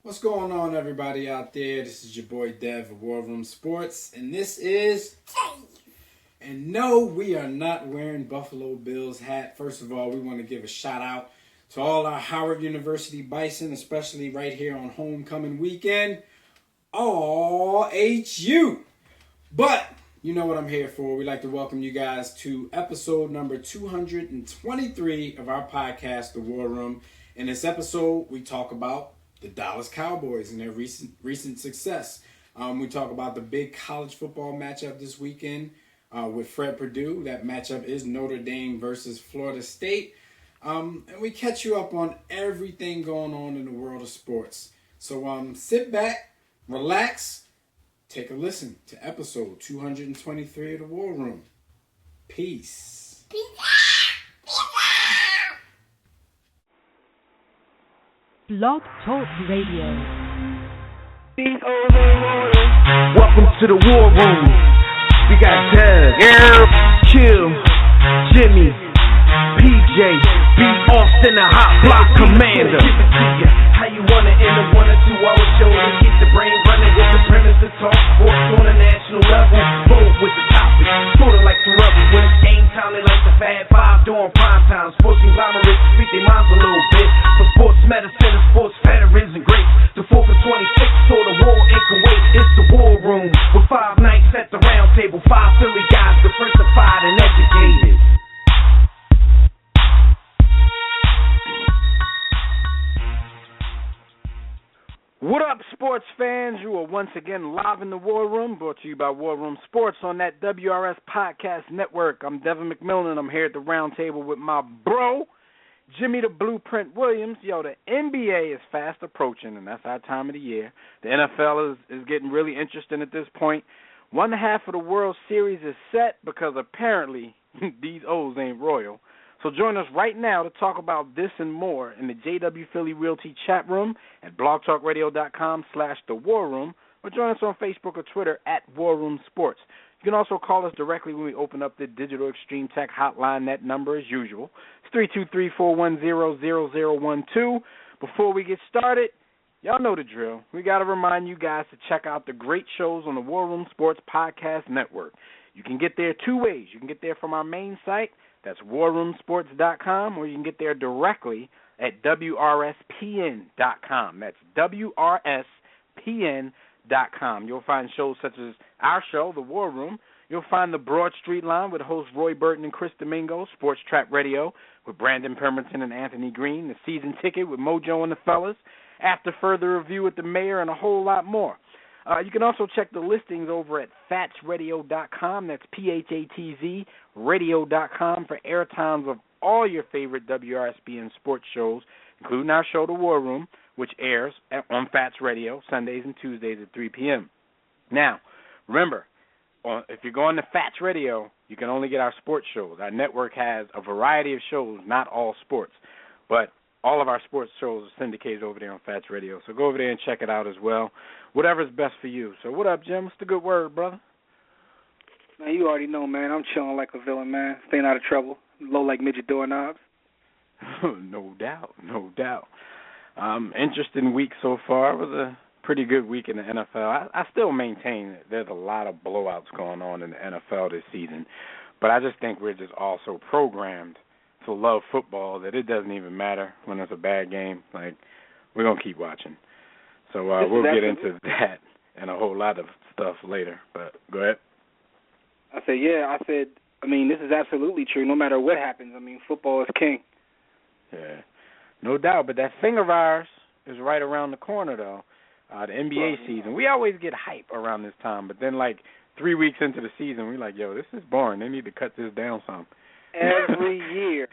What's going on, everybody out there? This is your boy Dev of War Room Sports, and this is. And no, we are not wearing Buffalo Bills hat. First of all, we want to give a shout out to all our Howard University Bison, especially right here on homecoming weekend. All HU. But you know what I'm here for. We'd like to welcome you guys to episode number 223 of our podcast, The War Room. In this episode, we talk about the Dallas Cowboys and their recent success. We talk about the big college football matchup this weekend with Fred Purdue. That matchup is Notre Dame versus Florida State. And we catch you up on everything going on in the world of sports. So sit back, relax, take a listen to episode 223 of The War Room. Peace. Blog Talk Radio. Welcome to the War Room. We got Dev, Chill, Jimmy, PJ, B. Austin, the Hot Block Commander. How you want it in a 1 or 2 hour show to get the brain running with the premise to talk sports on a national level. Bold with the topic, sorta like the rebels when it's game time. They like the Fab Five during prime time. Sports conglomerates speak their minds a little bit. For sports medicine and sports veterans and greats. The 4th and 26th saw the war in Kuwait. It's the War Room with 5 nights at the round table. 5 Philly guys diversified and educated. What up, sports fans? You are once again live in the War Room, brought to you by War Room Sports on that WRS Podcast Network. I'm Devin McMillan. I'm here at the round table with my bro, Jimmy the Blueprint Williams. Yo, the NBA is fast approaching, and that's our time of the year. The NFL is getting really interesting at this point. One half of the World Series is set because apparently these O's ain't royal. So join us right now to talk about this and more in the JW Philly Realty chat room at blogtalkradio.com/The War Room, or join us on Facebook or Twitter at War Room Sports. You can also call us directly when we open up the Digital Extreme Tech hotline. That number, as usual, is 323-410-0012. Before we get started, y'all know the drill. We got to remind you guys to check out the great shows on the War Room Sports Podcast Network. You can get there 2 ways. You can get there from our main site. That's warroomsports.com, or you can get there directly at WRSPN.com. That's WRSPN.com. You'll find shows such as our show, The War Room. You'll find the Broad Street Line with hosts Roy Burton and Chris Domingo, Sports Trap Radio with Brandon Pemberton and Anthony Green, The Season Ticket with Mojo and the Fellas, After Further Review with the Mayor, and a whole lot more. You can also check the listings over at fatsradio.com. That's PHATZ radio.com for airtimes of all your favorite WRSBN sports shows, including our show, The War Room, which airs on Fats Radio Sundays and Tuesdays at 3 p.m. Now, remember, if you're going to Fats Radio, you can only get our sports shows. Our network has a variety of shows, not all sports, but all of our sports shows are syndicated over there on Fats Radio. So go over there and check it out as well. Whatever's best for you. So what up, Jim? What's the good word, brother? Man, you already know, man. I'm chilling like a villain, man. Staying out of trouble. Low like midget doorknobs. No doubt, no doubt. Interesting week so far. It was a pretty good week in the NFL. I still maintain that there's a lot of blowouts going on in the NFL this season. But I just think we're just all so programmed to love football that it doesn't even matter when it's a bad game. Like, we're going to keep watching. So we'll get into that and a whole lot of stuff later. But go ahead. I mean, this is absolutely true. No matter what happens, I mean, football is king. Yeah, no doubt. But that thing of ours is right around the corner, though, the NBA season. We always get hype around this time, but then, like, 3 weeks into the season, we're like, yo, this is boring. They need to cut this down some. Every year.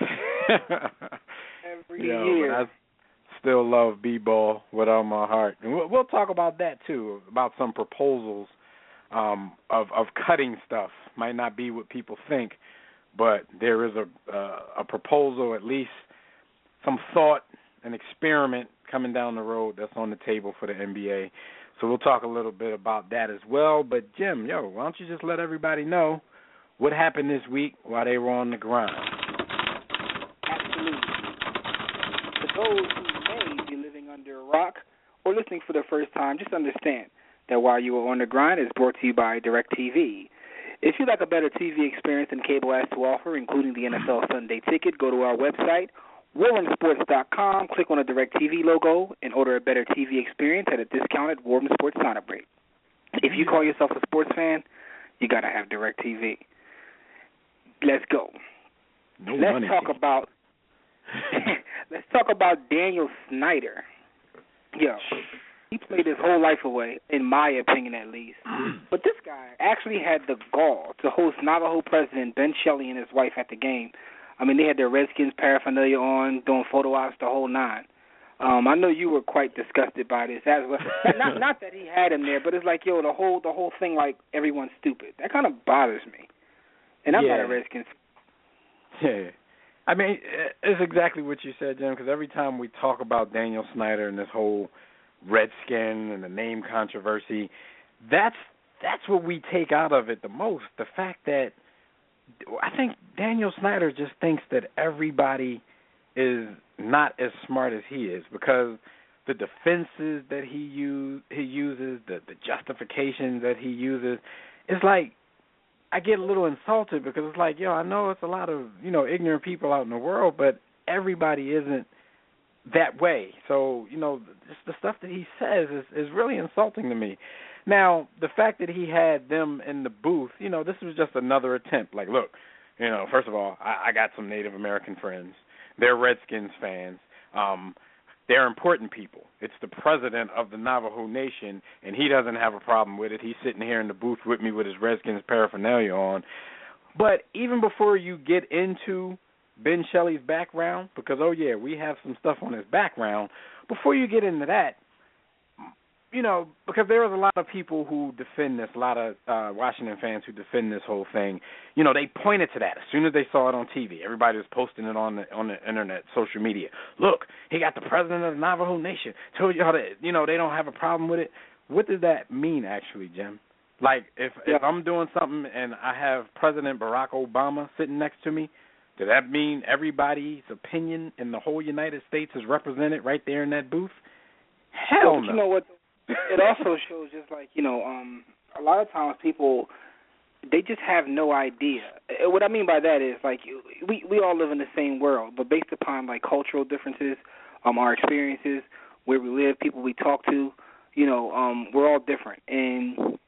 Every year. But I still love b-ball with all my heart. And we'll talk about that, too, about some proposals of cutting stuff. Might not be what people think, but there is a proposal, at least some thought, an experiment coming down the road that's on the table for the NBA. So we'll talk a little bit about that as well. But, Jim, why don't you just let everybody know what happened this week while they were on the grind? Absolutely. For those who may be living under a rock or listening for the first time, just understand that While You Are on the Grind is brought to you by DirecTV. If you'd like a better TV experience than cable has to offer, including the NFL Sunday Ticket, go to our website, WarRoomSports.com, click on the DirecTV logo, and order a better TV experience at a discounted War Room Sports sign-up rate. If you call yourself a sports fan, you got to have DirecTV. Let's go. Let's talk about Daniel Snyder. Yo, he played his whole life away, in my opinion at least. But this guy actually had the gall to host Navajo President Ben Shelley and his wife at the game. I mean, they had their Redskins paraphernalia on, doing photo ops, the whole nine. I know you were quite disgusted by this as well. not that he had him there, but it's like, yo, the whole thing, like, everyone's stupid. That kind of bothers me. And I'm not a Redskins. Yeah. I mean, it's exactly what you said, Jim, because every time we talk about Daniel Snyder and this whole Redskin and the name controversy, that's what we take out of it the most. The fact that I think Daniel Snyder just thinks that everybody is not as smart as he is, because the defenses that he uses, the justifications that he uses, it's like I get a little insulted, because it's like, yo, I know it's a lot of, ignorant people out in the world, but everybody isn't that way. So, just the stuff that he says is really insulting to me. Now, the fact that he had them in the booth, this was just another attempt. Like, look, first of all, I got some Native American friends. They're Redskins fans. They're important people. It's the president of the Navajo Nation, and he doesn't have a problem with it. He's sitting here in the booth with me with his Redskins paraphernalia on. But even before you get into Ben Shelley's background, because, we have some stuff on his background, before you get into that, because there was a lot of people who defend this, a lot of Washington fans who defend this whole thing. They pointed to that as soon as they saw it on TV. Everybody was posting it on the internet, social media. Look, he got the president of the Navajo Nation. Told you how they don't have a problem with it. What does that mean, actually, Jim? Like, if I'm doing something and I have President Barack Obama sitting next to me, does that mean everybody's opinion in the whole United States is represented right there in that booth? Hell no. You know what? It also shows just like, a lot of times people, they just have no idea. What I mean by that is, like, we all live in the same world, but based upon, like, cultural differences, our experiences, where we live, people we talk to, we're all different. And,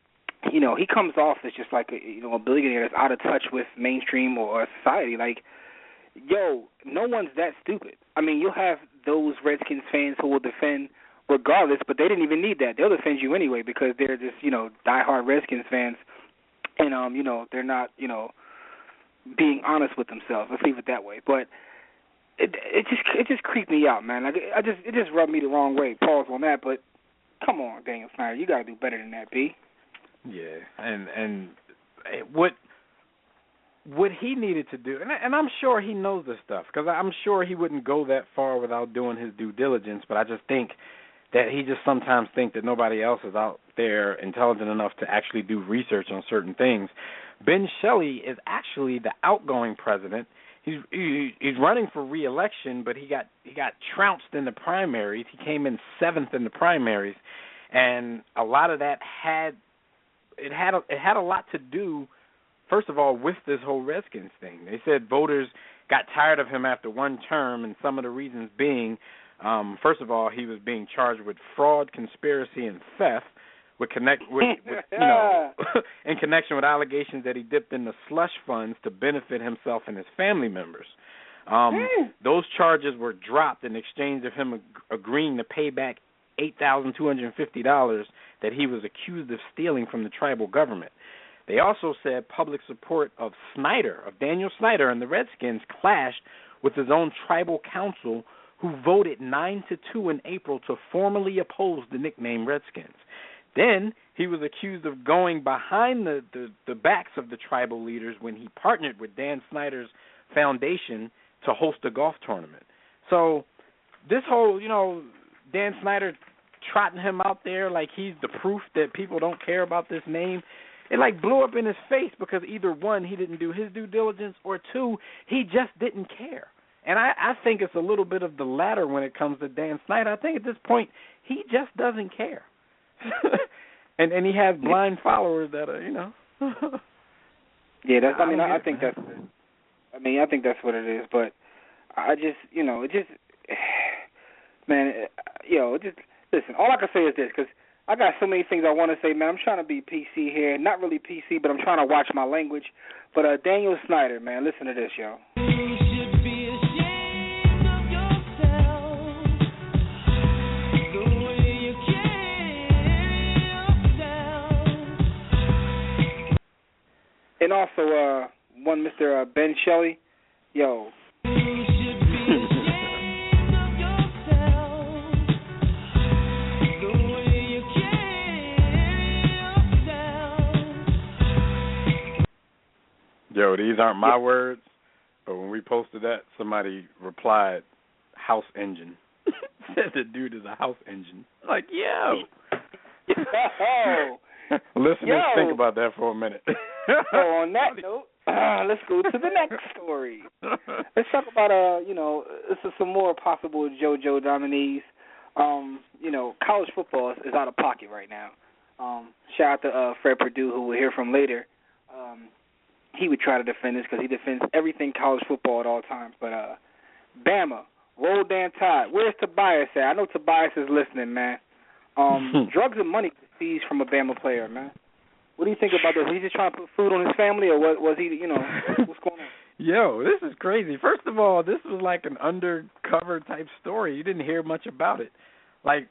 he comes off as just like a billionaire that's out of touch with mainstream or society. Like, yo, no one's that stupid. I mean, you'll have those Redskins fans who will defend regardless, but they didn't even need that. They'll defend you anyway because they're just, diehard Redskins fans, and they're not, being honest with themselves. Let's leave it that way. But it just creeped me out, man. It just rubbed me the wrong way. Pause on that, but come on, Daniel Snyder, you got to do better than that, B. Yeah, and what he needed to do, and I'm sure he knows this stuff, because I'm sure he wouldn't go that far without doing his due diligence, but I just think that he just sometimes thinks that nobody else is out there intelligent enough to actually do research on certain things. Ben Shelley is actually the outgoing president. He's running for re-election, but he got trounced in the primaries. He came in 7th in the primaries, and a lot of that had a lot to do, first of all, with this whole Redskins thing. They said voters got tired of him after one term, and some of the reasons being, first of all, he was being charged with fraud, conspiracy, and theft, in connection with allegations that he dipped in the slush funds to benefit himself and his family members. Those charges were dropped in exchange of him agreeing to pay back $8,250 that he was accused of stealing from the tribal government. They also said public support of Daniel Snyder and the Redskins clashed with his own tribal council, who voted 9-2 in April to formally oppose the nickname Redskins. Then he was accused of going behind the backs of the tribal leaders when he partnered with Dan Snyder's foundation to host a golf tournament. So this whole, Dan Snyder trotting him out there like he's the proof that people don't care about this name, it like blew up in his face, because either one, he didn't do his due diligence, or two, he just didn't care. And I think it's a little bit of the latter when it comes to Dan Snyder. I think at this point he just doesn't care. and he has blind followers that are, Yeah, I think that's what it is, but I just, man, just listen, all I can say is this, because I got so many things I want to say, man. I'm trying to be PC here. Not really PC, but I'm trying to watch my language. But Daniel Snyder, man, listen to this, yo. And also, one Mr. Ben Shelley, yo. Yo, these aren't my words, but when we posted that, somebody replied, "House engine." Said the dude is a house engine. Like, yo. Listeners, think about that for a minute. So on that note, let's go to the next story. Let's talk about this is some more possible JoJo nominees. College football is out of pocket right now. Shout out to Fred Perdue, who we'll hear from later. He would try to defend this because he defends everything college football at all times. But Bama, roll Dan Todd. Where's Tobias at? I know Tobias is listening, man. Drugs and money seized from a Bama player, man. What do you think about this? Was he just trying to put food on his family, or was he, what's going on? Yo, this is crazy. First of all, this was like an undercover type story. You didn't hear much about it. Like,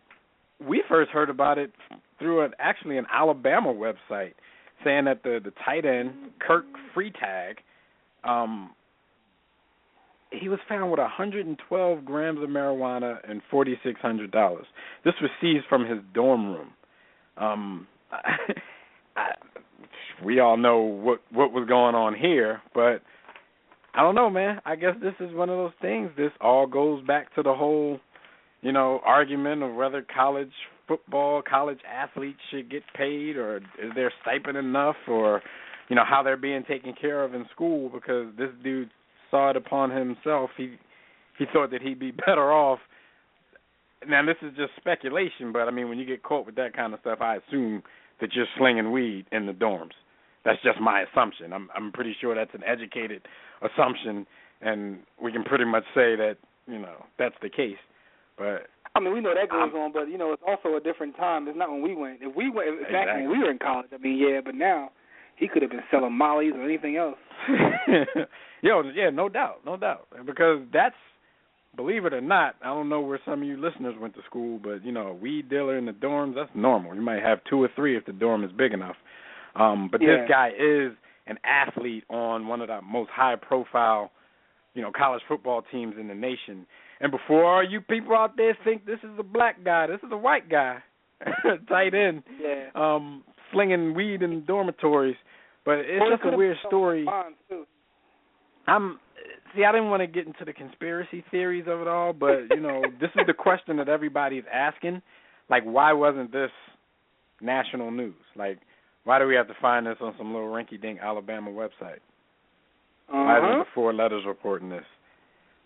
we first heard about it through actually an Alabama website saying that the tight end, Kirk Freitag, he was found with 112 grams of marijuana and $4,600. This was seized from his dorm room. We all know what was going on here, but I don't know, man. I guess this is one of those things. This all goes back to the whole, argument of whether college football, college athletes should get paid, or is their stipend enough, or, how they're being taken care of in school, because this dude saw it upon himself. He thought that he'd be better off. Now, this is just speculation, but, when you get caught with that kind of stuff, I assume that you're slinging weed in the dorms. That's just my assumption. I'm pretty sure that's an educated assumption, and we can pretty much say that, that's the case. But we know that goes on, but, it's also a different time. It's not when we went. If we went, back when we were in college, yeah, but now he could have been selling mollies or anything else. Yeah, no doubt. Because that's, believe it or not, I don't know where some of you listeners went to school, but, a weed dealer in the dorms, that's normal. You might have 2 or 3 if the dorm is big enough. But This guy is an athlete on one of the most high-profile, college football teams in the nation. And before all you people out there think this is a black guy, this is a white guy, tight end, slinging weed in dormitories. But it's just a weird story. I didn't want to get into the conspiracy theories of it all, but, this is the question that everybody's asking. Like, why wasn't this national news? Like, why do we have to find this on some little rinky-dink Alabama website? Why isn't the 4 letters reporting this?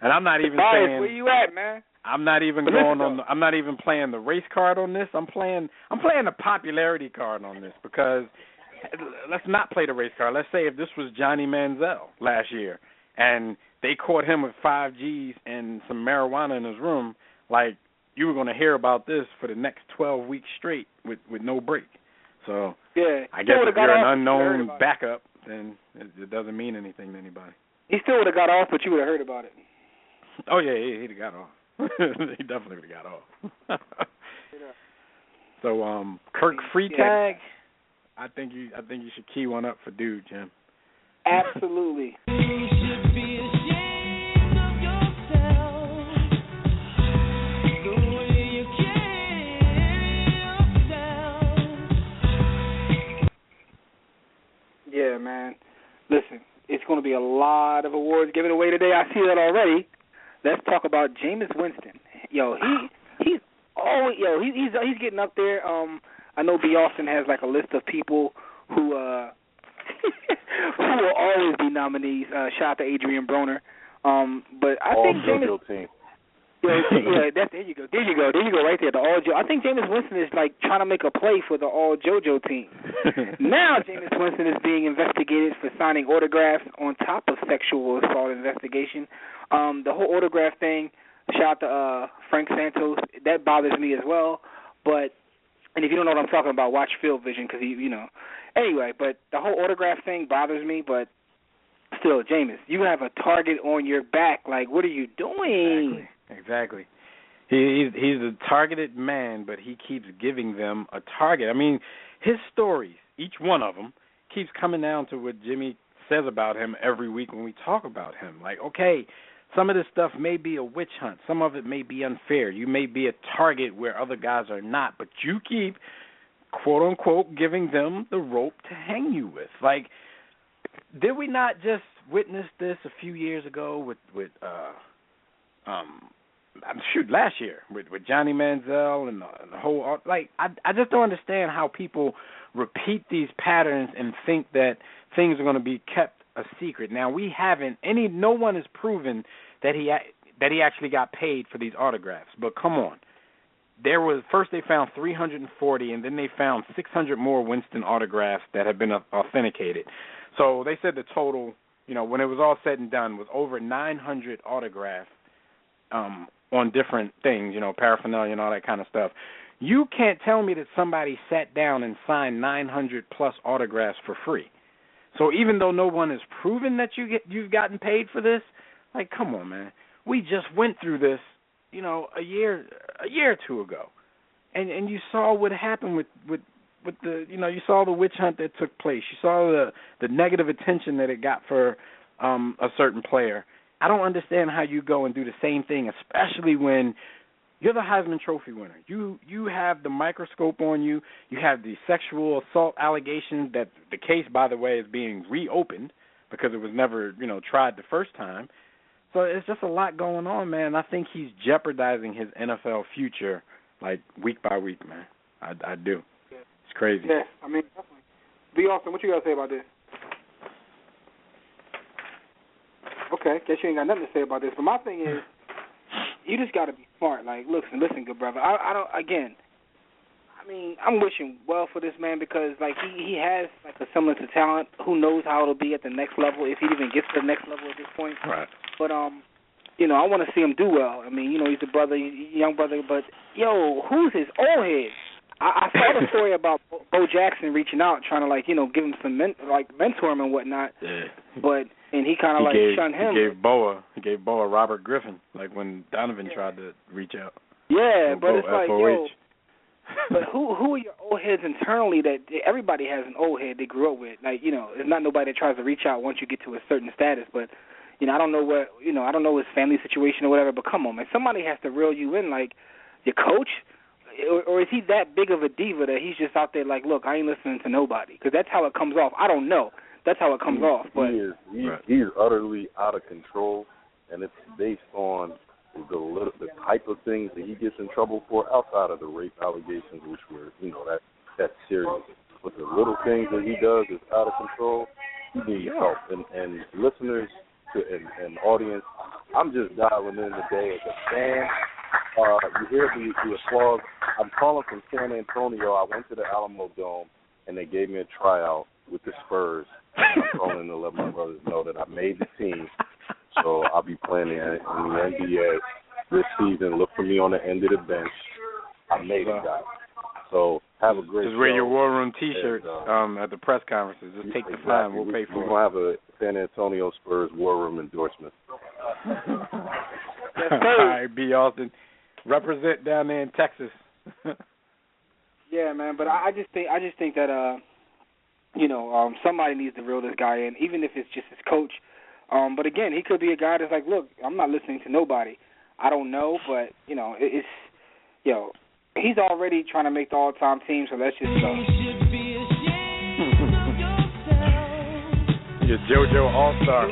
And I'm not even saying. Where you at, man? I'm not even going on. I'm not even playing the race card on this. I'm playing the popularity card on this, because let's not play the race card. Let's say if this was Johnny Manziel last year and they caught him with 5 Gs and some marijuana in his room, like, you were going to hear about this for the next 12 weeks straight with no break. So I guess if you're an unknown backup, then it doesn't mean anything to anybody. He still would have got off, but you would have heard about it. Oh, yeah, he'd have got off. He definitely would have got off. So, Kirk Freitag, I think you should key one up for dude, Jim. Absolutely. Yeah, man. Listen, it's going to be a lot of awards given away today. I see that already. Let's talk about Jameis Winston. He's getting up there. I know B. Austin has like a list of people who who will always be nominees. Shout out to Adrian Broner. But I all think Jameis. JoJo team. Yeah, there you go right there. The all I think Jameis Winston is like trying to make a play for the all JoJo team. Now Jameis Winston is being investigated for signing autographs on top of sexual assault investigation. The whole autograph thing. Shout out to Frank Santos. That bothers me as well. But and if you don't know what I'm talking about, watch Field Vision because Anyway, but the whole autograph thing bothers me. But still, Jameis, you have a target on your back. Like, what are you doing? Exactly. He's a targeted man, but he keeps giving them a target. I mean, his stories, each one of them, keeps coming down to what Jimmy says about him every week when we talk about him. Like, okay, some of this stuff may be a witch hunt. Some of it may be unfair. You may be a target where other guys are not, but you keep, quote unquote, giving them the rope to hang you with. Like, did we not just witness this a few years ago with last year with Johnny Manziel and the whole, like, I just don't understand how people repeat these patterns and think that things are going to be kept a secret. Now, no one has proven that he actually got paid for these autographs, but come on. First they found 340, and then they found 600 more Winston autographs that had been authenticated. So they said the total, when it was all said and done, was over 900 autographs on different things, paraphernalia and all that kind of stuff. You can't tell me that somebody sat down and signed 900-plus autographs for free. So even though no one has proven that you've gotten paid for this, like, come on, man. We just went through this, a year or two ago, and you saw what happened with the, you saw the witch hunt that took place. You saw the negative attention that it got for a certain player. I don't understand how you go and do the same thing, especially when you're the Heisman Trophy winner. You have the microscope on you. You have the sexual assault allegations that the case, by the way, is being reopened because it was never, tried the first time. So it's just a lot going on, man. I think he's jeopardizing his NFL future, like, week by week, man. I do. Yeah. It's crazy. Yeah, I mean, definitely. B. Austin, what you got to say about this? Okay, guess you ain't got nothing to say about this. But my thing is, you just got to be smart. Like, listen, good brother. I'm wishing well for this man because, like, he has, like, a semblance of talent. Who knows how it'll be at the next level, if he even gets to the next level at this point. Right. But, I want to see him do well. I mean, he's a brother, young brother, but, who's his old head? I saw the story about Bo Jackson reaching out, trying to, like, give him some, mentor him and whatnot. Yeah. And he kind of, shunned him. He gave Boa Robert Griffin, like when Donovan tried to reach out. Yeah, but it's like, FOH. But who are your old heads internally that everybody has an old head they grew up with? Like, there's not nobody that tries to reach out once you get to a certain status. But, I don't know I don't know his family situation or whatever, but come on, man. Somebody has to reel you in, like your coach. Or is he that big of a diva that he's just out there like, look, I ain't listening to nobody? Because that's how it comes off. I don't know. That's how it comes off. But he is utterly out of control, and it's based on the type of things that he gets in trouble for outside of the rape allegations, which were, that's serious. But the little things that he does is out of control. He needs help. And listeners and audience, I'm just dialing in today as a fan. You hear the applause. I'm calling from San Antonio. I went to the Alamo Dome, and they gave me a tryout with the Spurs. I'm calling to let my brothers know that I made the team. So I'll be playing in the NBA this season. Look for me on the end of the bench. I made it, guys. So have a great Just wear show. your War Room T-shirt at the press conferences. Just take the time. We'll pay for it. We're going to have a San Antonio Spurs War Room endorsement. All right, B. Austin. Represent down there in Texas. Yeah, man. But I just think that somebody needs to reel this guy in, even if it's just his coach. But again, he could be a guy that's like, look, I'm not listening to nobody. I don't know, but he's already trying to make the all-time team, so let's just go. Your JoJo All-Star.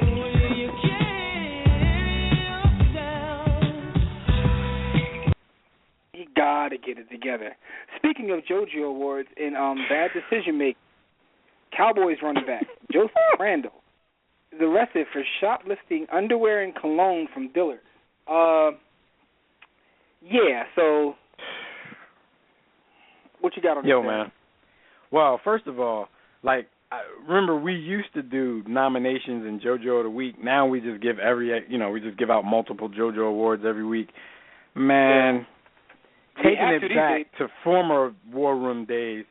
He gotta get it together. Speaking of JoJo awards and bad decision making, Cowboys running back Joseph Randle is arrested for shoplifting underwear and cologne from Dillard's. Yeah, so what you got on Yo, that? man. Well, first of all, like, remember we used to do nominations in JoJo of the Week. Now we just give we just give out multiple JoJo awards every week. Man, taking it back to former War Room days,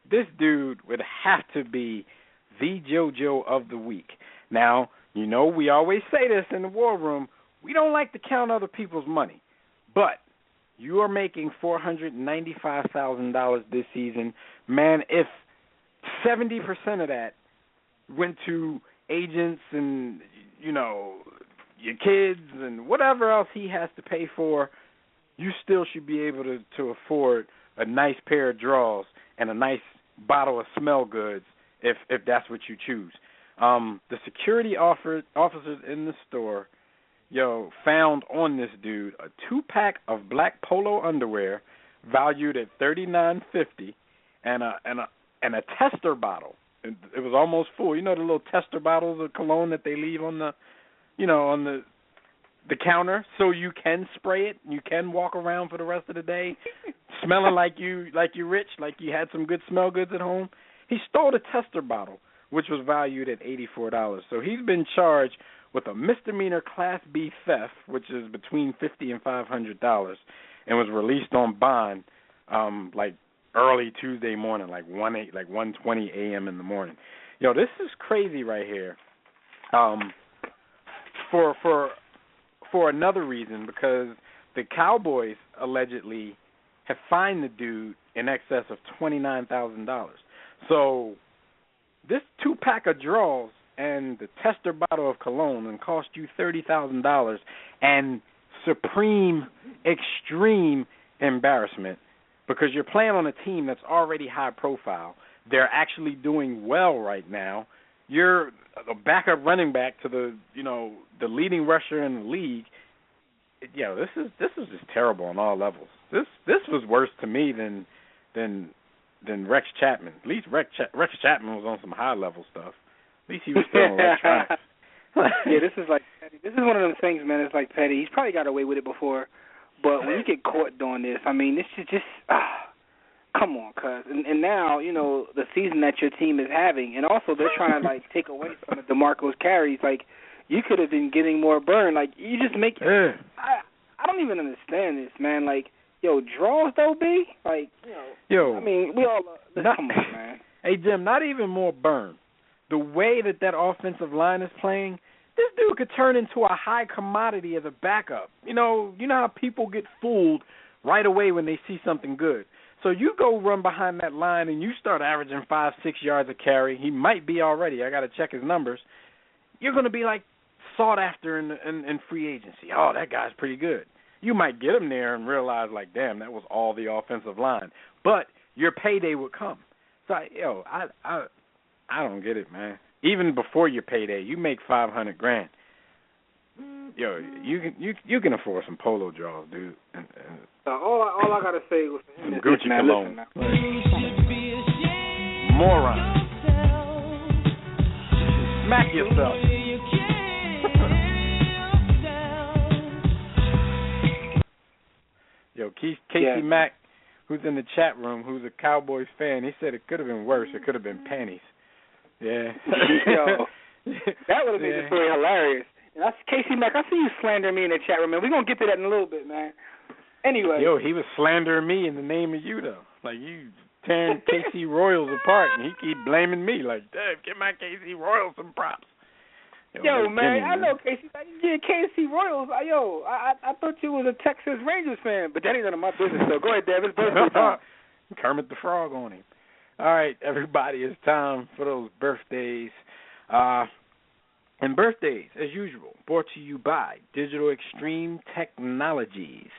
this dude would have to be the JoJo of the week. Now, you know, we always say this in the War Room, we don't like to count other people's money. But you are making $495,000 this season. Man, if 70% of that went to agents and, you know, your kids and whatever else he has to pay for, you still should be able to afford a nice pair of drawers and a nice bottle of smell goods if that's what you choose. The security officers in the store, found on this dude a 2-pack of black polo underwear valued at $39.50 and a tester bottle. It was almost full. You know the little tester bottles of cologne that they leave on the counter so you can spray it. You can walk around for the rest of the day smelling like you're rich, like you had some good smell goods at home. He stole the tester bottle, which was valued at $84. So he's been charged with a misdemeanor Class B theft, which is between $50 and $500, and was released on bond like early Tuesday morning, like 1:20 a.m. in the morning. This is crazy right here. For another reason, because the Cowboys allegedly have fined the dude in excess of $29,000. So this 2-pack of drawers and the tester bottle of cologne and cost you $30,000 and supreme, extreme embarrassment because you're playing on a team that's already high profile. They're actually doing well right now. You're a backup running back to the leading rusher in the league. This is just terrible on all levels. This was worse to me than Rex Chapman. At least Rex Chapman was on some high level stuff. At least he was still electronics. Yeah, this is like petty. This is one of those things, man. It's like petty. He's probably got away with it before, but when you get caught doing this, I mean, this is just come on, cuz. And now the season that your team is having, and also they're trying to take away some of DeMarco's carries. Like you could have been getting more burn. Like you just make. I don't even understand this, man. Like. Draws though, B? I mean, we all come on, man. Hey, Jim, not even more burn. The way that offensive line is playing, this dude could turn into a high commodity as a backup. You know how people get fooled right away when they see something good. So you go run behind that line and you start averaging 5-6 yards a carry. He might be already. I got to check his numbers. You're going to be sought after in free agency. Oh, that guy's pretty good. You might get him there and realize, damn, that was all the offensive line. But your payday would come. So, I don't get it, man. Even before your payday, you make $500,000. You can afford some polo draws, dude. And all I gotta say was some Gucci cologne. Moron. Smack yourself. Casey Mack, who's in the chat room, who's a Cowboys fan, he said it could have been worse. It could have been panties. Yeah. That would have made the story hilarious. That's Casey Mack. I see you slandering me in the chat room, man. We're going to get to that in a little bit, man. Anyway. He was slandering me in the name of you, though. You tearing KC Royals apart, and he keep blaming me. Dad, give my KC Royals some props. Man, I know Casey. Yeah, KC Royals. I thought you was a Texas Rangers fan, but that ain't none of my business. So go ahead, Dad. It's birthday time. Kermit the Frog on him. All right, everybody, it's time for those birthdays. And birthdays, as usual, brought to you by Digital Extreme Technologies.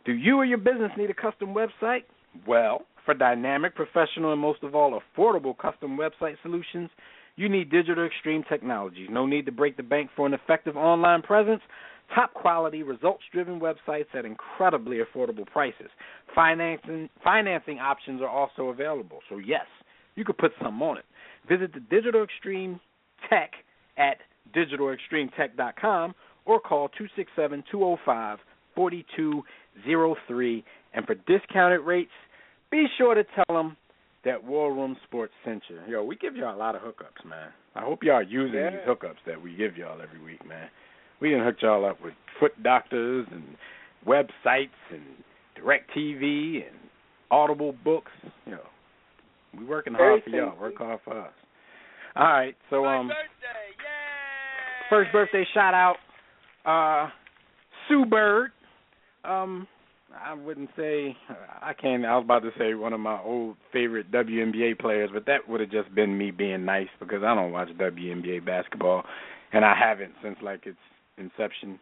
Do you or your business need a custom website? Well, for dynamic, professional, and most of all, affordable custom website solutions, you need Digital Extreme Technologies. No need to break the bank for an effective online presence. Top quality, results-driven websites at incredibly affordable prices. Financing options are also available. So, yes, you could put some on it. Visit the Digital Extreme Tech at digitalextremetech.com or call 267-205-4203. And for discounted rates, be sure to tell them that War Room Sports sent you. Yo, we give y'all a lot of hookups, man. I hope y'all are using these hookups that we give y'all every week, man. We done hooked y'all up with foot doctors and websites and DirecTV and Audible books. You know, we working hard for y'all. Work hard for us. All right, so first birthday shout out, Sue Bird. I wouldn't say I was about to say one of my old favorite WNBA players, but that would have just been me being nice because I don't watch WNBA basketball, and I haven't since like its inception,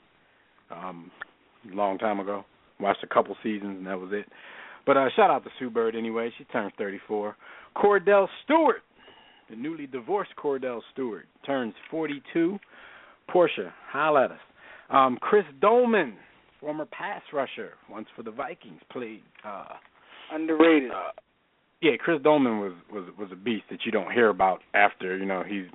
a long time ago. Watched a couple seasons and that was it. But shout out to Sue Bird anyway. She turns 34. Cordell Stewart, the newly divorced Cordell Stewart, turns 42. Portia, holla at us. Chris Dolman, former pass rusher, once for the Vikings, played. Underrated. Yeah, Chris Dolman was a beast that you don't hear about after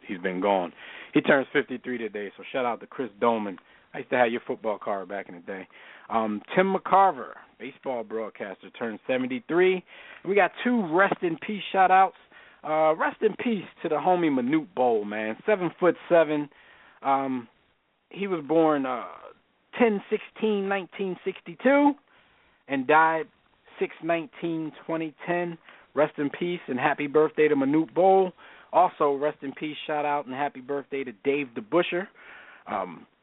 he's been gone. He turns 53 today, so shout out to Chris Dolman. I used to have your football card back in the day. Tim McCarver, baseball broadcaster, turned 73. And we got two rest in peace shout outs. Rest in peace to the homie Manute Bowl, man. 7'7". He was born 10/16/1962 and died 6/19/2010. Rest in peace and happy birthday to Manute Bowl. Also, rest in peace, shout out, and happy birthday to Dave DeBuscher,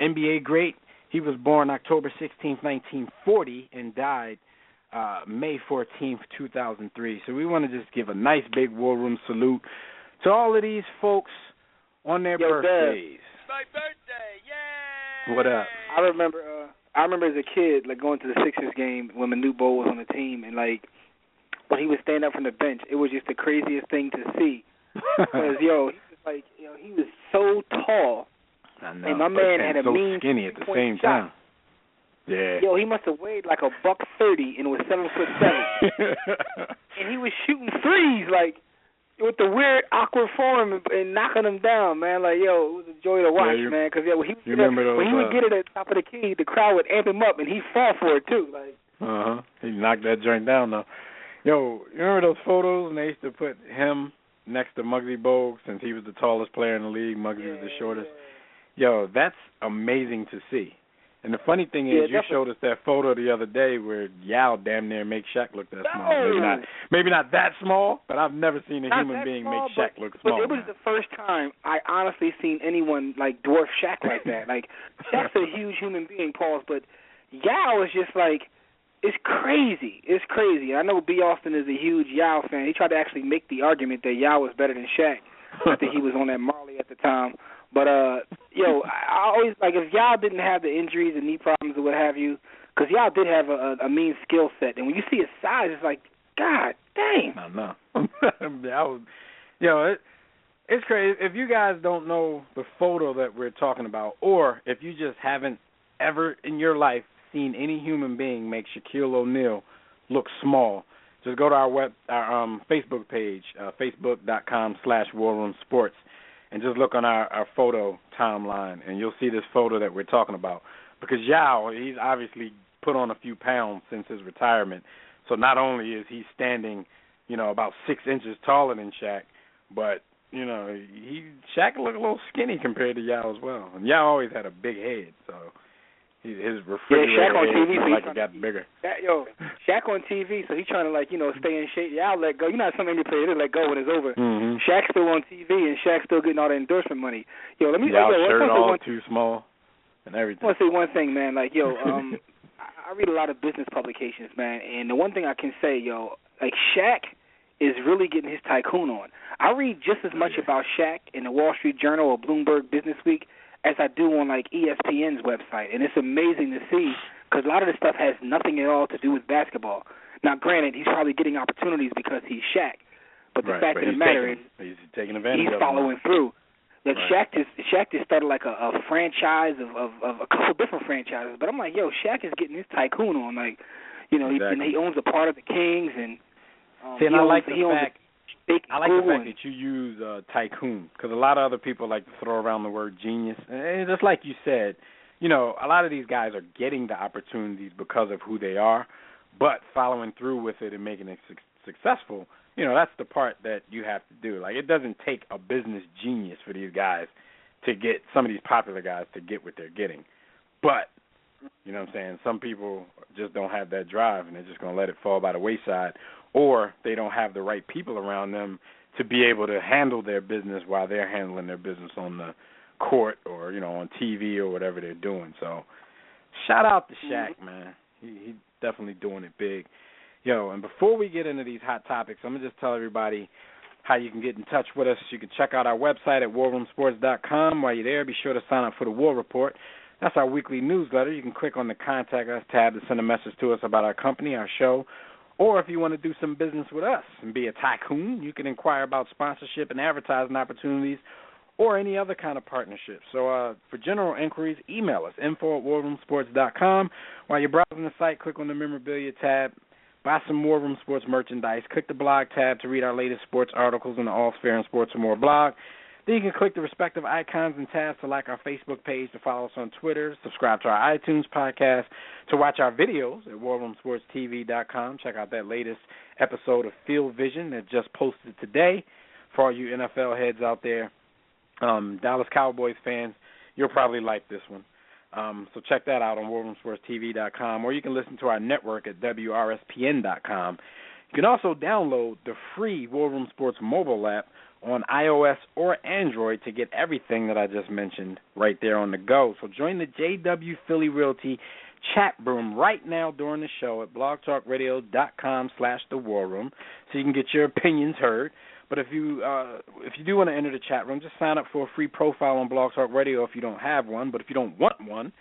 NBA great. He was born October 16th, 1940, and died May 14th, 2003. So we want to just give a nice big War Room salute to all of these folks on their birthdays. It's my birthday, yay! What up? I remember as a kid, like going to the Sixers game when Manute Bowl was on the team, and like when he would stand up from the bench, it was just the craziest thing to see. Because he was like, he was so tall. I know, and my man had a so mean skinny at the point same shot. time. Yeah. He must have weighed like $130 and was 7'7", and he was shooting threes like with the weird awkward form and knocking them down, man. Like it was a joy to watch, man. Because when he would get it at the top of the key, the crowd would amp him up, and he'd fall for it too. Like he knocked that joint down though. Yo, you remember those photos when they used to put him next to Muggsy Bogues since he was the tallest player in the league? Muggsy was the shortest. Yo, that's amazing to see. And the funny thing is, you showed us that photo the other day where Yao damn near makes Shaq look that small. Maybe not that small, but I've never seen a human being make Shaq look small. But it was the first time I honestly seen anyone like dwarf Shaq like that. Like Shaq's a huge human being, Pauls, but Yao is just like, it's crazy. It's crazy. I know B. Austin is a huge Yao fan. He tried to actually make the argument that Yao was better than Shaq. I think he was on that Marley at the time. But, I always, like, if Yao didn't have the injuries and knee problems or what have you, because Yao did have a mean skill set. And when you see his size, it's like, God dang. I know. It's crazy. If you guys don't know the photo that we're talking about, or if you just haven't ever in your life seen any human being make Shaquille O'Neal look small, just go to our Facebook page, facebook.com/warroomsports, and just look on our photo timeline, and you'll see this photo that we're talking about. Because Yao, he's obviously put on a few pounds since his retirement, so not only is he standing, about 6 inches taller than Shaq, but Shaq looked a little skinny compared to Yao as well. And Yao always had a big head, so his refrigerator Shaq on TV, head so like it got bigger. Shaq on TV, so he's trying to stay in shape. I'll let go. You know how some NBA players let go when it's over. Mm-hmm. Shaq's still on TV, and Shaq's still getting all the endorsement money. Let me shirt all too small and everything. I want to say one thing, man. I read a lot of business publications, man, and the one thing I can say, Shaq is really getting his tycoon on. I read just as much about Shaq in the Wall Street Journal or Bloomberg Business Week as I do on ESPN's website, and it's amazing to see because a lot of this stuff has nothing at all to do with basketball. Now, granted, he's probably getting opportunities because he's Shaq, but the fact of the matter is he's taking advantage. He's following through. Like Shaq just started like a franchise of a couple different franchises, but I'm like, Shaq is getting his tycoon on. He owns a part of the Kings, and I like the fact I like the fact that you use tycoon, because a lot of other people like to throw around the word genius. And just like you said, you know, a lot of these guys are getting the opportunities because of who they are, but following through with it and making it successful, you know, that's the part that you have to do. Like, it doesn't take a business genius for these guys to get, some of these popular guys to get what they're getting. But, you know what I'm saying, some people just don't have that drive, and they're just going to let it fall by the wayside, or they don't have the right people around them to be able to handle their business while they're handling their business on the court or, you know, on TV or whatever they're doing. So shout out to Shaq, man. He definitely doing it big. Yo, and before we get into these hot topics, I'm going to just tell everybody how you can get in touch with us. You can check out our website at warroomsports.com. While you're there, be sure to sign up for the War Report. That's our weekly newsletter. You can click on the Contact Us tab to send a message to us about our company, our show, or if you want to do some business with us and be a tycoon, you can inquire about sponsorship and advertising opportunities or any other kind of partnership. So for general inquiries, email us, info@warroomsports.com. While you're browsing the site, click on the memorabilia tab, buy some War Room Sports merchandise, click the blog tab to read our latest sports articles on the All Fair and Sports and More blog. Then you can click the respective icons and tabs to like our Facebook page, to follow us on Twitter, subscribe to our iTunes podcast, to watch our videos at warroomsportstv.com. Check out that latest episode of Field Vision that just posted today. For all you NFL heads out there, Dallas Cowboys fans, you'll probably like this one. So check that out on warroomsportstv.com, or you can listen to our network at WRSPN.com. You can also download the free War Room Sports mobile app on iOS or Android to get everything that I just mentioned right there on the go. So join the JW Philly Realty chat room right now during the show at blogtalkradio.com/The War Room so you can get your opinions heard. But if you do want to enter the chat room, just sign up for a free profile on Blog Talk Radio if you don't have one. But if you don't want one,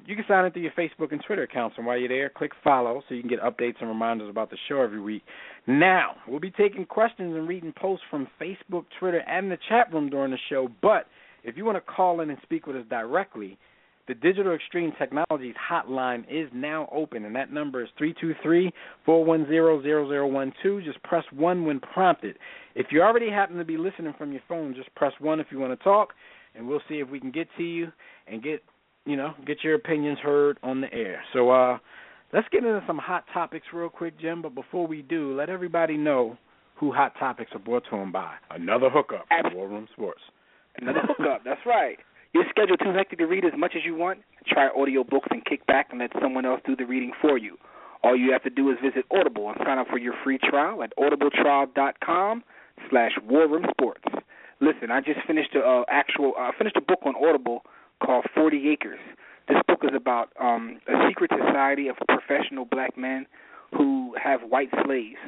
you can sign into your Facebook and Twitter accounts, and while you're there, click follow so you can get updates and reminders about the show every week. Now, we'll be taking questions and reading posts from Facebook, Twitter, and the chat room during the show, but if you want to call in and speak with us directly, the Digital Extreme Technologies hotline is now open, and that number is 323-410-0012. Just press 1 when prompted. If you already happen to be listening from your phone, just press 1 if you want to talk, and we'll see if we can get to you and get your opinions heard on the air. So let's get into some hot topics real quick, Jim. But before we do, let everybody know who Hot Topics are brought to them by. Another hookup from War Room Sports. Another hookup, that's right. Your schedule too hectic to read as much as you want? Try audio books and kick back and let someone else do the reading for you. All you have to do is visit Audible and sign up for your free trial at audibletrial.com/warroomsports. Listen, I just finished a book on Audible called 40 Acres. This book is about a secret society of professional black men who have white slaves.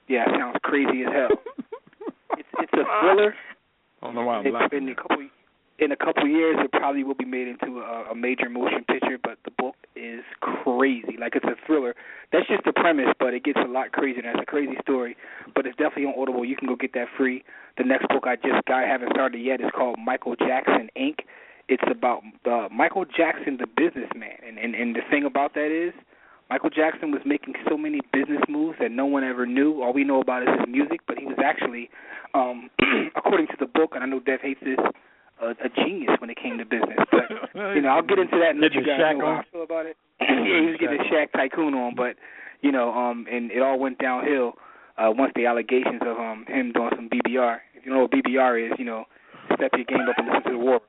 Yeah, it sounds crazy as hell. It's a thriller. I don't know why I'm laughing. In a couple years, it probably will be made into a major motion picture, but the book is crazy. Like, it's a thriller. That's just the premise, but it gets a lot crazier. It's a crazy story, but it's definitely on Audible. You can go get that free. The next book I haven't started yet, is called Michael Jackson, Inc. It's about Michael Jackson, the businessman. And the thing about that is, Michael Jackson was making so many business moves that no one ever knew. All we know about is his music, but he was actually, according to the book, and I know Dev hates this, a genius when it came to business. But, I'll get into that and let you guys know how I feel about it. Yeah, he was getting a Shaq tycoon on, but, and it all went downhill once the allegations of him doing some BBR. If you know what BBR is, step your game up and listen to the war.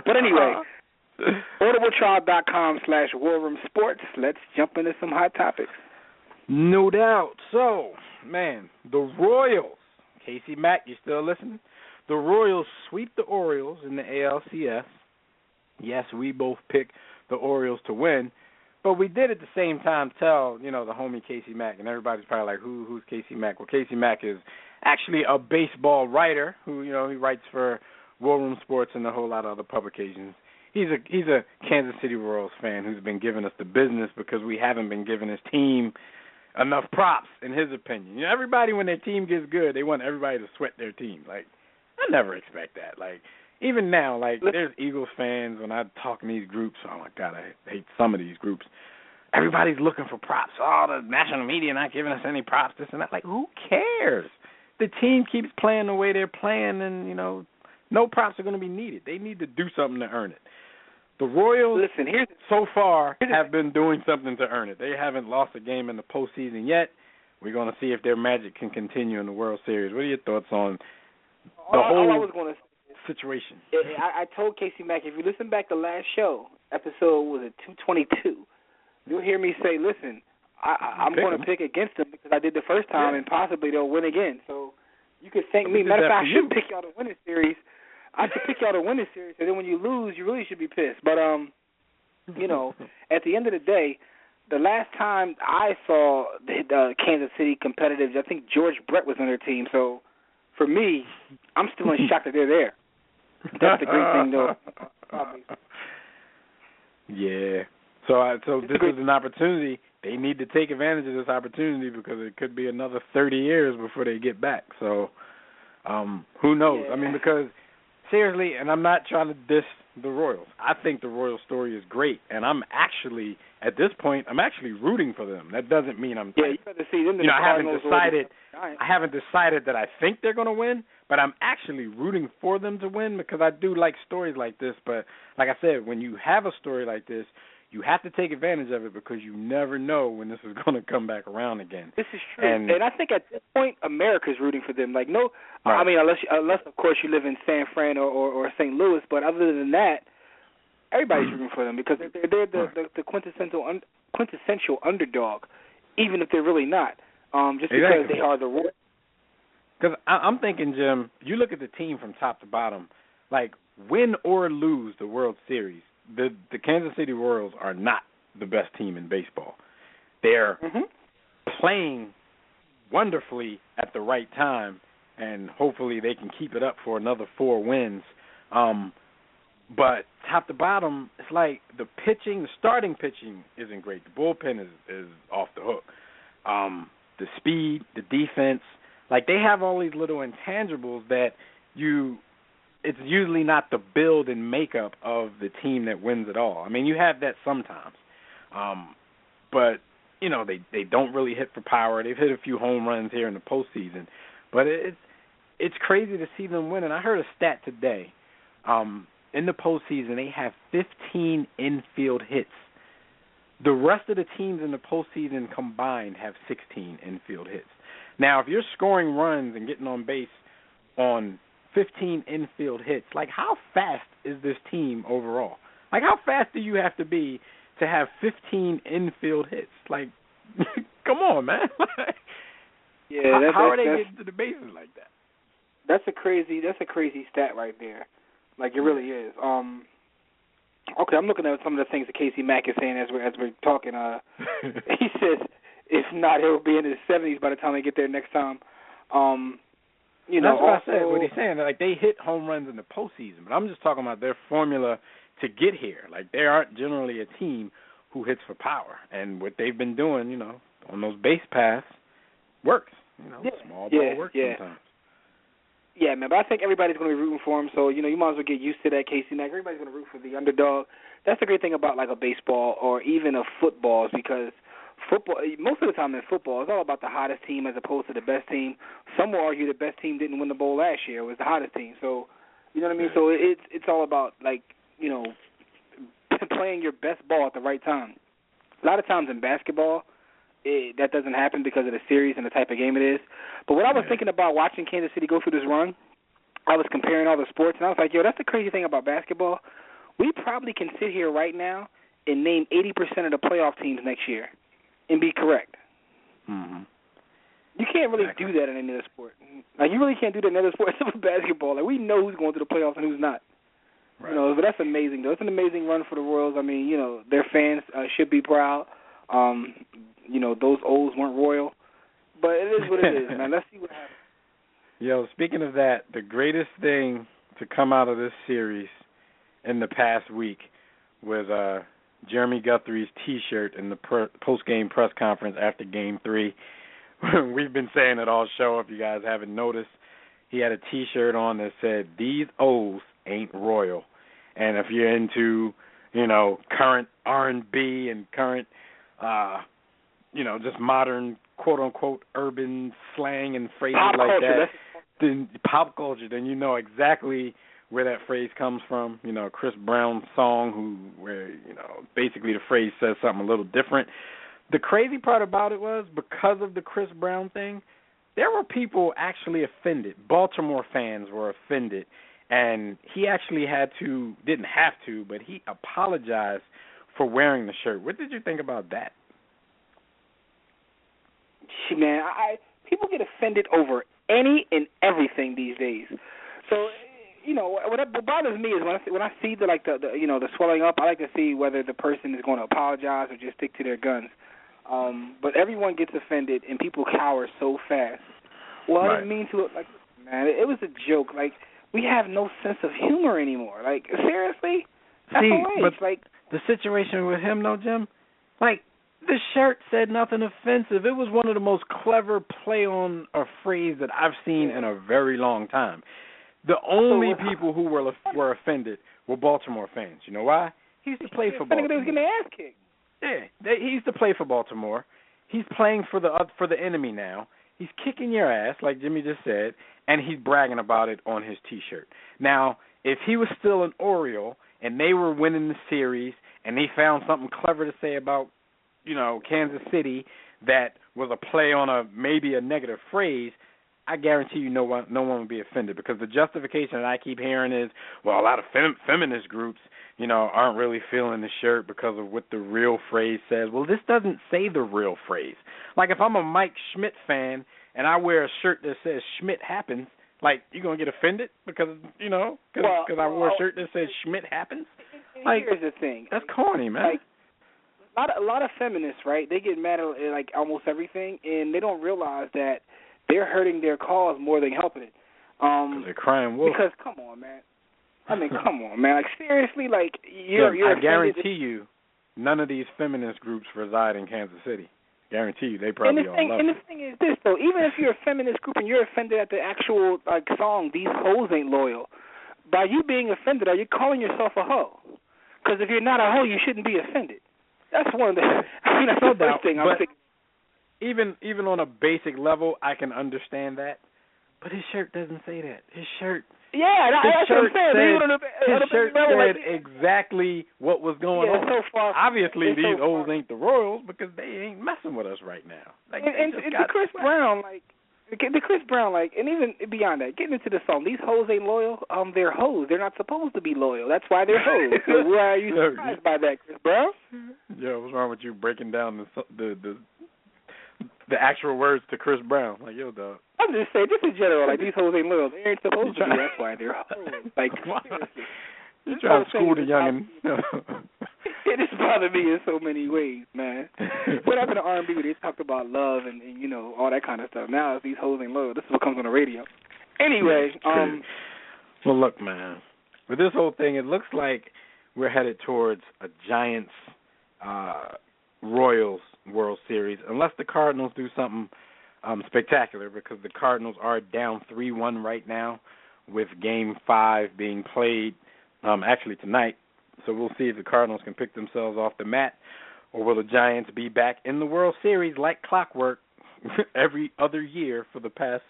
But anyway, audibletrial.com/warroomsports. Let's jump into some hot topics. No doubt. So, man, the Royals. Casey Mack, you still listening? The Royals sweep the Orioles in the ALCS. Yes, we both picked the Orioles to win, but we did at the same time tell, the homie Casey Mack, and everybody's probably like, who's Casey Mack? Well, Casey Mack is actually a baseball writer who, he writes for War Room Sports and a whole lot of other publications. He's a Kansas City Royals fan who's been giving us the business because we haven't been giving his team enough props, in his opinion. Everybody, when their team gets good, they want everybody to sweat their team. Like, I never expect that. Like, even now, like, there's Eagles fans when I talk in these groups. Oh, my God, I hate some of these groups. everybody's looking for props. Oh, the national media not giving us any props, this and that. Like, who cares? The team keeps playing the way they're playing, and, no props are going to be needed. They need to do something to earn it. The Royals, so far, have been doing something to earn it. They haven't lost a game in the postseason yet. We're going to see if their magic can continue in the World Series. What are your thoughts on the whole situation? I told Casey Mack, if you listen back to last show, episode was it 222, you'll hear me say, listen, I'm going to pick against them because I did the first time, and possibly they'll win again. So you could thank me. Matter of fact, I should pick y'all to win this series. I should pick y'all to win this series, and then when you lose, you really should be pissed. But, at the end of the day, the last time I saw the Kansas City competitive, I think George Brett was on their team. So for me, I'm still in shock that they're there. That's the great thing, though. Yeah. So this is an opportunity. They need to take advantage of this opportunity because it could be another 30 years before they get back. So who knows? Yeah. I mean, because seriously, and I'm not trying to diss the Royals. I think the Royals story is great, and I'm actually, at this point, rooting for them. That doesn't mean I'm. Yeah, you got to see them. I haven't decided that I think they're going to win, but I'm actually rooting for them to win because I do like stories like this. But like I said, when you have a story like this, you have to take advantage of it because you never know when this is going to come back around again. This is true, and I think at this point, America's rooting for them. Like, no, right. I mean, unless of course you live in San Fran or St. Louis, but other than that, everybody's rooting for them because they're the quintessential underdog, even if they're really not, just because they are the Royals. Because I'm thinking, Jim, you look at the team from top to bottom, like win or lose the World Series, the Kansas City Royals are not the best team in baseball. They're playing wonderfully at the right time, and hopefully they can keep it up for another 4 wins. But top to bottom, it's like the starting pitching isn't great. The bullpen is off the hook. The speed, the defense, like they have all these little intangibles that it's usually not the build and makeup of the team that wins it all. I mean, you have that sometimes. But, they don't really hit for power. They've hit a few home runs here in the postseason. But it's crazy to see them win. And I heard a stat today. In the postseason, they have 15 infield hits. The rest of the teams in the postseason combined have 16 infield hits. Now, if you're scoring runs and getting on base on 15 infield hits, like how fast is this team overall? Like how fast do you have to be to have 15 infield hits? Like, come on, man. How are they getting to the bases like that? That's a crazy stat right there. Like it really is. Okay, I'm looking at some of the things that Casey Mack is saying as we're talking. He says if not, he'll be in his 70s by the time they get there next time. That's what I said. What he's saying, like they hit home runs in the postseason, but I'm just talking about their formula to get here. Like they aren't generally a team who hits for power, and what they've been doing, on those base paths works. Small ball works sometimes. Yeah, man, but I think everybody's going to be rooting for him, so, you might as well get used to that, Casey Mack. Everybody's going to root for the underdog. That's the great thing about, like, a baseball or even a football is because football, most of the time in football, it's all about the hottest team as opposed to the best team. Some will argue the best team didn't win the bowl last year. It was the hottest team. So, you know what I mean? So it's all about, like, playing your best ball at the right time. A lot of times in basketball, that doesn't happen because of the series and the type of game it is. But what I was thinking about watching Kansas City go through this run, I was comparing all the sports, and I was like, that's the crazy thing about basketball. We probably can sit here right now and name 80% of the playoff teams next year and be correct. Mm-hmm. You can't really do that in any other sport. Like, you really can't do that in other sports except for basketball. Like, we know who's going to the playoffs and who's not. Right. But that's amazing, though. It's an amazing run for the Royals. I mean, their fans should be proud. Those O's weren't royal. But it is what it is, man. Let's see what happens. Speaking of that, the greatest thing to come out of this series in the past week was Jeremy Guthrie's T-shirt in the post-game press conference after Game 3. We've been saying it all show, if you guys haven't noticed. He had a T-shirt on that said, "These O's ain't royal." And if you're into, current R&B and current just modern quote unquote urban slang and phrases pop like culture, that, then pop culture, then you know exactly where that phrase comes from. Chris Brown's song, where basically the phrase says something a little different. The crazy part about it was, because of the Chris Brown thing, there were people actually offended. Baltimore fans were offended, and he actually didn't have to, but he apologized for wearing the shirt. What did you think about that? Man, people get offended over any and everything these days. So, what bothers me is when I see the swelling up, I like to see whether the person is going to apologize or just stick to their guns. But everyone gets offended and people cower so fast. Well, I didn't mean to. Like, man, it was a joke. Like, we have no sense of humor anymore. Like, seriously, that's but the situation with him, though, Jim, like, the shirt said nothing offensive. It was one of the most clever play on a phrase that I've seen in a very long time. The only people who were offended were Baltimore fans. You know why? He used to play for Baltimore. They was getting their ass kicked. Yeah, he used to play for Baltimore. He's playing for the enemy now. He's kicking your ass, like Jimmy just said, and he's bragging about it on his T-shirt. Now, if he was still an Oriole and they were winning the series and they found something clever to say about, Kansas City that was a play on maybe a negative phrase, I guarantee you no one would be offended, because the justification that I keep hearing is, well, a lot of feminist groups, aren't really feeling the shirt because of what the real phrase says. Well, this doesn't say the real phrase. Like, if I'm a Mike Schmidt fan and I wear a shirt that says Schmidt happens, like, you going to get offended because I wore a shirt that says Schmidt happens? Like, here's the thing. That's corny, man. Like, a lot of feminists, right, they get mad at, like, almost everything, and they don't realize that they're hurting their cause more than helping it. Because they're crying wolf. Because, come on, man. Come on, man. Like, seriously, like, you're I guarantee you, none of these feminist groups reside in Kansas City. Guarantee you, they probably all love And the thing is this, though. Even if you're a feminist group and you're offended at the actual, like, song, These Hoes Ain't Loyal, by you being offended, are you calling yourself a hoe? Because if you're not a hoe, you shouldn't be offended. That's one of the, that's the first thing I'm thinking. Even on a basic level, I can understand that. But his shirt doesn't say that. His shirt... Yeah, that's what I'm saying. His shirt said exactly what was going on. So far, obviously, these O's ain't the Royals, because they ain't messing with us right now. Like, and the Chris Brown, and even beyond that, getting into the song, these hoes ain't loyal. They're hoes. They're not supposed to be loyal. That's why they're hoes. So why are you surprised by that, Chris Brown? Yo, what's wrong with you breaking down the actual words to Chris Brown? Like, yo, dog. I'm just saying, just in general, like, these hoes ain't loyal. They ain't supposed to be. That's why they're hoes. Like, seriously. You're trying to school the youngin'. It just bothered me in so many ways, man. What happened to R&B where they talked about love and all that kind of stuff? Now it's these hoes ain't loyal. This is what comes on the radio. Anyway, well, look, man. With this whole thing, it looks like we're headed towards a Giants Royals World Series, unless the Cardinals do something spectacular, because the Cardinals are down 3-1 right now, with Game 5 being played actually tonight. So we'll see if the Cardinals can pick themselves off the mat, or will the Giants be back in the World Series like clockwork every other year for the past,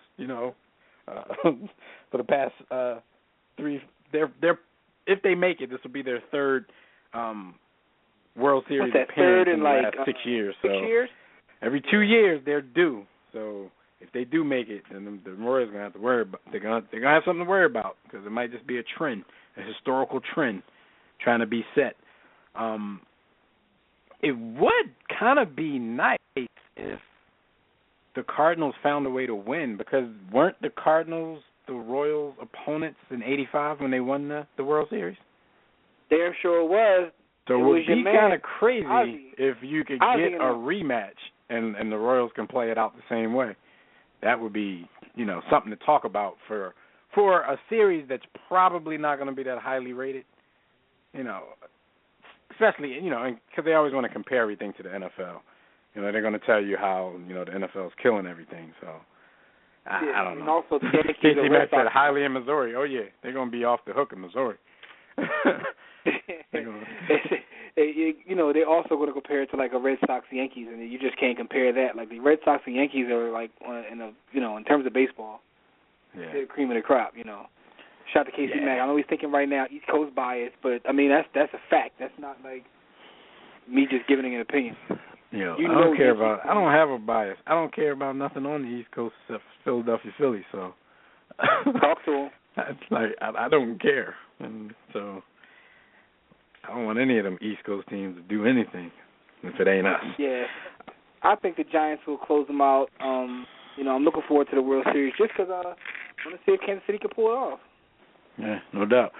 three. They're if they make it, this will be their third World Series appearance in the last 6 years. So 6 years? Every 2 years they're due. So if they do make it, then the Royals are gonna have to worry about. They're gonna have something to worry about, because it might just be a trend, a historical trend, trying to be set. It would kind of be nice if the Cardinals found a way to win, because weren't the Cardinals the Royals' opponents in '85 when they won the World Series? Damn sure was. So it would be kind of crazy if you could get a rematch and the Royals can play it out the same way. That would be, something to talk about for a series that's probably not going to be that highly rated. Especially, because they always want to compare everything to the NFL. They're going to tell you how, the NFL is killing everything. So, I don't know. And also, Casey Matt said highly in Missouri. Oh, yeah, they're going to be off the hook in Missouri. they're also going to compare it to like a Red Sox Yankees, and you just can't compare that. Like the Red Sox and Yankees are like in terms of baseball, they're the cream of the crop. Shout out to Casey Mack. I know he's thinking right now East Coast bias, but I mean that's a fact. That's not like me just giving an opinion. I don't care about. I don't have a bias. I don't care about nothing on the East Coast except Philadelphia Phillies. So talk to him. It's like I don't care, and so I don't want any of them East Coast teams to do anything if it ain't us. Yeah, I think the Giants will close them out. I'm looking forward to the World Series just because I want to see if Kansas City can pull it off. Yeah, no doubt.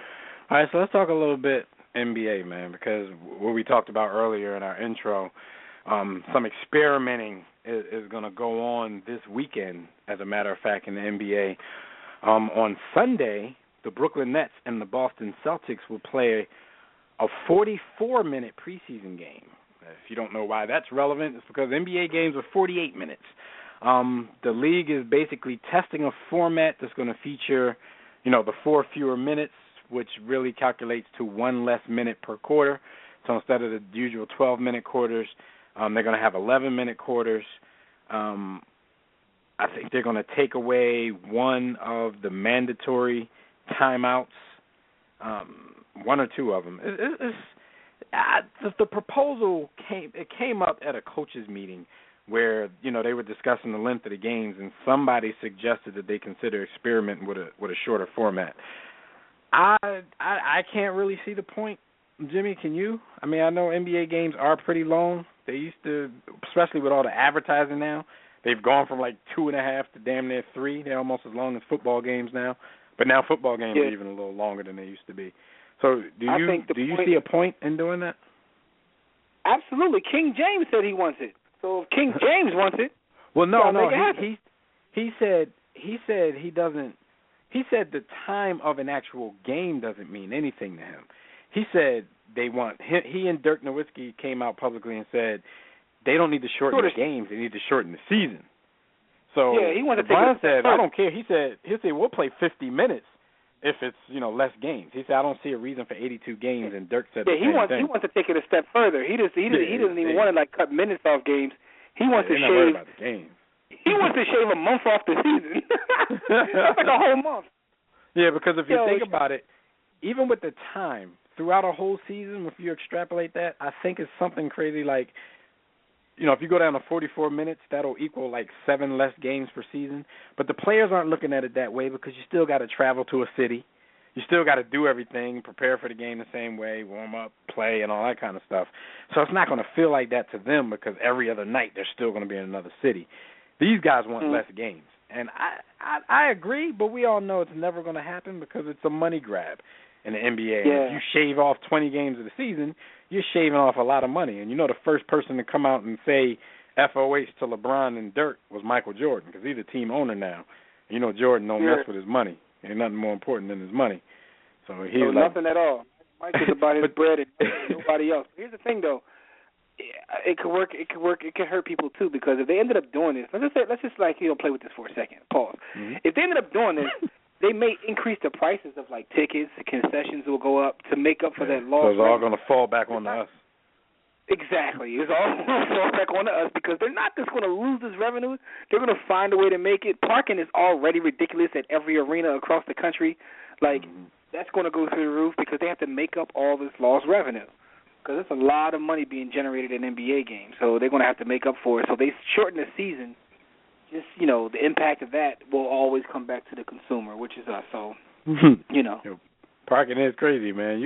All right, so let's talk a little bit NBA, man, because what we talked about earlier in our intro, some experimenting is going to go on this weekend, as a matter of fact, in the NBA. On Sunday, the Brooklyn Nets and the Boston Celtics will play a 44-minute preseason game. If you don't know why that's relevant, it's because NBA games are 48 minutes. The league is basically testing a format that's going to feature, the 4 fewer minutes, which really calculates to 1 less minute per quarter. So instead of the usual 12-minute quarters, they're going to have 11-minute quarters. I think they're going to take away one of the mandatory timeouts, 1 or 2 of them. The proposal came up at a coaches meeting where they were discussing the length of the games, and somebody suggested that they consider experimenting with a shorter format. I can't really see the point, Jimmy. Can you? I mean, I know NBA games are pretty long. They used to, especially with all the advertising now, they've gone from like 2.5 to damn near 3. They're almost as long as football games now. But now football games are even a little longer than they used to be. So do you see a point in doing that? Absolutely. King James said he wants it. So if King James wants it, well, no. He said he doesn't. He said the time of an actual game doesn't mean anything to him. He said they want. He and Dirk Nowitzki came out publicly and said they don't need to shorten the games; they need to shorten the season. So he wanted to LeBron said, "I don't care." He said we'll play 50 minutes if it's less games. He said I don't see a reason for 82 games, and Dirk said the same thing. He wants to take it a step further. He doesn't even want to cut minutes off games. He wants to shave. Not worried about the games. He wants to shave a month off the season. That's like a whole month. Yeah, because if you think about it, even with the time throughout a whole season, if you extrapolate that, I think it's something crazy like, if you go down to 44 minutes, that'll equal like 7 less games per season. But the players aren't looking at it that way because you still got to travel to a city. You still got to do everything, prepare for the game the same way, warm up, play, and all that kind of stuff. So it's not going to feel like that to them because every other night they're still going to be in another city. These guys want less games. And I agree, but we all know it's never going to happen because it's a money grab in the NBA. Yeah. And if you shave off 20 games of the season, you're shaving off a lot of money. And the first person to come out and say FOH to LeBron and Dirk was Michael Jordan because he's a team owner now. Jordan don't mess with his money. Ain't nothing more important than his money. So he's nothing at all. Mike is about his bread and nobody else. Here's the thing, though. It could work. It could hurt people too because if they ended up doing this, let's just play with this for a second. Pause. Mm-hmm. If they ended up doing this, they may increase the prices of like tickets. Concessions will go up to make up for that loss. So it's all going to fall back on us. Exactly. It's all going to fall back on us because they're not just going to lose this revenue. They're going to find a way to make it. Parking is already ridiculous at every arena across the country. That's going to go through the roof because they have to make up all this lost revenue. Because there's a lot of money being generated in NBA games, so they're going to have to make up for it. So they shorten the season. Just the impact of that will always come back to the consumer, which is us. So parking is crazy, man.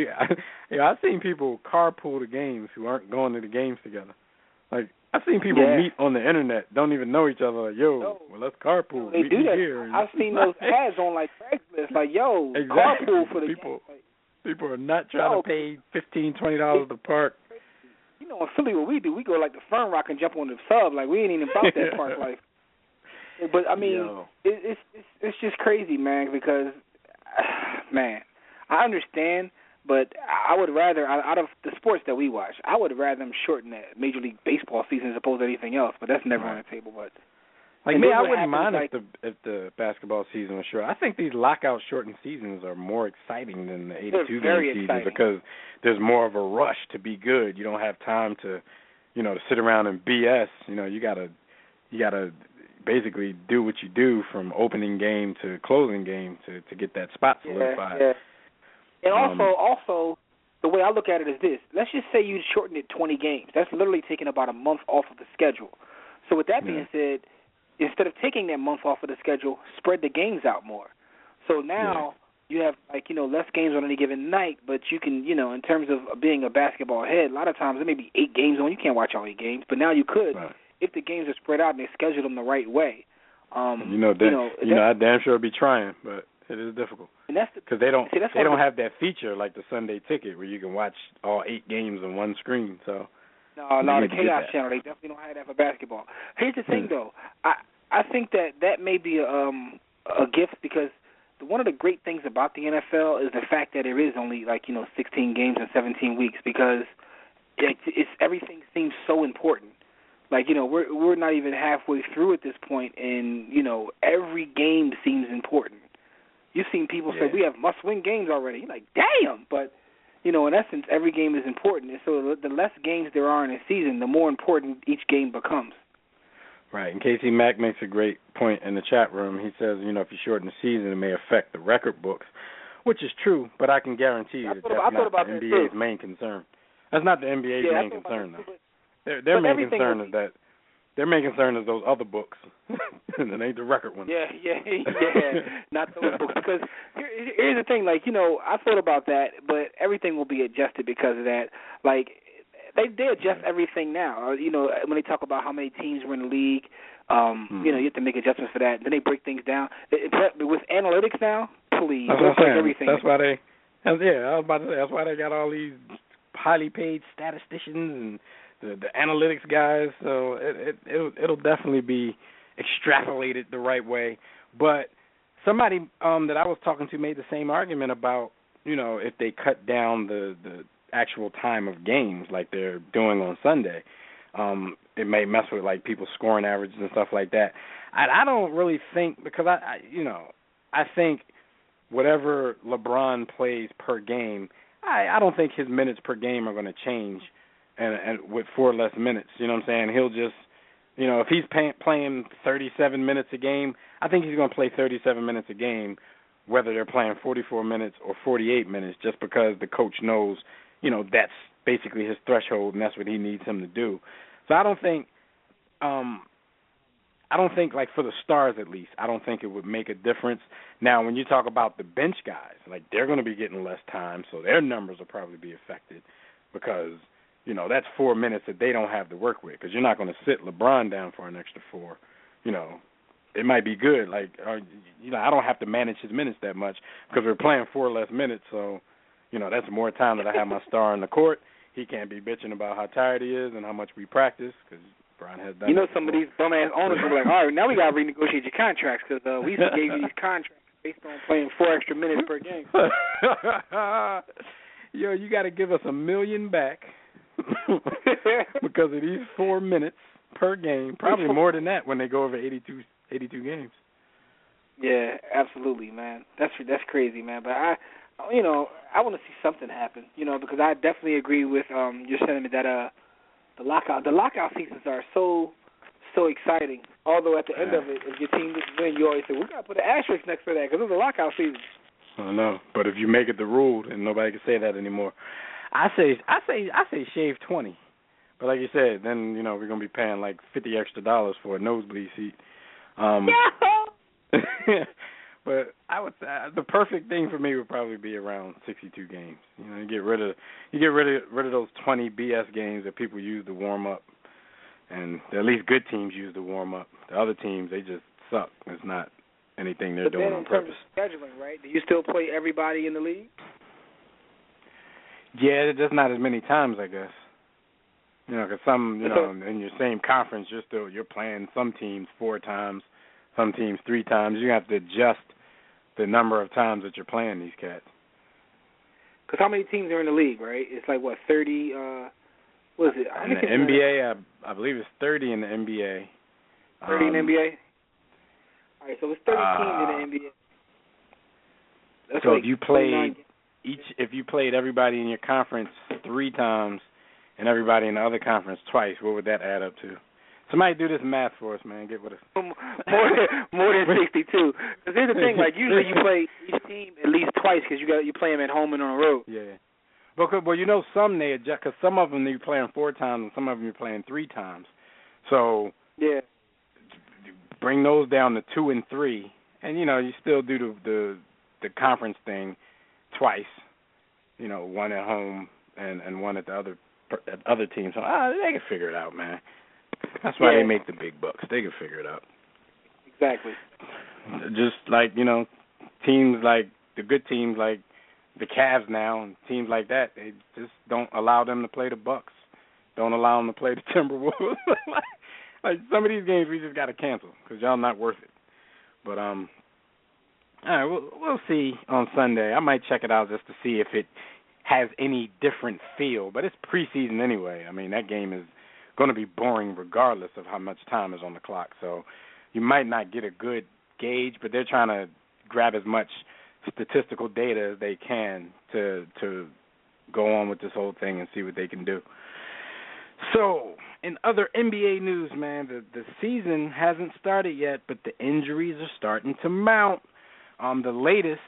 I've seen people carpool to games who aren't going to the games together. Like I've seen people meet on the internet, don't even know each other. Like, well, let's carpool. They do that. Here. I've seen those ads on like Craigslist, like, carpool for the game. People are not trying to pay $15, $20 to park. In Philly, what we do, we go like the Fern Rock and jump on the sub. Like, we ain't even about that park life. But, I mean, it's just crazy, man, because, man, I understand, but I would rather, out of the sports that we watch, I would rather them shorten that Major League Baseball season as opposed to anything else. But that's never on the table. But Like And me, those I would wouldn't happen, mind if the basketball season was short. I think these lockout shortened seasons are more exciting than the 82 very game season exciting. because there's more of a rush to be good. You don't have time to, to sit around and BS. You gotta basically do what you do from opening game to closing game to get that spot solidified. Yeah. And also, the way I look at it is this. Let's just say you shortened it 20 games. That's literally taking about a month off of the schedule. So with that being said, instead of taking that month off of the schedule, spread the games out more. So now you have, less games on any given night, but you can, in terms of being a basketball head, a lot of times there may be 8 games on. You can't watch all 8 games, but now you could if the games are spread out and they schedule them the right way. I damn sure be trying, but it is difficult. Because they don't have that feature like the Sunday Ticket where you can watch all 8 games on one screen. So no, the Chaos Channel, they definitely don't have that for basketball. Here's the thing, though. I think that may be a gift because one of the great things about the NFL is the fact that there is only 16 games in 17 weeks because it's everything seems so important. We're not even halfway through at this point, and every game seems important. You've seen people say we have must-win games already. You're like, damn, but in essence, every game is important. And so the less games there are in a season, the more important each game becomes. Right. And Casey Mack makes a great point in the chat room. He says, if you shorten the season, it may affect the record books, which is true, but I can guarantee you that's not the NBA's main concern. That's not the NBA's main concern, though. Their main concern is that their main concern is those other books, and it ain't the record ones. Yeah, not those books. Because here's the thing, I thought about that, but everything will be adjusted because of that. They adjust everything now. When they talk about how many teams were in the league, you have to make adjustments for that. Then they break things down. With analytics now, please, don't break everything. That's why they. I was about to say that's why they got all these highly paid statisticians and the analytics guys. So it'll definitely be extrapolated the right way. But somebody that I was talking to made the same argument about if they cut down the actual time of games like they're doing on Sunday, it may mess with people's scoring averages and stuff like that. I don't really think because I think whatever LeBron plays per game, I don't think his minutes per game are going to change, and with 4 less minutes. You know what I'm saying? He'll just, if he's playing 37 minutes a game, I think he's going to play 37 minutes a game, whether they're playing 44 minutes or 48 minutes, just because the coach knows, that's basically his threshold, and that's what he needs him to do. So I don't think for the stars at least, I don't think it would make a difference. Now, when you talk about the bench guys, they're going to be getting less time, so their numbers will probably be affected because, that's 4 minutes that they don't have to work with because you're not going to sit LeBron down for an extra 4. It might be good. I don't have to manage his minutes that much because we're playing 4 less minutes, so, that's more time that I have my star on the court. He can't be bitching about how tired he is and how much we practice because Brian has done some of these bum-ass owners will be like, all right, now we got to renegotiate your contracts because we used to gave you these contracts based on playing 4 extra minutes per game. Yo, you got to give us $1 million back because of these 4 minutes per game. Probably more than that when they go over 82 games. Yeah, absolutely, man. That's crazy, man. But I want to see something happen, because I definitely agree with your sentiment that the lockout seasons are so exciting. Although at the end of it, if your team doesn't win, you always say, we got to put an asterisk next to that because it's a lockout season. I know, but if you make it the rule, then nobody can say that anymore. I say shave 20, but like you said, then we're gonna be paying $50 extra for a nosebleed seat. But I would the perfect thing for me would probably be around 62 games. You get rid of those 20 BS games that people use to warm up, and at least good teams use to warm up. The other teams, they just suck. It's not anything they're doing on purpose. But then in terms of scheduling, right? Do you still play everybody in the league? Yeah, just not as many times, I guess. Because some, in your same conference, you're playing some teams 4 times, some teams 3 times. You have to adjust the number of times that you're playing these cats. Because how many teams are in the league, right? It's 30, what is it? In the NBA, I believe it's 30 in the NBA. 30 in the NBA? All right, so it's 30 teams in the NBA. That's so like if you 29 played if you played everybody in your conference 3 times and everybody in the other conference twice, what would that add up to? Somebody do this math for us, man. Get with us. more than 62. Because here's the thing, like usually you play each team at least twice because you play them at home and on the road. Yeah. Well, you know, some they adjust because some of them you're playing 4 times and some of them you're playing 3 times. So yeah, bring those down to 2 and 3, and you know you still do the conference thing twice. You know, one at home and one at the other team. So they can figure it out, man. That's why they make the big bucks. They can figure it out. Exactly. Just like, you know, teams like the good teams like the Cavs now and teams like that, they just don't allow them to play the Bucks. Don't allow them to play the Timberwolves. Like some of these games we just got to cancel because y'all not worth it. But all right, we'll see on Sunday. I might check it out just to see if it has any different feel. But it's preseason anyway. I mean, that game is going to be boring regardless of how much time is on the clock. So you might not get a good gauge, but they're trying to grab as much statistical data as they can to go on with this whole thing and see what they can do. So in other NBA news, man, the season hasn't started yet, but the injuries are starting to mount. The latest,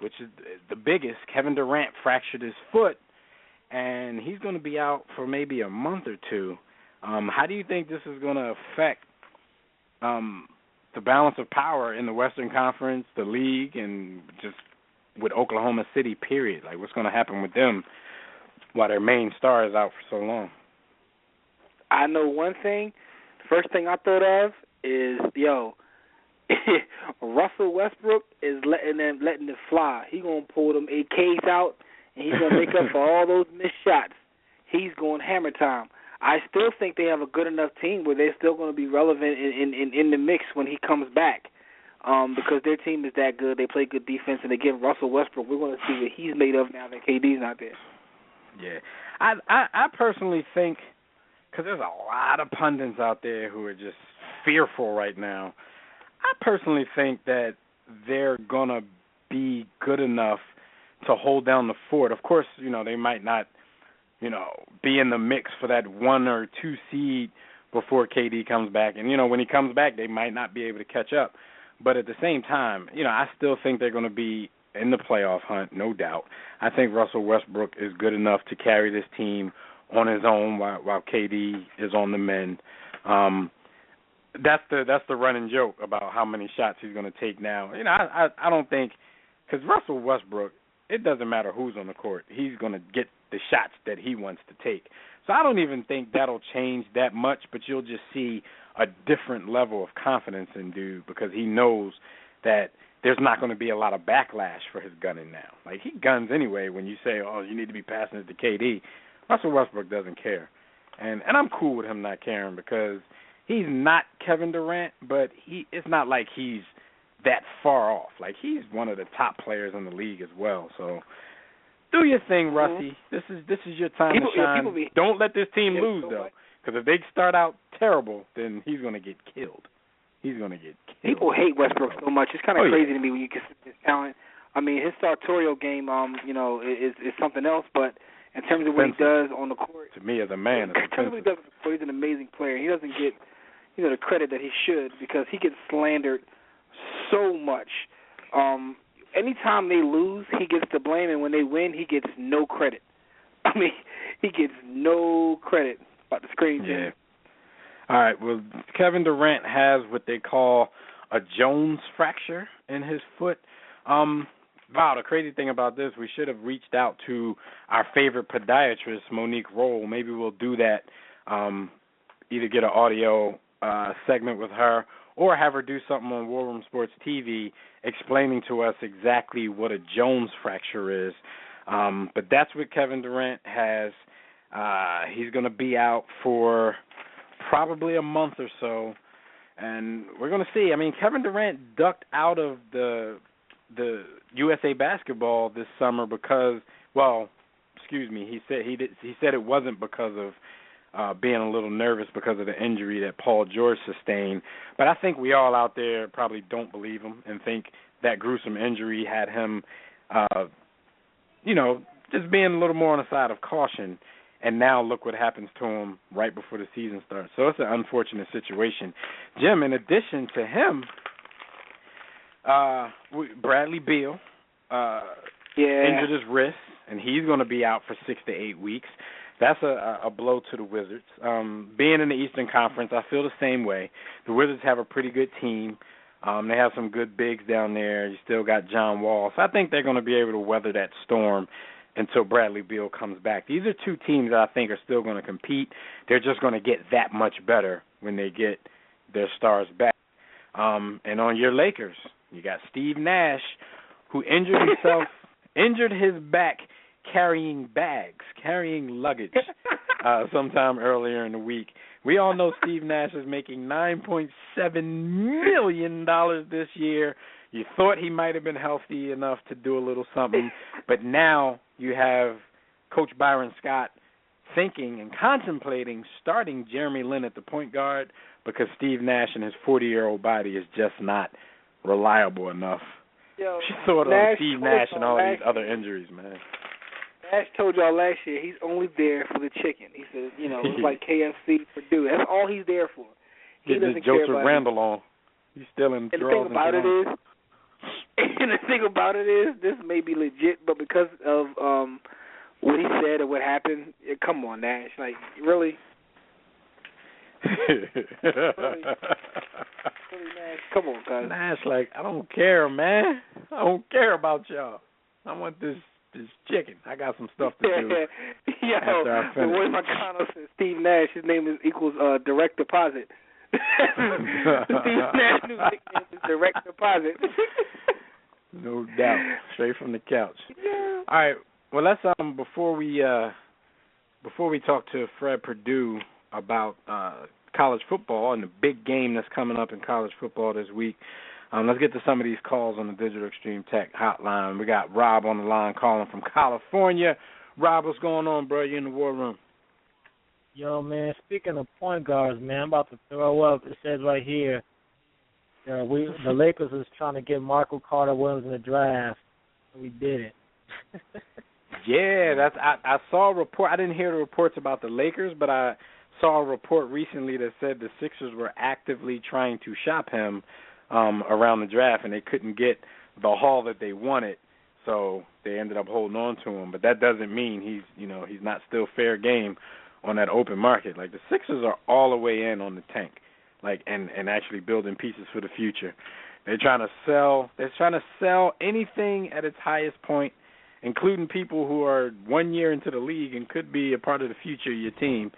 which is the biggest, Kevin Durant fractured his foot, and he's going to be out for maybe a month or two. How do you think this is going to affect the balance of power in the Western Conference, the league, and just with Oklahoma City, period? Like, what's going to happen with them while their main star is out for so long? I know one thing. The first thing I thought of is, Russell Westbrook is letting it fly. He's going to pull them AKs out, and he's going to make up for all those missed shots. He's going hammer time. I still think they have a good enough team where they're still going to be relevant in the mix when he comes back because their team is that good. They play good defense, and again, Russell Westbrook, we're going to see what he's made of now that KD's not there. Yeah. I personally think, because there's a lot of pundits out there who are just fearful right now, I personally think that they're going to be good enough to hold down the fort. Of course, they might not, be in the mix for that 1 or 2 seed before KD comes back. And, when he comes back, they might not be able to catch up. But at the same time, I still think they're going to be in the playoff hunt, no doubt. I think Russell Westbrook is good enough to carry this team on his own while KD is on the mend. That's the running joke about how many shots he's going to take now. I don't think, because Russell Westbrook, it doesn't matter who's on the court. He's going to get the shots that he wants to take. So I don't even think that'll change that much, but you'll just see a different level of confidence in dude because he knows that there's not going to be a lot of backlash for his gunning now. Like, he guns anyway when you say, oh, you need to be passing it to KD. Russell Westbrook doesn't care. And I'm cool with him not caring because he's not Kevin Durant, but it's not like he's that far off. Like, he's one of the top players in the league as well. So do your thing, Rusty. This is your time to shine. Don't let this team lose, though, because if they start out terrible, then he's going to get killed. He's going to get killed. People hate Westbrook so much. It's kind of crazy to me when you consider his talent. I mean, his sartorial game, is something else, but in terms of what he does on the court, to me as a man, in terms of what he does on the court, he's an amazing player. He doesn't get the credit that he should because he gets slandered so much. Anytime they lose, he gets the blame, and when they win, he gets no credit. I mean, he gets no credit about the screen team. Yeah. All right, well, Kevin Durant has what they call a Jones fracture in his foot. Wow, the crazy thing about this, we should have reached out to our favorite podiatrist, Monique Roll. Maybe we'll do that, either get an audio segment with her or have her do something on War Room Sports TV explaining to us exactly what a Jones fracture is. But that's what Kevin Durant has. He's going to be out for probably a month or so, and we're going to see. I mean, Kevin Durant ducked out of the USA Basketball this summer because, he said it wasn't because of being a little nervous because of the injury that Paul George sustained. But I think we all out there probably don't believe him and think that gruesome injury had him, just being a little more on the side of caution. And now look what happens to him right before the season starts. So it's an unfortunate situation. Jim, in addition to him, Bradley Beal injured his wrist, and he's going to be out for 6 to 8 weeks. That's a blow to the Wizards. Being in the Eastern Conference, I feel the same way. The Wizards have a pretty good team. They have some good bigs down there. You still got John Wall. So I think they're going to be able to weather that storm until Bradley Beal comes back. These are two teams that I think are still going to compete. They're just going to get that much better when they get their stars back. And on your Lakers, you got Steve Nash, who injured his back carrying luggage sometime earlier in the week. We all know Steve Nash is making $9.7 million this year. You thought he might have been healthy enough to do a little something, but now you have Coach Byron Scott thinking and contemplating starting Jeremy Lin at the point guard because Steve Nash and his 40-year-old body is just not reliable enough. She thought of Steve Nash and all these other injuries, man. Nash told y'all last year he's only there for the chicken. He said, it's like KFC, Purdue. That's all he's there for. He doesn't care about Randall on. He's still in. And the thing about it is, this may be legit, but because of what he said or what happened, come on, Nash. Like, really? Really, Nash? Come on, guys. Nash, like, I don't care, man. I don't care about y'all. I want this chicken. I got some stuff to do after I finish. Roy McConnell says Steve Nash, his name equals direct deposit. Steve Nash new nickname is direct deposit. No doubt. Straight from the couch. Yeah. All right. Well, let's before we talk to Fred Perdue about college football and the big game that's coming up in college football this week, let's get to some of these calls on the Digital Extreme Tech hotline. We got Rob on the line calling from California. Rob, what's going on, bro? You in the war room? Yo, man, speaking of point guards, man, I'm about to throw up. It says right here, the Lakers was trying to get Marco Carter Williams in the draft. We did it. Yeah, I saw a report. I didn't hear the reports about the Lakers, but I saw a report recently that said the Sixers were actively trying to shop him around the draft, and they couldn't get the haul that they wanted, so they ended up holding on to him. But that doesn't mean he's not still fair game on that open market. Like, the Sixers are all the way in on the tank, like, and actually building pieces for the future. They're trying to sell anything at its highest point, including people who are 1 year into the league and could be a part of the future of your team.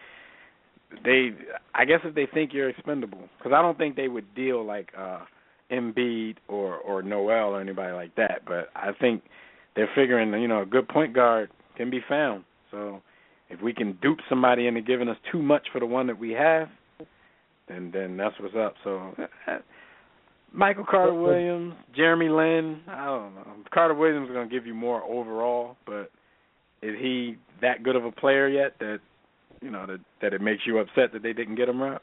I guess if they think you're expendable, because I don't think they would deal like Embiid or Noel or anybody like that. But I think they're figuring, a good point guard can be found. So if we can dupe somebody into giving us too much for the one that we have, then that's what's up. So Michael Carter Williams, Jeremy Lin, I don't know. Carter Williams is going to give you more overall, but is he that good of a player yet that that it makes you upset that they didn't get him right?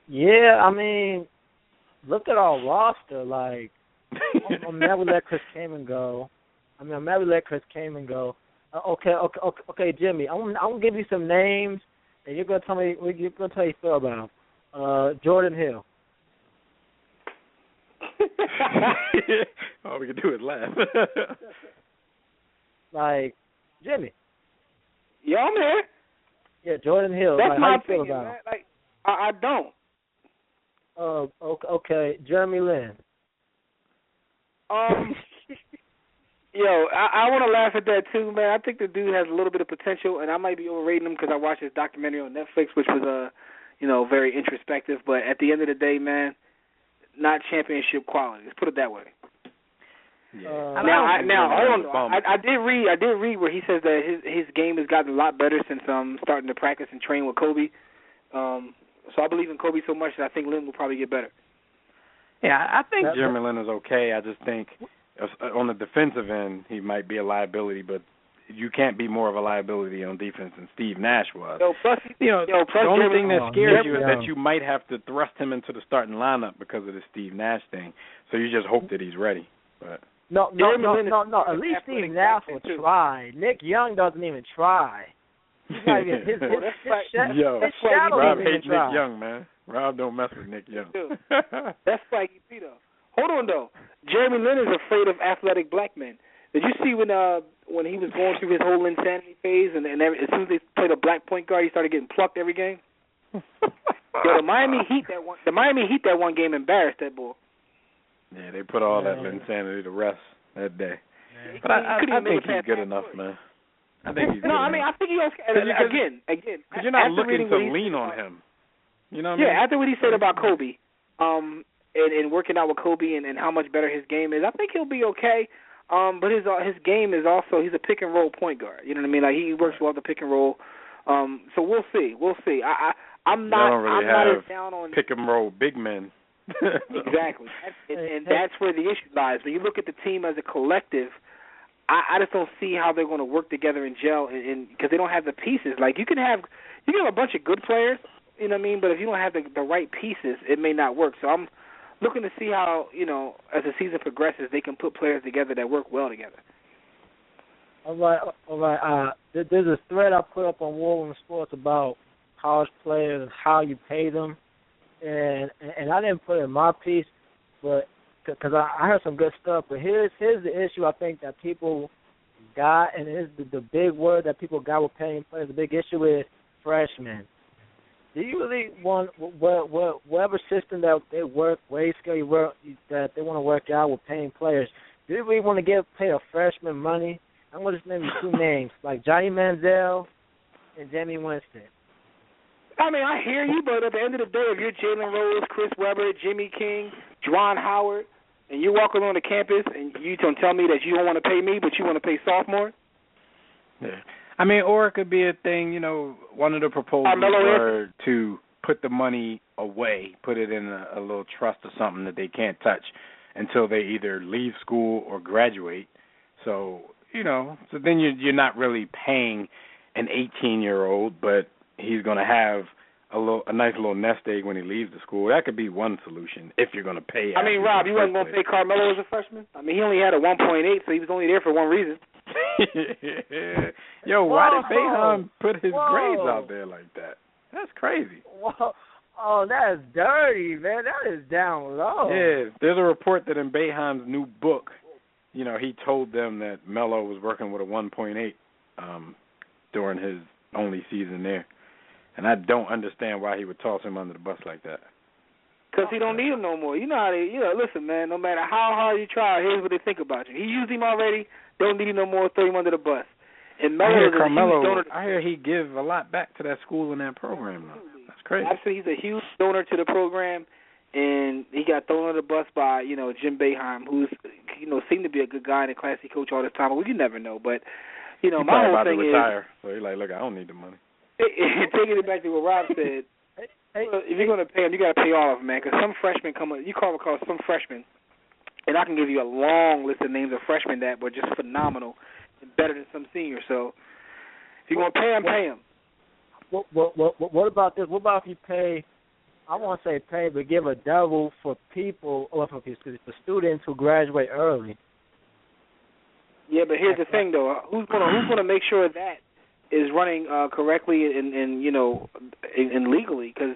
Yeah, I mean, look at our roster. Like, I'm mad we let Chris Kaman go. Okay, Jimmy, I'm gonna give you some names, and you're gonna tell me how you feel about them. Jordan Hill. All we can do is laugh. Like, Jimmy. Yeah, I'm here. Yeah, Jordan Hill. That's like, my how you opinion, feel about man. him? Like, I don't. Okay, Jeremy Lin. I want to laugh at that too, man. I think the dude has a little bit of potential, and I might be overrating him because I watched his documentary on Netflix, which was very introspective. But at the end of the day, man, not championship quality. Let's put it that way. Yeah. Now, hold on. I did read where he says that his game has gotten a lot better since starting to practice and train with Kobe. So I believe in Kobe so much that I think Lin will probably get better. Yeah, I think Jeremy Lin is okay. I just think on the defensive end he might be a liability, but you can't be more of a liability on defense than Steve Nash was. Plus the only thing that scares you is Young. that you might have to thrust him into the starting lineup because of the Steve Nash thing. So you just hope that he's ready. But No. At least Steve Nash will try. Nick Young doesn't even try. He's not even his shadow Rob doesn't even hates try. Nick Young, man. Rob don't mess with Nick Young. That's Spikey P, though. Hold on, though. Jeremy Lin is afraid of athletic black men. Did you see when he was going through his whole insanity phase, and as soon as they played a black point guard, he started getting plucked every game? The Miami Heat that one game embarrassed that boy. Yeah, they put all that insanity to rest that day. But I think he's good enough, man. I think he's good enough. I think he again. Because you're not looking to lean on him. You know what I mean? Yeah, after what he said about Kobe, and working out with Kobe and how much better his game is, I think he'll be okay. But his game is also, he's a pick and roll point guard. You know what I mean? Like he works well the pick and roll. So we'll see. I'm not as down on pick and roll big men. Exactly, and that's where the issue lies. When you look at the team as a collective, I just don't see how they're going to work together and gel, and because they don't have the pieces. Like you can have a bunch of good players, you know what I mean, but if you don't have the right pieces, it may not work. So I'm looking to see how, as the season progresses, they can put players together that work well together. All right. There's a thread I put up on War Room Sports about college players and how you pay them, and I didn't put it in my piece, but because I heard some good stuff. But here's the issue I think that people got, and it's the big word that people got with paying players. The big issue is freshmen. Do you really want whatever system that they work, wage scale you work, that they want to work out with paying players? Do you really want to pay a freshman money? I'm going to just name you two names, like Johnny Manziel and Jamie Winston. I mean, I hear you, but at the end of the day, if you're Jalen Rose, Chris Webber, Jimmy King, Juwan Howard, and you're walking on the campus and you don't tell me that you don't want to pay me, but you want to pay sophomore? Yeah. I mean, or it could be a thing, one of the proposals were to put the money away, put it in a little trust or something that they can't touch until they either leave school or graduate. So, so then you're not really paying an 18-year-old, but he's going to have a nice little nest egg when he leaves the school. That could be one solution if you're going to pay. I mean, Rob, you wasn't going to pay Carmelo as a freshman? I mean, he only had a 1.8, so he was only there for one reason. Yo, why did Boeheim put his grades out there like that? That's crazy. Whoa. Oh, that is dirty, man. That is down low. Yeah, there's a report that in Boeheim's new book, he told them that Melo was working with a 1.8 during his only season there. And I don't understand why he would toss him under the bus like that. Because he don't need him no more. You know how they, listen, man, no matter how hard you try, here's what they think about you. He used him already, don't need him no more, throw him under the bus. And Melo is a huge donor. I hear he give a lot back to that school and that program, though. That's crazy. Absolutely, he's a huge donor to the program, and he got thrown under the bus by, Jim Boeheim, who's, seemed to be a good guy and a classy coach all this time. Well, you never know, but, my whole thing is... retire, so he's like, look, I don't need the money. Taking it back to what Rob said, if you're going to pay them, you got to pay all of them, man, because some freshmen you call some freshmen, and I can give you a long list of names of freshmen that were just phenomenal and better than some seniors. So if you're going to pay them, pay them. What about this? What about if you pay, I won't say pay, but give a double for people, or for students who graduate early? Yeah, but here's the thing, though. Who's going to make sure that is running correctly and legally? Because,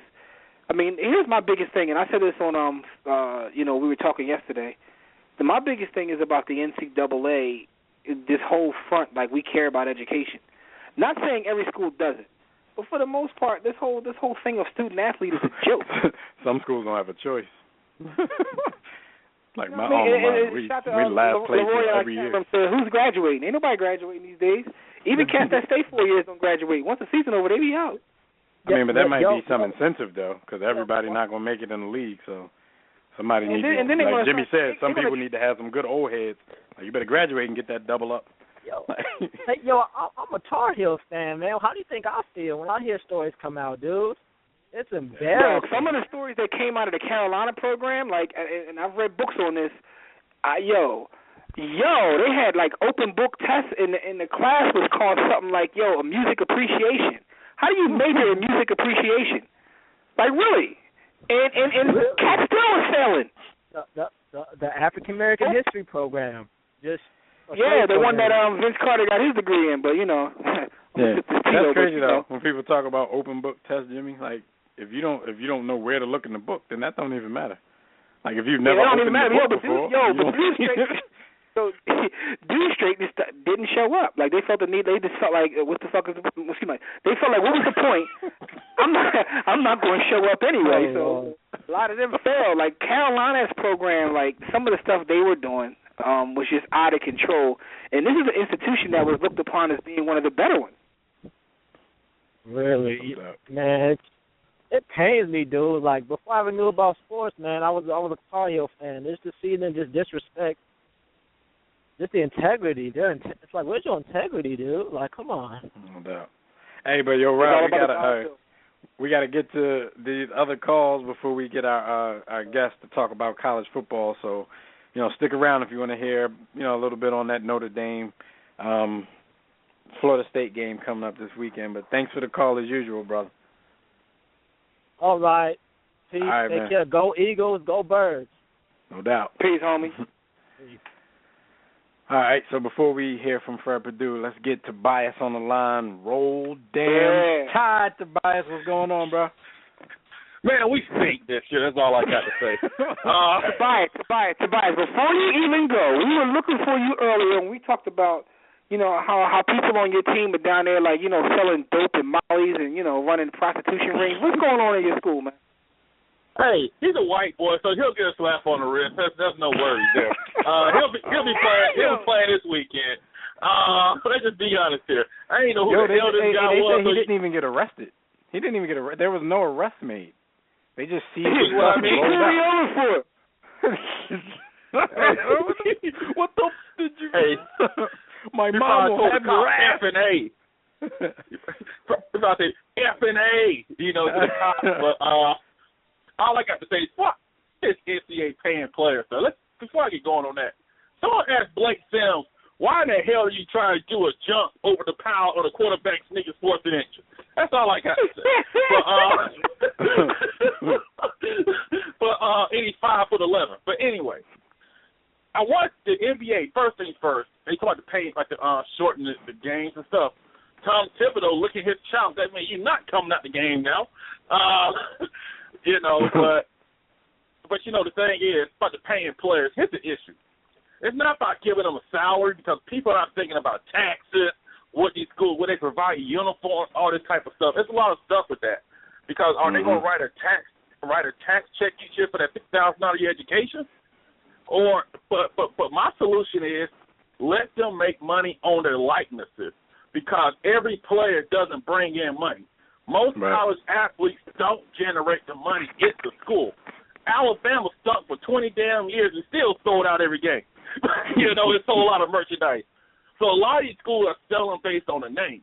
I mean, here's my biggest thing, and I said this on, we were talking yesterday. My biggest thing is about the NCAA, this whole front, like we care about education. Not saying every school does it, but for the most part, this whole thing of student athlete is a joke. Some schools don't have a choice. Like my alma mater, we last place every year. Said, who's graduating? Ain't nobody graduating these days. Even cats that stay 4 years don't graduate. Once the season over, they be out. I mean, but that might be some incentive, though, because everybody not going to make it in the league. So somebody needs to, like Jimmy said, some people need to have some good old heads. Like, you better graduate and get that double up. I'm a Tar Heels fan, man. How do you think I feel when I hear stories come out, dude? It's embarrassing. Bro, some of the stories that came out of the Carolina program, and I've read books on this, Yo, they had like open book tests in the class was called something like a music appreciation. How do you major in music appreciation? Like really? And cats still was failing. The African American History program. The one that Vince Carter got his degree in, but Yeah, that's crazy though. When people talk about open book test, Jimmy, like if you don't know where to look in the book, then that don't even matter. Like if you've never opened the book before, So dude straight just didn't show up. Like they felt the need. They just felt like, what the fuck is? Excuse me. They felt like, what was the point? I'm not going to show up anyway. So a lot of them failed. Like Carolina's program, like some of the stuff they were doing was just out of control. And this is an institution that was looked upon as being one of the better ones. Really, man. It pains me, dude. Like before I ever knew about sports, man, I was a Tar Heel fan. Just to see them just disrespect. Just the integrity. It's like, where's your integrity, dude? Like, come on. No doubt. Hey, but yo, Rob, we gotta get to these other calls before we get our guest to talk about college football. So, stick around if you want to hear, a little bit on that Notre Dame, Florida State game coming up this weekend. But thanks for the call as usual, brother. All right. Peace. All right, Take man. care. Go Eagles. Go Birds. No doubt. Peace, homie. Peace. All right, so before we hear from Fred Perdue, let's get Tobias on the line. Roll damn Tide, Tobias. What's going on, bro? Man, we stink this year. That's all I got to say. Tobias, before you even go, we were looking for you earlier, and we talked about, how people on your team are down there, like, selling dope and mollies and, running prostitution rings. What's going on in your school, man? Hey, he's a white boy, so he'll get a slap on the wrist. There's no worries there. He'll be playing this weekend. Let's just be honest here. I ain't know who the hell this guy was. He didn't even get arrested. There was no arrest made. They just seized his stuff. Who are you over for? What the did you? Hey, my mom will have your ass. F&A. About to say F&A. To the cops, but all I got to say is, fuck this NCAA paying players. So before I get going on that, someone asked Blake Sims, why in the hell are you trying to do a jump over the pile of the quarterback's nigga's fourth and inch? That's all I got to say. But and he's 5'11". But anyway, I want the NBA, first things first, they talk about the pay, like shorten the games and stuff. Tom Thibodeau, look at his chops. That means you're not coming out the game now. But the thing is, about the paying players, here's the issue. It's not about giving them a salary because people are not thinking about taxes, what these schools, where they provide uniforms, all this type of stuff. There's a lot of stuff with that. Because are they going to write a tax check each year for that $6,000 a year education? But my solution is let them make money on their likenesses because every player doesn't bring in money. Most college athletes don't generate the money at the school. Alabama stuck for 20 damn years and still sold out every game. It sold a lot of merchandise. So a lot of these schools are selling based on the name.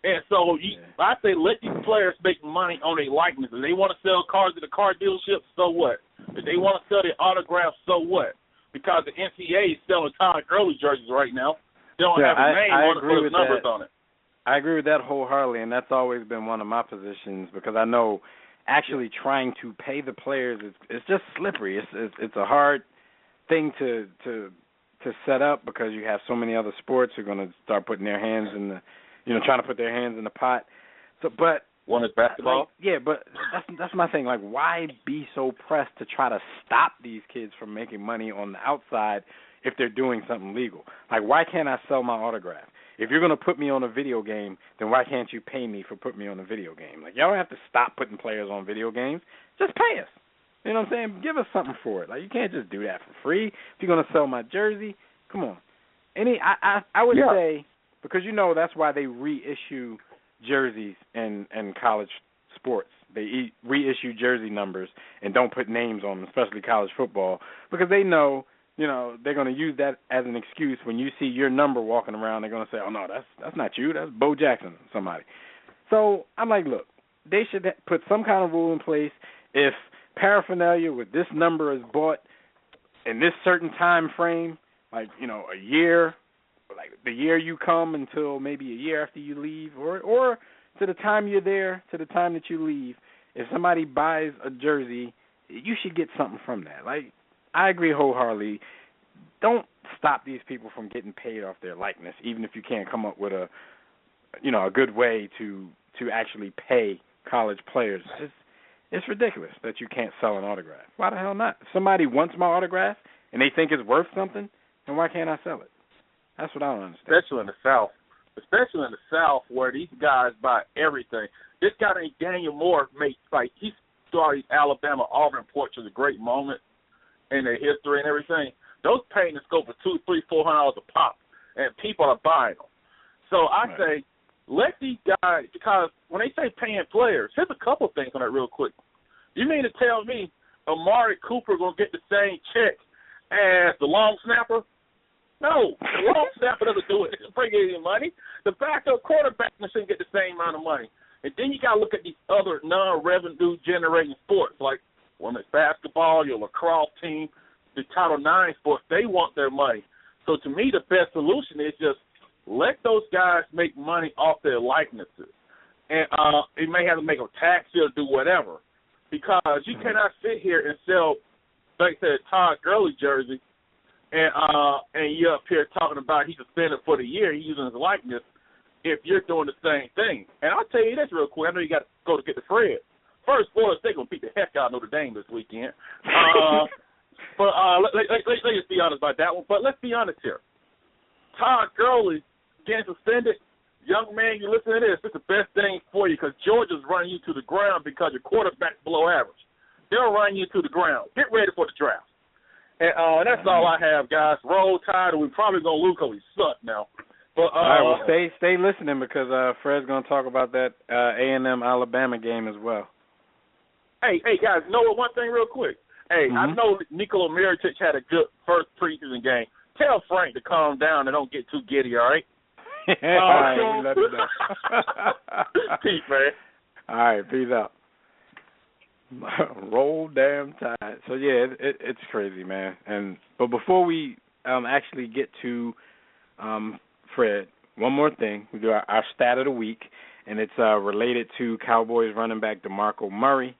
And so I say let these players make money on their likenesses. If they want to sell cars at the car dealership, so what? If they want to sell their autographs, so what? Because the NCAA is selling Todd Gurley jerseys right now. They don't have a name on it, put his numbers on it. I agree with that wholeheartedly, and that's always been one of my positions because I know actually trying to pay the players it's just slippery. It's a hard thing to set up because you have so many other sports who are going to start putting their hands in the trying to put their hands in the pot. So, but one is basketball. But that's my thing. Like, why be so pressed to try to stop these kids from making money on the outside if they're doing something legal? Like, why can't I sell my autograph? If you're going to put me on a video game, then why can't you pay me for putting me on a video game? Like, y'all don't have to stop putting players on video games. Just pay us. You know what I'm saying? Give us something for it. Like, you can't just do that for free. If you're going to sell my jersey, come on. I would say, because that's why they reissue jerseys in college sports. They reissue jersey numbers and don't put names on them, especially college football, because they know they're going to use that as an excuse. When you see your number walking around, they're going to say, oh, no, that's not you. That's Bo Jackson, somebody. So I'm like, look, they should put some kind of rule in place. If paraphernalia with this number is bought in this certain time frame, like, you know, a year, like the year you come until maybe a year after you leave, or to the time you're there, to the time that you leave, if somebody buys a jersey, you should get something from that. Like, I agree wholeheartedly. Don't stop these people from getting paid off their likeness, even if you can't come up with a good way to actually pay college players. It's ridiculous that you can't sell an autograph. Why the hell not? If somebody wants my autograph and they think it's worth something, then why can't I sell it? That's what I don't understand. Especially in the South, where these guys buy everything. This guy named Daniel Moore he started Alabama Auburn Porch was a great moment in their history and everything. Those paintings go for $200, $300, $400 a pop, and people are buying them. So I say, let these guys, because when they say paying players, here's a couple of things on that real quick. You mean to tell me Amari Cooper going to get the same check as the long snapper? No, the long snapper doesn't do it. It doesn't bring any money. The backup quarterback shouldn't get the same amount of money. And then you got to look at these other non-revenue generating sports like women's basketball, your lacrosse team, the Title IX sports. They want their money. So to me, the best solution is just let those guys make money off their likenesses. And they may have to make a tax deal or do whatever. Because you cannot sit here and sell, like I said, Todd Gurley jersey, and you're up here talking about he's suspended for the year, he's using his likeness, if you're doing the same thing. And I'll tell you this real quick. I know you got to go to get the Fred. First, Florida State going to beat the heck out of Notre Dame this weekend. But let's just be honest about that one. But let's be honest here. Todd Gurley getting suspended, young man, you listen to this. It's the best thing for you because Georgia's running you to the ground because your quarterback's below average. They'll run you to the ground. Get ready for the draft. And that's all I have, guys. Roll Tide, and we're probably going to lose because we suck now. But, all right, well, stay listening because Fred's going to talk about that A&M Alabama game as well. Hey, guys, you know what? One thing real quick. Hey, I know Nikola Mirotic had a good first preseason game. Tell Frank to calm down and don't get too giddy, all right? All right, we let it know. Peace, man. All right, peace out. Roll damn Tide. So, yeah, it's crazy, man. But before we actually get to Fred, one more thing. We do our stat of the week, and it's related to Cowboys running back DeMarco Murray.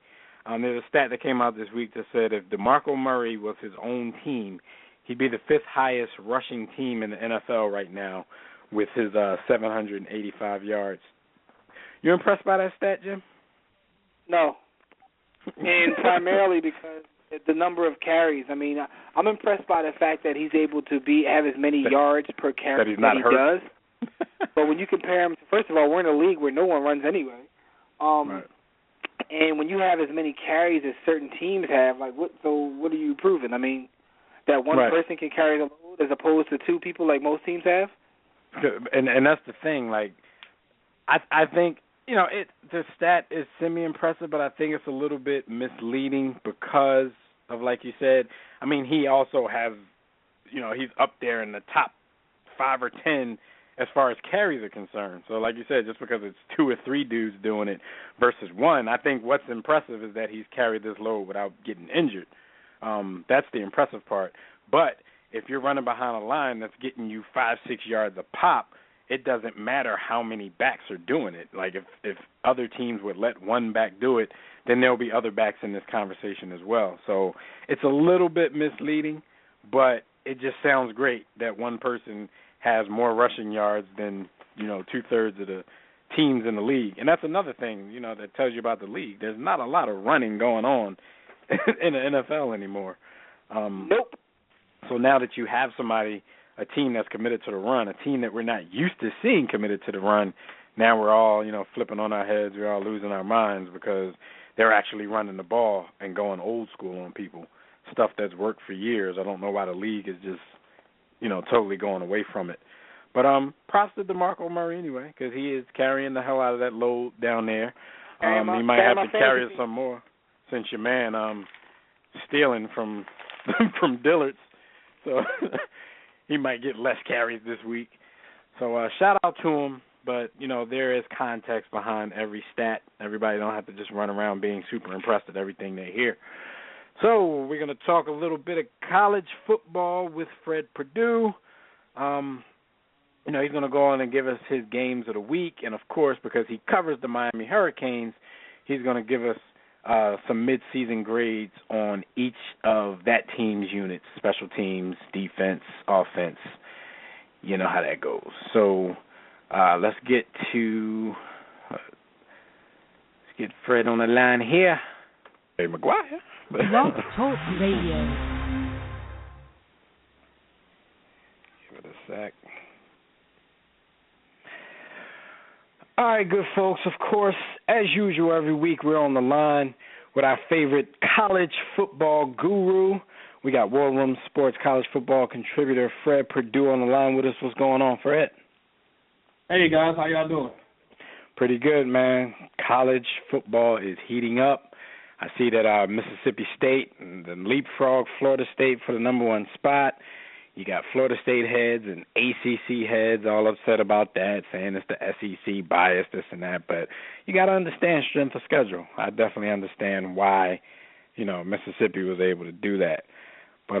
There's a stat that came out this week that said if DeMarco Murray was his own team, he'd be the fifth highest rushing team in the NFL right now with his 785 yards. You impressed by that stat, Jim? No. And primarily because the number of carries. I mean, I'm impressed by the fact that he's able to have as many yards per carry that he does. But when you compare him, first of all, we're in a league where no one runs anyway. Right. And when you have as many carries as certain teams have, what are you proving? I mean, that one person can carry the load as opposed to two people like most teams have? And that's the thing. Like, I think, the stat is semi-impressive, but I think it's a little bit misleading because of, like you said, I mean, he also has, he's up there in the top 5 or 10 as far as carries are concerned. So like you said, just because it's 2 or 3 dudes doing it versus one, I think what's impressive is that he's carried this load without getting injured. That's the impressive part. But if you're running behind a line that's getting you 5-6 yards a pop, it doesn't matter how many backs are doing it. Like if other teams would let one back do it, then there'll be other backs in this conversation as well. So it's a little bit misleading, but it just sounds great that one person has more rushing yards than, 2/3 of the teams in the league. And that's another thing, that tells you about the league. There's not a lot of running going on in the NFL anymore. Nope. So now that you have a team that's committed to the run, a team that we're not used to seeing committed to the run, now we're all, flipping on our heads. We're all losing our minds because they're actually running the ball and going old school on people, stuff that's worked for years. I don't know why the league is just, totally going away from it. But props to DeMarco Murray anyway, because he is carrying the hell out of that load down there. He might have to carry some more since your man stealing from from Dillard's. So he might get less carries this week. So shout out to him. But, there is context behind every stat. Everybody don't have to just run around being super impressed at everything they hear. So we're going to talk a little bit of college football with Fred Perdue. He's going to go on and give us his games of the week. And, of course, because he covers the Miami Hurricanes, he's going to give us some mid-season grades on each of that team's units, special teams, defense, offense. You know how that goes. So let's get Fred on the line here. Hey, McGuire. Blog Talk Radio. Give it a sec. All right, good folks. Of course, as usual, every week we're on the line with our favorite college football guru. We got War Room Sports college football contributor Fred Perdue on the line with us. What's going on, Fred? Hey, guys. How y'all doing? Pretty good, man. College football is heating up. I see that Mississippi State and the leapfrog Florida State for the number one spot. You got Florida State heads and ACC heads all upset about that, saying it's the SEC bias, this and that. But you got to understand strength of schedule. I definitely understand why, Mississippi was able to do that. But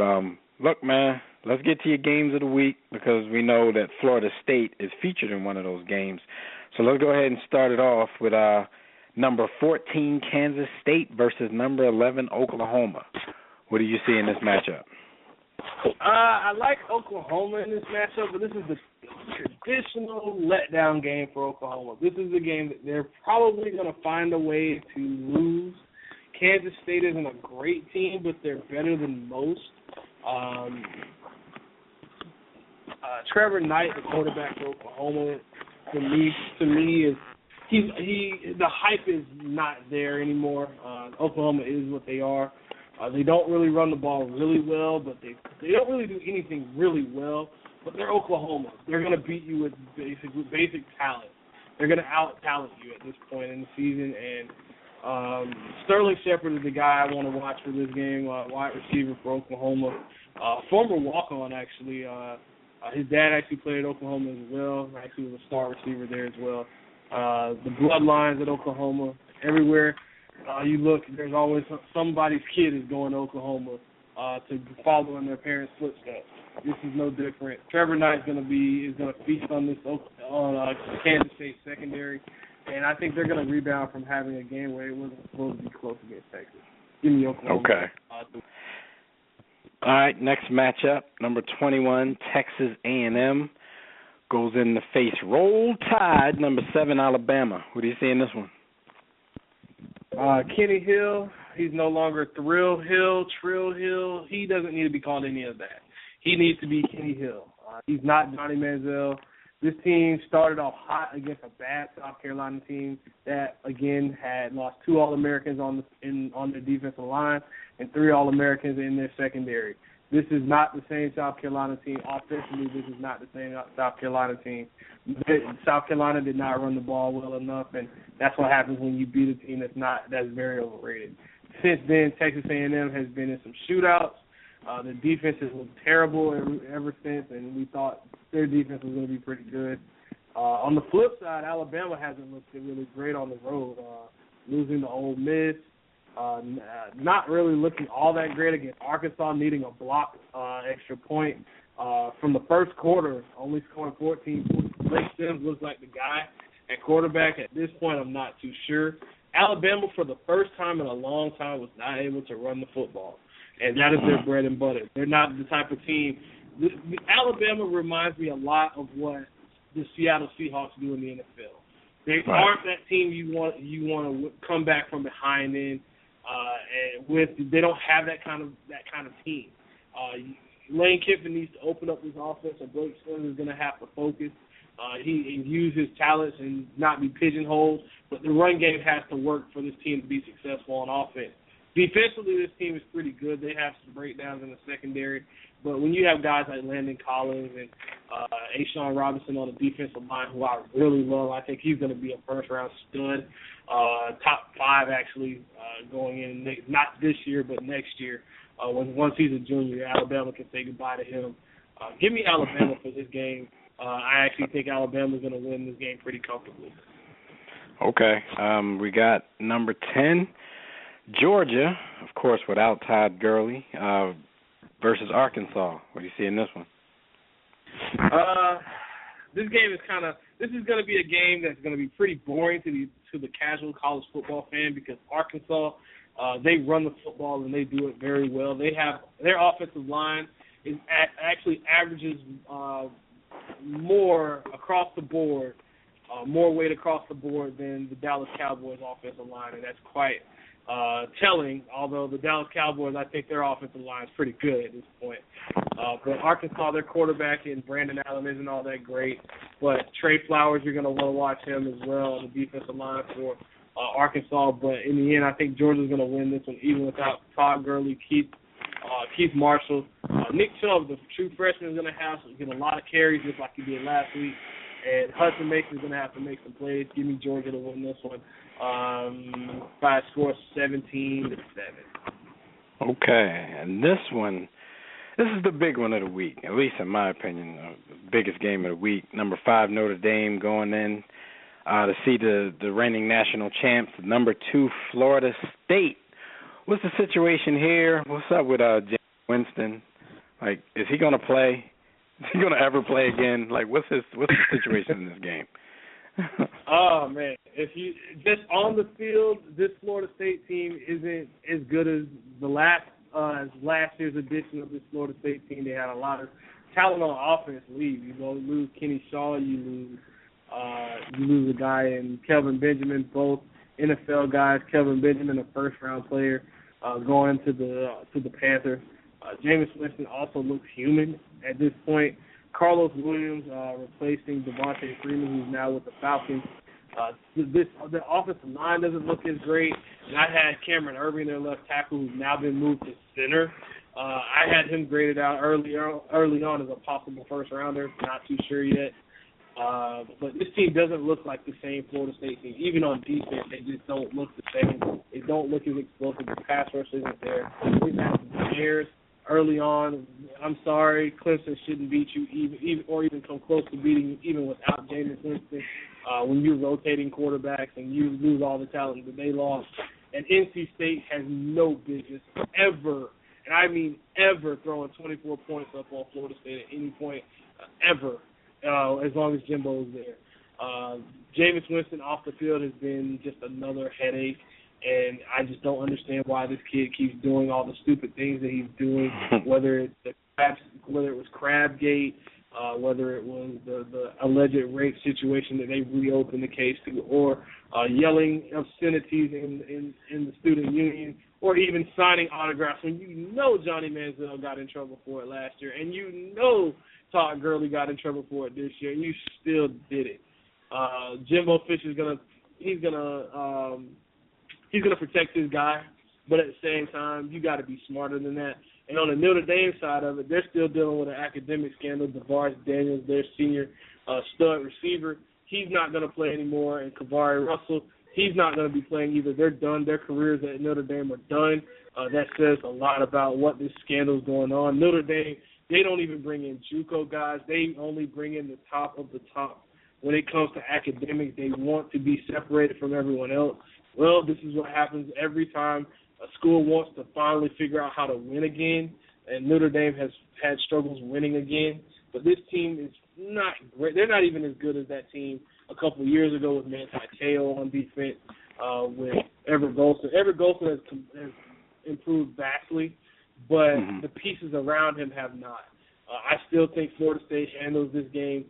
look, man, let's get to your games of the week because we know that Florida State is featured in one of those games. So let's go ahead and start it off with number 14 Kansas State versus number 11 Oklahoma. What do you see in this matchup? I like Oklahoma in this matchup, but this is the traditional letdown game for Oklahoma. This is the game that they're probably going to find a way to lose. Kansas State isn't a great team, but they're better than most. Trevor Knight, the quarterback for Oklahoma, to me is the hype is not there anymore. Oklahoma is what they are. They don't really run the ball really well, but they don't really do anything really well. But they're Oklahoma. They're going to beat you with basic talent. They're going to out-talent you at this point in the season. And Sterling Shepard is the guy I want to watch for this game, wide receiver for Oklahoma. Former walk-on, actually. His dad actually played at Oklahoma as well. Actually was a star receiver there as well. The bloodlines at Oklahoma, everywhere you look, there's always somebody's kid is going to Oklahoma to follow in their parents' footsteps. This is no different. Trevor Knight is going to feast on this Kansas State secondary, and I think they're going to rebound from having a game where it wasn't supposed to be close against Texas. Give me Oklahoma. Okay. All right, next matchup, number 21 Texas A&M goes in the face Roll Tide, number 7 Alabama. What do you see in this one? Kenny Hill, he's no longer Trill Hill. He doesn't need to be called any of that. He needs to be Kenny Hill. He's not Johnny Manziel. This team started off hot against a bad South Carolina team that, again, had lost 2 All-Americans on their defensive line and 3 All-Americans in their secondary. This is not the same South Carolina team. Offensively, this is not the same South Carolina team. South Carolina did not run the ball well enough, and that's what happens when you beat a team that's very overrated. Since then, Texas A&M has been in some shootouts. The defense has looked terrible ever since, and we thought their defense was going to be pretty good. On the flip side, Alabama hasn't looked really great on the road, losing to Ole Miss. Not really looking all that great against Arkansas, needing a block extra point. From the first quarter, only scoring 14 points. Blake Sims looks like the guy at quarterback. At this point, I'm not too sure. Alabama, for the first time in a long time, was not able to run the football, and that is their bread and butter. They're not the type of team. Alabama reminds me a lot of what the Seattle Seahawks do in the NFL. They aren't that team you want to come back from behind in. And they don't have that kind of team. Lane Kiffin needs to open up his offense, and Blake Sims is going to have to focus. He use his talents and not be pigeonholed. But the run game has to work for this team to be successful on offense. Defensively, this team is pretty good. They have some breakdowns in the secondary. But when you have guys like Landon Collins and A'Shawn Robinson on the defensive line, who I really love, I think he's going to be a first-round stud, top 5 actually going in, not this year but next year. Once he's a junior, Alabama can say goodbye to him. Give me Alabama for this game. I actually think Alabama's going to win this game pretty comfortably. Okay. We got number 10, Georgia, of course, without Todd Gurley, versus Arkansas. What do you see in this one? This game is this is going to be a game that's going to be pretty boring to the casual college football fan because Arkansas, they run the football and they do it very well. They have their offensive line actually averages more across the board, more weight across the board than the Dallas Cowboys offensive line, and that's quite telling, although the Dallas Cowboys, I think their offensive line is pretty good at this point. But Arkansas, their quarterback in Brandon Allen isn't all that great, but Trey Flowers, you're going to want to watch him as well on the defensive line for Arkansas. But in the end, I think Georgia's going to win this one, even without Todd Gurley, Keith Marshall. Nick Chubb, the true freshman, is going to get a lot of carries just like he did last week. And Hudson Mason's going to have to make some plays. Give me Georgia to win this one by a score of 17-7. Okay, and this is the big one of the week, at least in my opinion, the biggest game of the week. Number 5 Notre Dame going in to see the reigning national champs, number 2 Florida State. What's the situation here? What's up with James Winston? Like, is he going to play? Is he going to ever play again? Like, what's the situation in this game? Oh man, if you just on the field, this Florida State team isn't as good as the last year's edition of this Florida State team. They had a lot of talent on offense leave. You lose Kenny Shaw, you lose a guy in Kelvin Benjamin, both NFL guys. Kelvin Benjamin, a first-round player, going to the Panthers. Jameis Winston also looks human at this point. Carlos Williams replacing Devontae Freeman, who's now with the Falcons. The offensive line doesn't look as great. And I had Cameron Irving, their left tackle, who's now been moved to center. I had him graded out early on as a possible first-rounder. Not too sure yet. But this team doesn't look like the same Florida State team. Even on defense, they just don't look the same. They don't look as explosive. The pass rush isn't there. We've had some scares early on. I'm sorry, Clemson shouldn't beat you even come close to beating you even without Jameis Winston. When you're rotating quarterbacks and you lose all the talent that they lost. And NC State has no business ever, and I mean ever, throwing 24 points up on Florida State at any point ever, as long as Jimbo's there. Jameis Winston off the field has been just another headache. And I just don't understand why this kid keeps doing all the stupid things that he's doing, whether it was Crabgate, whether it was the alleged rape situation that they reopened the case to, or yelling obscenities in the student union, or even signing autographs when you know Johnny Manziel got in trouble for it last year, and you know Todd Gurley got in trouble for it this year, and you still did it. Jimbo Fisher is he's going to protect his guy, but at the same time, you got to be smarter than that. And on the Notre Dame side of it, they're still dealing with an academic scandal. DeVaris Daniels, their senior stud receiver, he's not going to play anymore. And Kavari Russell, he's not going to be playing either. They're done. Their careers at Notre Dame are done. That says a lot about what this scandal is going on. Notre Dame, they don't even bring in JUCO guys. They only bring in the top of the top. When it comes to academics, they want to be separated from everyone else. Well, this is what happens every time a school wants to finally figure out how to win again, and Notre Dame has had struggles winning again. But this team is not great. They're not even as good as that team a couple of years ago with Manti Te'o on defense, with Everett Golson. Everett Golson has improved vastly, but the pieces around him have not. I still think Florida State handles this game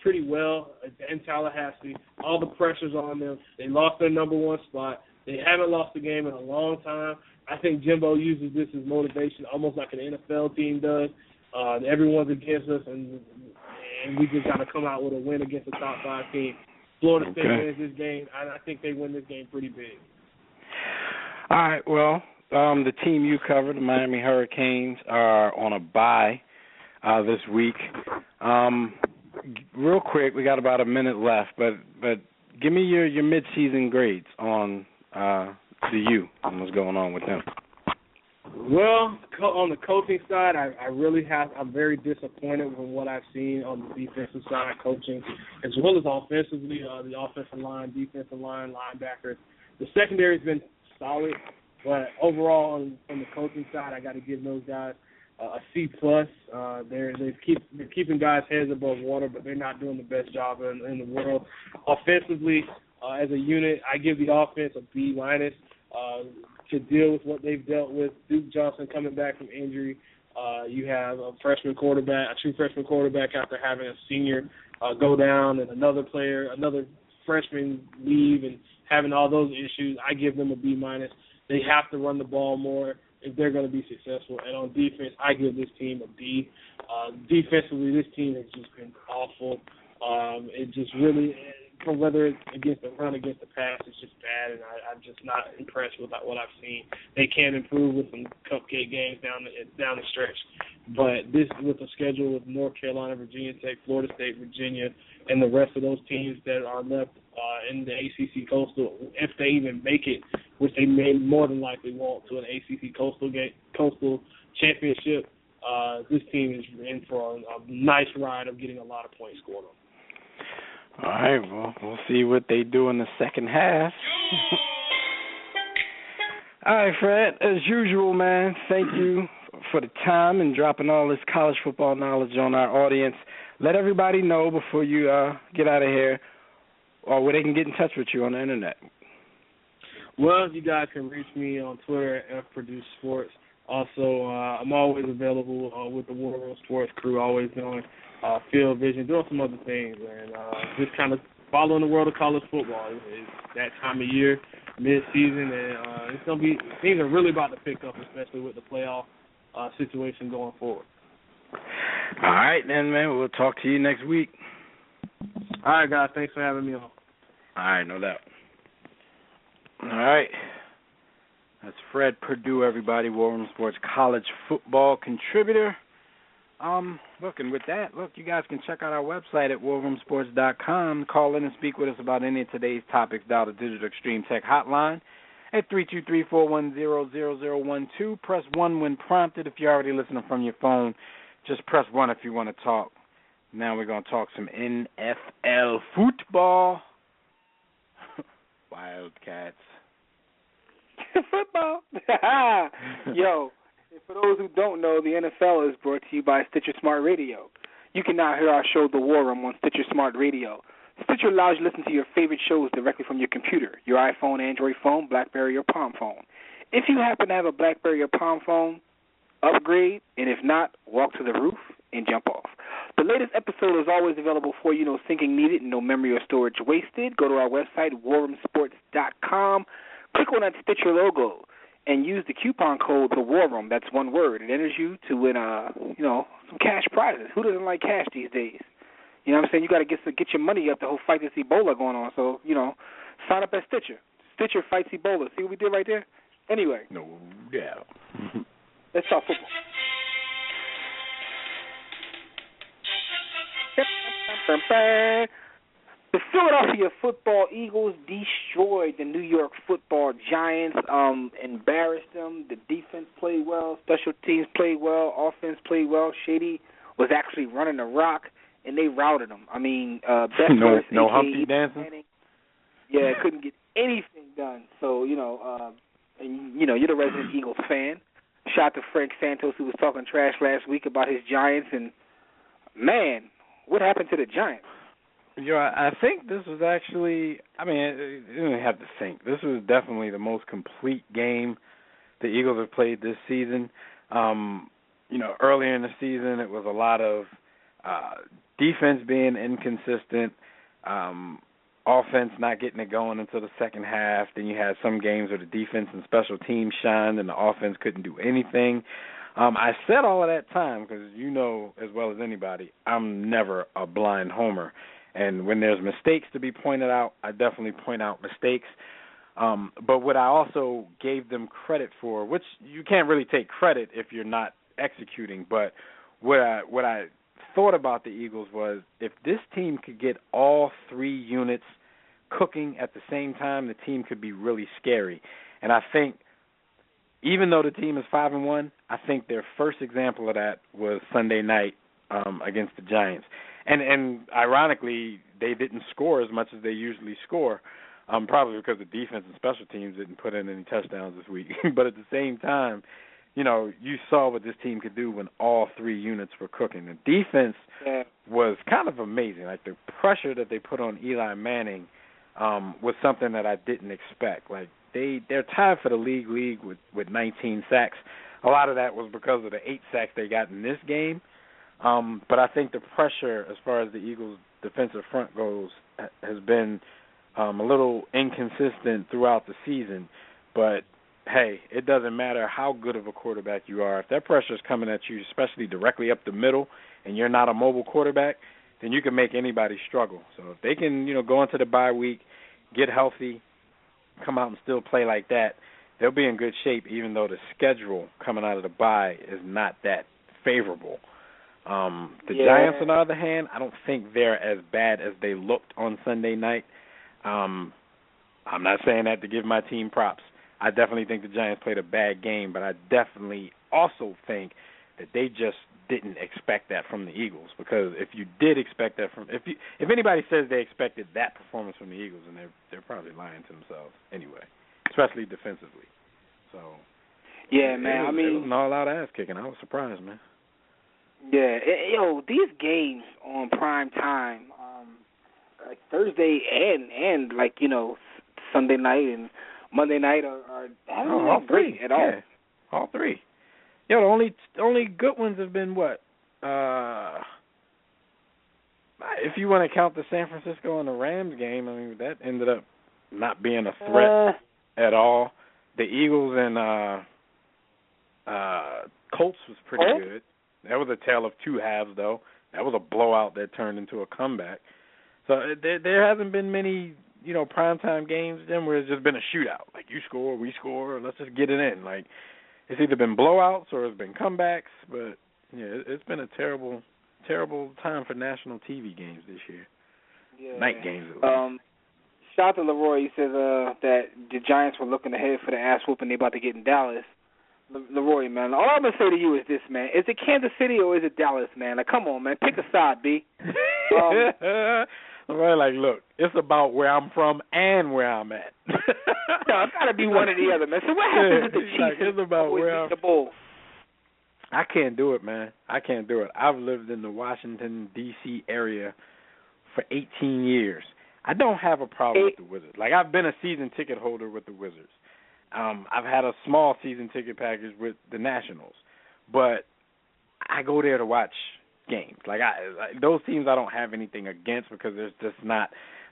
pretty well in Tallahassee. All the pressure's on them. They lost their number 1 spot. They haven't lost a game in a long time. I think Jimbo uses this as motivation, almost like an NFL team does. Everyone's against us, and we just got to come out with a win against a top 5 team. Florida State wins this game. I think they win this game pretty big. All right, well, the team you covered, the Miami Hurricanes, are on a bye this week. Real quick, we got about a minute left, but give me your mid-season grades on the U and what's going on with them. Well, on the coaching side, I'm very disappointed with what I've seen on the defensive side coaching, as well as offensively, the offensive line, defensive line, linebackers. The secondary's been solid. But overall, on the coaching side, I got to give those guys a C+. They're keeping guys' heads above water, but they're not doing the best job in the world. Offensively, as a unit, I give the offense a B- to deal with what they've dealt with. Duke Johnson coming back from injury. You have a true freshman quarterback after having a senior go down, and another freshman leave, and having all those issues. I give them a B-. They have to run the ball more if they're going to be successful. And on defense, I give this team a D. Defensively, this team has just been awful. It just really, from whether it's against the run, against the pass, it's just bad, and I'm just not impressed with what I've seen. They can improve with some cupcake games down the stretch, but this with the schedule with North Carolina, Virginia Tech, Florida State, Virginia, and the rest of those teams that are left in the ACC Coastal, if they even make it, which they may more than likely won't, to an ACC Coastal championship, this team is in for a nice ride of getting a lot of points scored on. All right, well, we'll see what they do in the second half. All right, Fred, as usual, man, thank you for the time and dropping all this college football knowledge on our audience. Let everybody know before you get out of here, or where they can get in touch with you on the internet. Well, you guys can reach me on Twitter at FPurdueSports. Also, I'm always available with the War Room Sports crew, always doing field vision, doing some other things, and just kind of following the world of college football. It's that time of year, mid-season, and it's going to be, things are really about to pick up, especially with the playoff situation going forward. All right, then, man. We'll talk to you next week. All right, guys. Thanks for having me on. All right, no doubt. All right. That's Fred Purdue, everybody, War Room Sports college football contributor. Look, and with that, you guys can check out our website at warroomsports.com. Call in and speak with us about any of today's topics. Dial the Digital Extreme Tech hotline at 323-410-0012. Press 1 when prompted. If you're already listening from your phone, just press 1 if you want to talk. Now we're going to talk some NFL football. Wildcats. Football. Yo, for those who don't know, the NFL is brought to you by Stitcher Smart Radio. You can now hear our show, The War Room, on Stitcher Smart Radio. Stitcher allows you to listen to your favorite shows directly from your computer, your iPhone, Android phone, BlackBerry, or Palm phone. If you happen to have a BlackBerry or Palm phone, upgrade, and if not, walk to the roof and jump off. The latest episode is always available for you, no syncing needed, no memory or storage wasted. Go to our website, warroomsports.com. Click on that Stitcher logo and use the coupon code The War Room. That's one word. It enters you to win, some cash prizes. Who doesn't like cash these days? You know what I'm saying? You got to get your money up to whole fight this Ebola going on. So, sign up at Stitcher. Stitcher fights Ebola. See what we did right there? Anyway. No doubt. Let's talk football. The Philadelphia Football Eagles destroyed the New York Football Giants, embarrassed them. The defense played well, special teams played well, offense played well. Shady was actually running the rock, and they routed them. I mean, no Humpty dancing. Yeah, couldn't get anything done. So you're the resident Eagles fan. Shout out to Frank Santos, who was talking trash last week about his Giants, and man, what happened to the Giants? I think this was actually, you didn't have to think. This was definitely the most complete game the Eagles have played this season. Earlier in the season, it was a lot of defense being inconsistent, offense not getting it going until the second half. Then you had some games where the defense and special teams shined and the offense couldn't do anything. I said all of that time because you know as well as anybody, I'm never a blind homer. And when there's mistakes to be pointed out, I definitely point out mistakes. But what I also gave them credit for, which you can't really take credit if you're not executing, but what I thought about the Eagles was if this team could get all three units cooking at the same time, the team could be really scary. And I think even though the team is 5-1, I think their first example of that was Sunday night against the Giants. And ironically, they didn't score as much as they usually score. Probably because the defense and special teams didn't put in any touchdowns this week. But at the same time, you know, you saw what this team could do when all three units were cooking. The defense was kind of amazing. Like, the pressure that they put on Eli Manning was something that I didn't expect. Like, they're tied for the league with 19 sacks. A lot of that was because of the 8 sacks they got in this game. But I think the pressure, as far as the Eagles' defensive front goes, has been a little inconsistent throughout the season. But, hey, it doesn't matter how good of a quarterback you are. If that pressure is coming at you, especially directly up the middle, and you're not a mobile quarterback, then you can make anybody struggle. So if they can, go into the bye week, get healthy, come out and still play like that, they'll be in good shape, even though the schedule coming out of the bye is not that favorable. The Giants, on the other hand, I don't think they're as bad as they looked on Sunday night. I'm not saying that to give my team props. I definitely think the Giants played a bad game, but I definitely also think that they just didn't expect that from the Eagles. Because if you did expect that if anybody says they expected that performance from the Eagles, then they're probably lying to themselves anyway, especially defensively. So yeah, man. It was an all-out ass kicking. I was surprised, man. Yeah, these games on prime time, like Thursday and like Sunday night and Monday night are all great at all. Yeah, all three. The only good ones have been what? If you want to count the San Francisco and the Rams game, I mean that ended up not being a threat at all. The Eagles and Colts was pretty good. That was a tale of two halves, though. That was a blowout that turned into a comeback. So there hasn't been many, primetime games then where it's just been a shootout. Like, you score, we score, let's just get it in. Like, it's either been blowouts or it's been comebacks. But, yeah, it's been a terrible, terrible time for national TV games this year. Yeah. Night games, at least. Shout out to Leroy. He says that the Giants were looking ahead for the ass whooping they about to get in Dallas. Leroy, man, all I'm going to say to you is this, man. Is it Kansas City or is it Dallas, man? Like, come on, man. Pick a side, B. Right, like, look, it's about where I'm from and where I'm at. No, it's got to be one or the other, man. So what happens with the Chiefs? Like, it's about where I'm the Bulls? I can't do it, man. I can't do it. I've lived in the Washington, D.C. area for 18 years. I don't have a problem with the Wizards. Like, I've been a season ticket holder with the Wizards. I've had a small season ticket package with the Nationals, but I go there to watch games. Like, those teams I don't have anything against because there's just not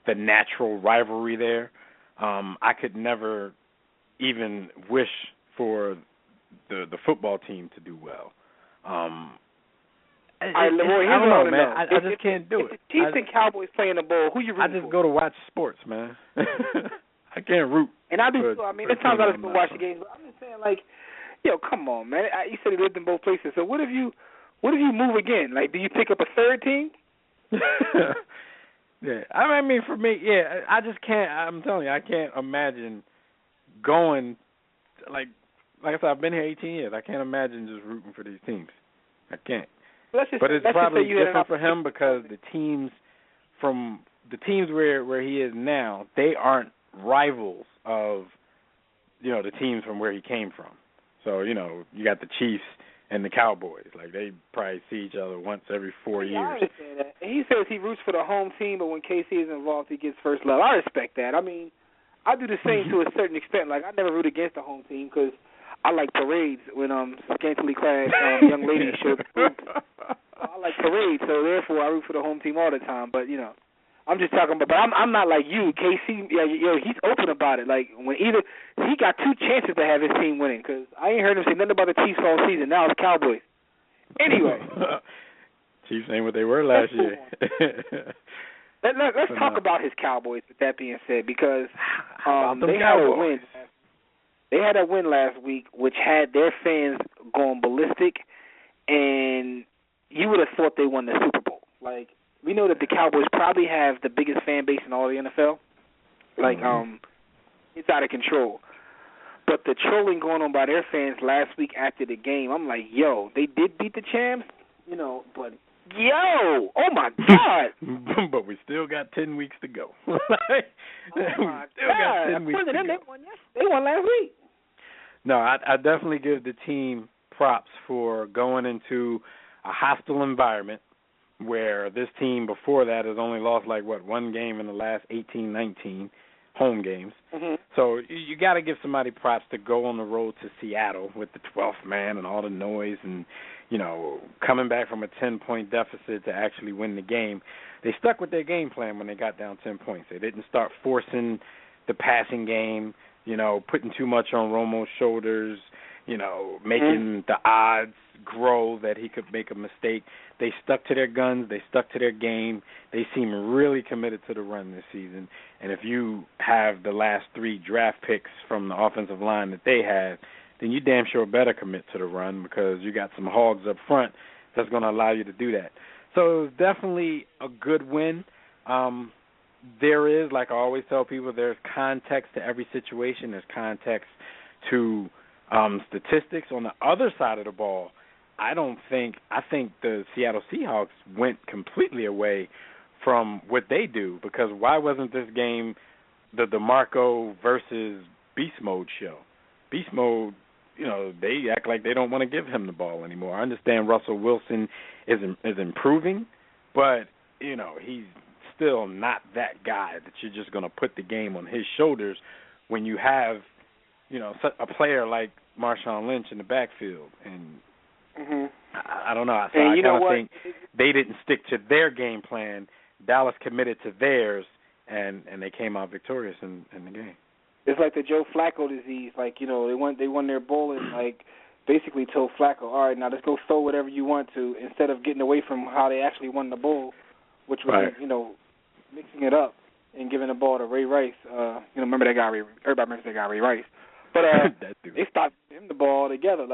the natural rivalry there. I could never even wish for the football team to do well. I don't know, man. I just can't do it. Chiefs and Cowboys playing the ball. Who you rooting for? I just go to watch sports, man. I can't root. And I do too. I mean, there's times I just go watch the games, but I'm just saying, like, come on, man. You said you lived in both places. So what if you move again? Like, do you pick up a third team? Yeah. I mean, for me, yeah, I just can't. I'm telling you, I can't imagine going, like I said, I've been here 18 years. I can't imagine just rooting for these teams. I can't. But it's probably different for him because the teams where he is now, they aren't rivals of, the teams from where he came from. So, you got the Chiefs and the Cowboys. Like, they probably see each other once every 4 years. I understand that. And he says he roots for the home team, but when KC is involved, he gets first love. I respect that. I mean, I do the same to a certain extent. Like, I never root against the home team because I like parades when scantily clad young ladies show the group. I like parades, so therefore I root for the home team all the time. But, I'm just talking about, but I'm not like you. KC, he's open about it. Like, when he got 2 chances to have his team winning, because I ain't heard him say nothing about the Chiefs all season. Now it's Cowboys. Anyway. Chiefs ain't what they were last year. Let's talk about his Cowboys, with that being said, because they had a win. They had a win last week, which had their fans going ballistic, and you would have thought they won the Super Bowl. Like, we know that the Cowboys probably have the biggest fan base in all the NFL. Like, it's out of control. But the trolling going on by their fans last week after the game, I'm like, yo, they did beat the champs, but Yo! Oh my God! But we still got 10 weeks to go. Oh my God! Got 10 weeks to go. They won last week. No, I definitely give the team props for going into a hostile environment where this team before that has only lost one game in the last 18, 19 home games. Mm-hmm. So you got to give somebody props to go on the road to Seattle with the 12th man and all the noise and, coming back from a 10-point deficit to actually win the game. They stuck with their game plan when they got down 10 points. They didn't start forcing the passing game, putting too much on Romo's shoulders, making the odds grow that he could make a mistake. They stuck to their guns. They stuck to their game. They seem really committed to the run this season. And if you have the last 3 draft picks from the offensive line that they had, then you damn sure better commit to the run because you got some hogs up front that's going to allow you to do that. So it's definitely a good win. There is, like I always tell people, there's context to every situation. There's context to statistics. On the other side of the ball, I think the Seattle Seahawks went completely away from what they do, because why wasn't this game the DeMarco versus Beast Mode show? Beast Mode, they act like they don't want to give him the ball anymore. I understand Russell Wilson is improving, but, he's still not that guy that you're just going to put the game on his shoulders when you have, a player like Marshawn Lynch in the backfield. And I don't know. So I kind of think they didn't stick to their game plan. Dallas committed to theirs, and they came out victorious in the game. It's like the Joe Flacco disease. Like, they won their bowl and, basically told Flacco, all right, now let's go throw whatever you want to, instead of getting away from how they actually won the bowl, which was, mixing it up and giving the ball to Ray Rice. Remember that guy, everybody remembers that guy, Ray Rice. But they stopped him the ball together.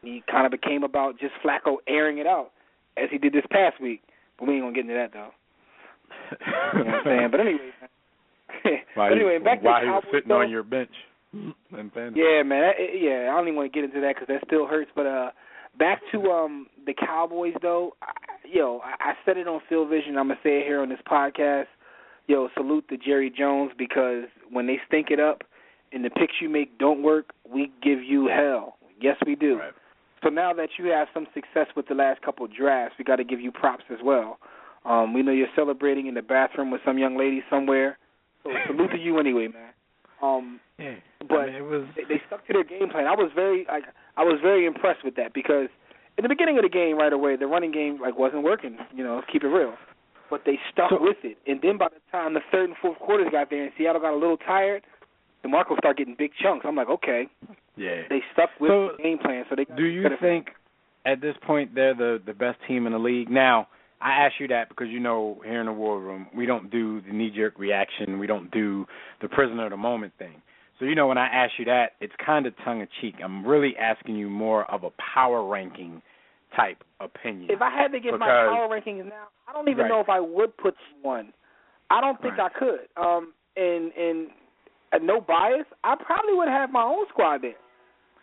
He kind of became about just Flacco airing it out, as he did this past week. But we ain't going to get into that, though. You know what I'm saying? But anyway, back to the Cowboys. Why he was sitting on your bench. Yeah, man. I don't even want to get into that because that still hurts. But back to the Cowboys, though. I said it on Phil Vision. I'm going to say it here on this podcast. Salute to Jerry Jones, because when they stink it up and the picks you make don't work, we give you hell. Yes, we do. Right. So now that you have some success with the last couple of drafts, we got to give you props as well. We know you're celebrating in the bathroom with some young lady somewhere. So salute to you anyway, man. They stuck to their game plan. I was very impressed with that, because in the beginning of the game, right away, the running game wasn't working. Let's keep it real. But they stuck with it, and then by the time the third and fourth quarters got there, and Seattle got a little tired, DeMarco started getting big chunks. I'm like, okay, they stuck with the game plan. So they. Do you think at this point they're the best team in the league? Now, I ask you that because here in the War Room, we don't do the knee-jerk reaction. We don't do the prisoner of the moment thing. So, when I ask you that, it's kind of tongue-in-cheek. I'm really asking you more of a power ranking type opinion. If I had to give my power rankings now, I don't even know if I would put one. I don't think I could. And no bias, I probably would have my own squad there.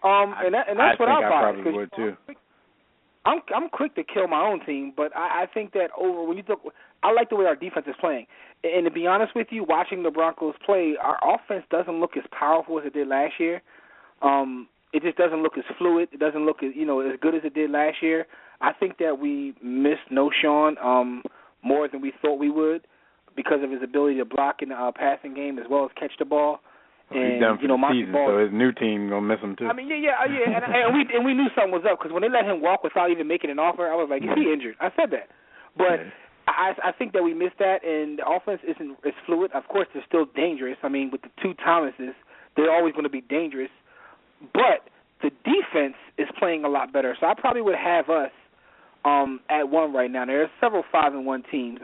And that's what I probably would too. I'm quick to kill my own team, but I think that when you look, I like the way our defense is playing. And to be honest with you, watching the Broncos play, our offense doesn't look as powerful as it did last year. It just doesn't look as fluid. It doesn't look as good as it did last year. I think that we missed Noshawn more than we thought we would, because of his ability to block in the passing game as well as catch the ball. He's done for the season, so his new team gonna miss him too. I mean, and we knew something was up, because when they let him walk without even making an offer, I was like, is he injured? I said that, but I think that we missed that, and the offense isn't as fluid. Of course, they're still dangerous. I mean, with the two Thomases, they're always going to be dangerous, but the defense is playing a lot better. So I probably would have us at 1 right now. There are several 5-1 teams.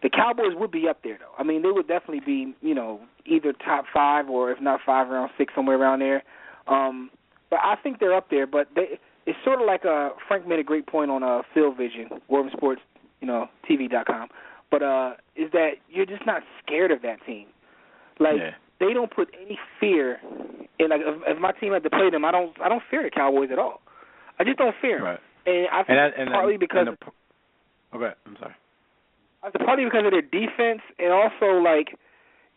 The Cowboys would be up there, though. I mean, they would definitely be, either top 5 or if not 5, around 6, somewhere around there. But I think they're up there. But it's sort of like Frank made a great point on Phil Vision, War Room Sports, TV.com. But is that you're just not scared of that team. They don't put any fear in. If my team had to play them, I don't fear the Cowboys at all. I just don't fear them. Right. And I think partly because okay, I'm sorry. I think partly because of their defense, and also like,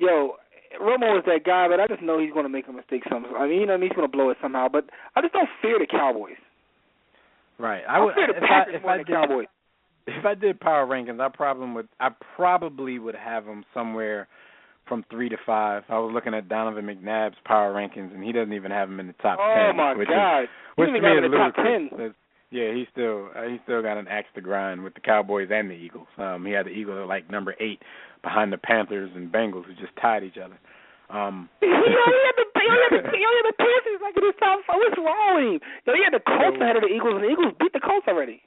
Romo is that guy, but I just know he's going to make a mistake somehow. I mean, he's going to blow it somehow. But I just don't fear the Cowboys. Right. I fear the Packers more than the Cowboys. If I did power rankings, I probably would have them somewhere from 3 to 5. I was looking at Donovan McNabb's power rankings, and he doesn't even have them in the top 10. Oh my God! Which he to me in is the top 10. Yeah, he's still got an axe to grind with the Cowboys and the Eagles. He had the Eagles at like number 8 behind the Panthers and Bengals, who just tied each other. He only had the Panthers like in his top 5. What's wrong with him? He had the Colts ahead of the Eagles, and the Eagles beat the Colts already.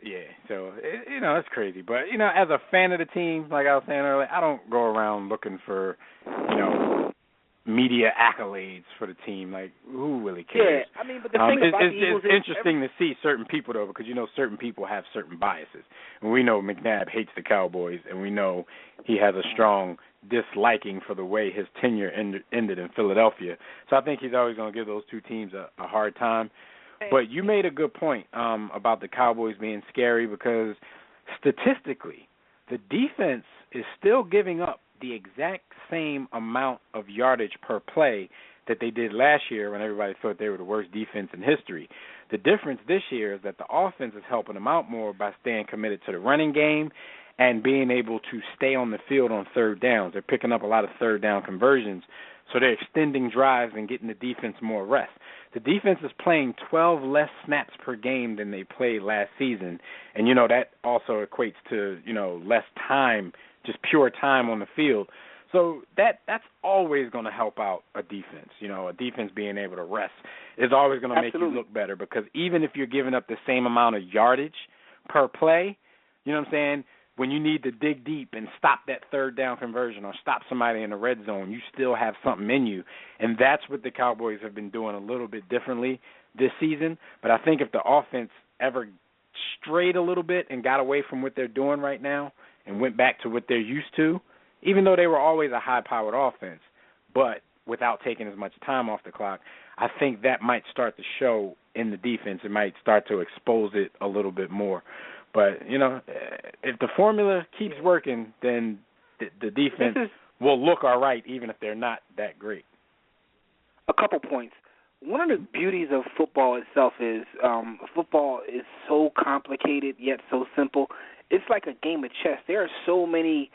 Yeah, so it's crazy, but as a fan of the team, like I was saying earlier, I don't go around looking for media accolades for the team. Like, who really cares? Yeah, I mean, but the thing about the Eagles is interesting to see certain people though, because certain people have certain biases, and we know McNabb hates the Cowboys, and we know he has a strong disliking for the way his tenure ended in Philadelphia. So I think he's always going to give those two teams a hard time. But you made a good point about the Cowboys being scary, because statistically, the defense is still giving up the exact same amount of yardage per play that they did last year when everybody thought they were the worst defense in history. The difference this year is that the offense is helping them out more by staying committed to the running game and being able to stay on the field on third downs. They're picking up a lot of third down conversions, so they're extending drives and getting the defense more rest. The defense is playing 12 less snaps per game than they played last season, and that also equates to less time, just pure time on the field. So that's always going to help out a defense. A defense being able to rest is always going to make you look better, because even if you're giving up the same amount of yardage per play, when you need to dig deep and stop that third down conversion or stop somebody in the red zone, you still have something in you. And that's what the Cowboys have been doing a little bit differently this season. But I think if the offense ever strayed a little bit and got away from what they're doing right now and went back to what they're used to, even though they were always a high-powered offense, but without taking as much time off the clock, I think that might start to show in the defense. It might start to expose it a little bit more. But, if the formula keeps working, then the defense will look all right, even if they're not that great. A couple points. One of the beauties of football itself is football is so complicated yet so simple. It's like a game of chess. There are so many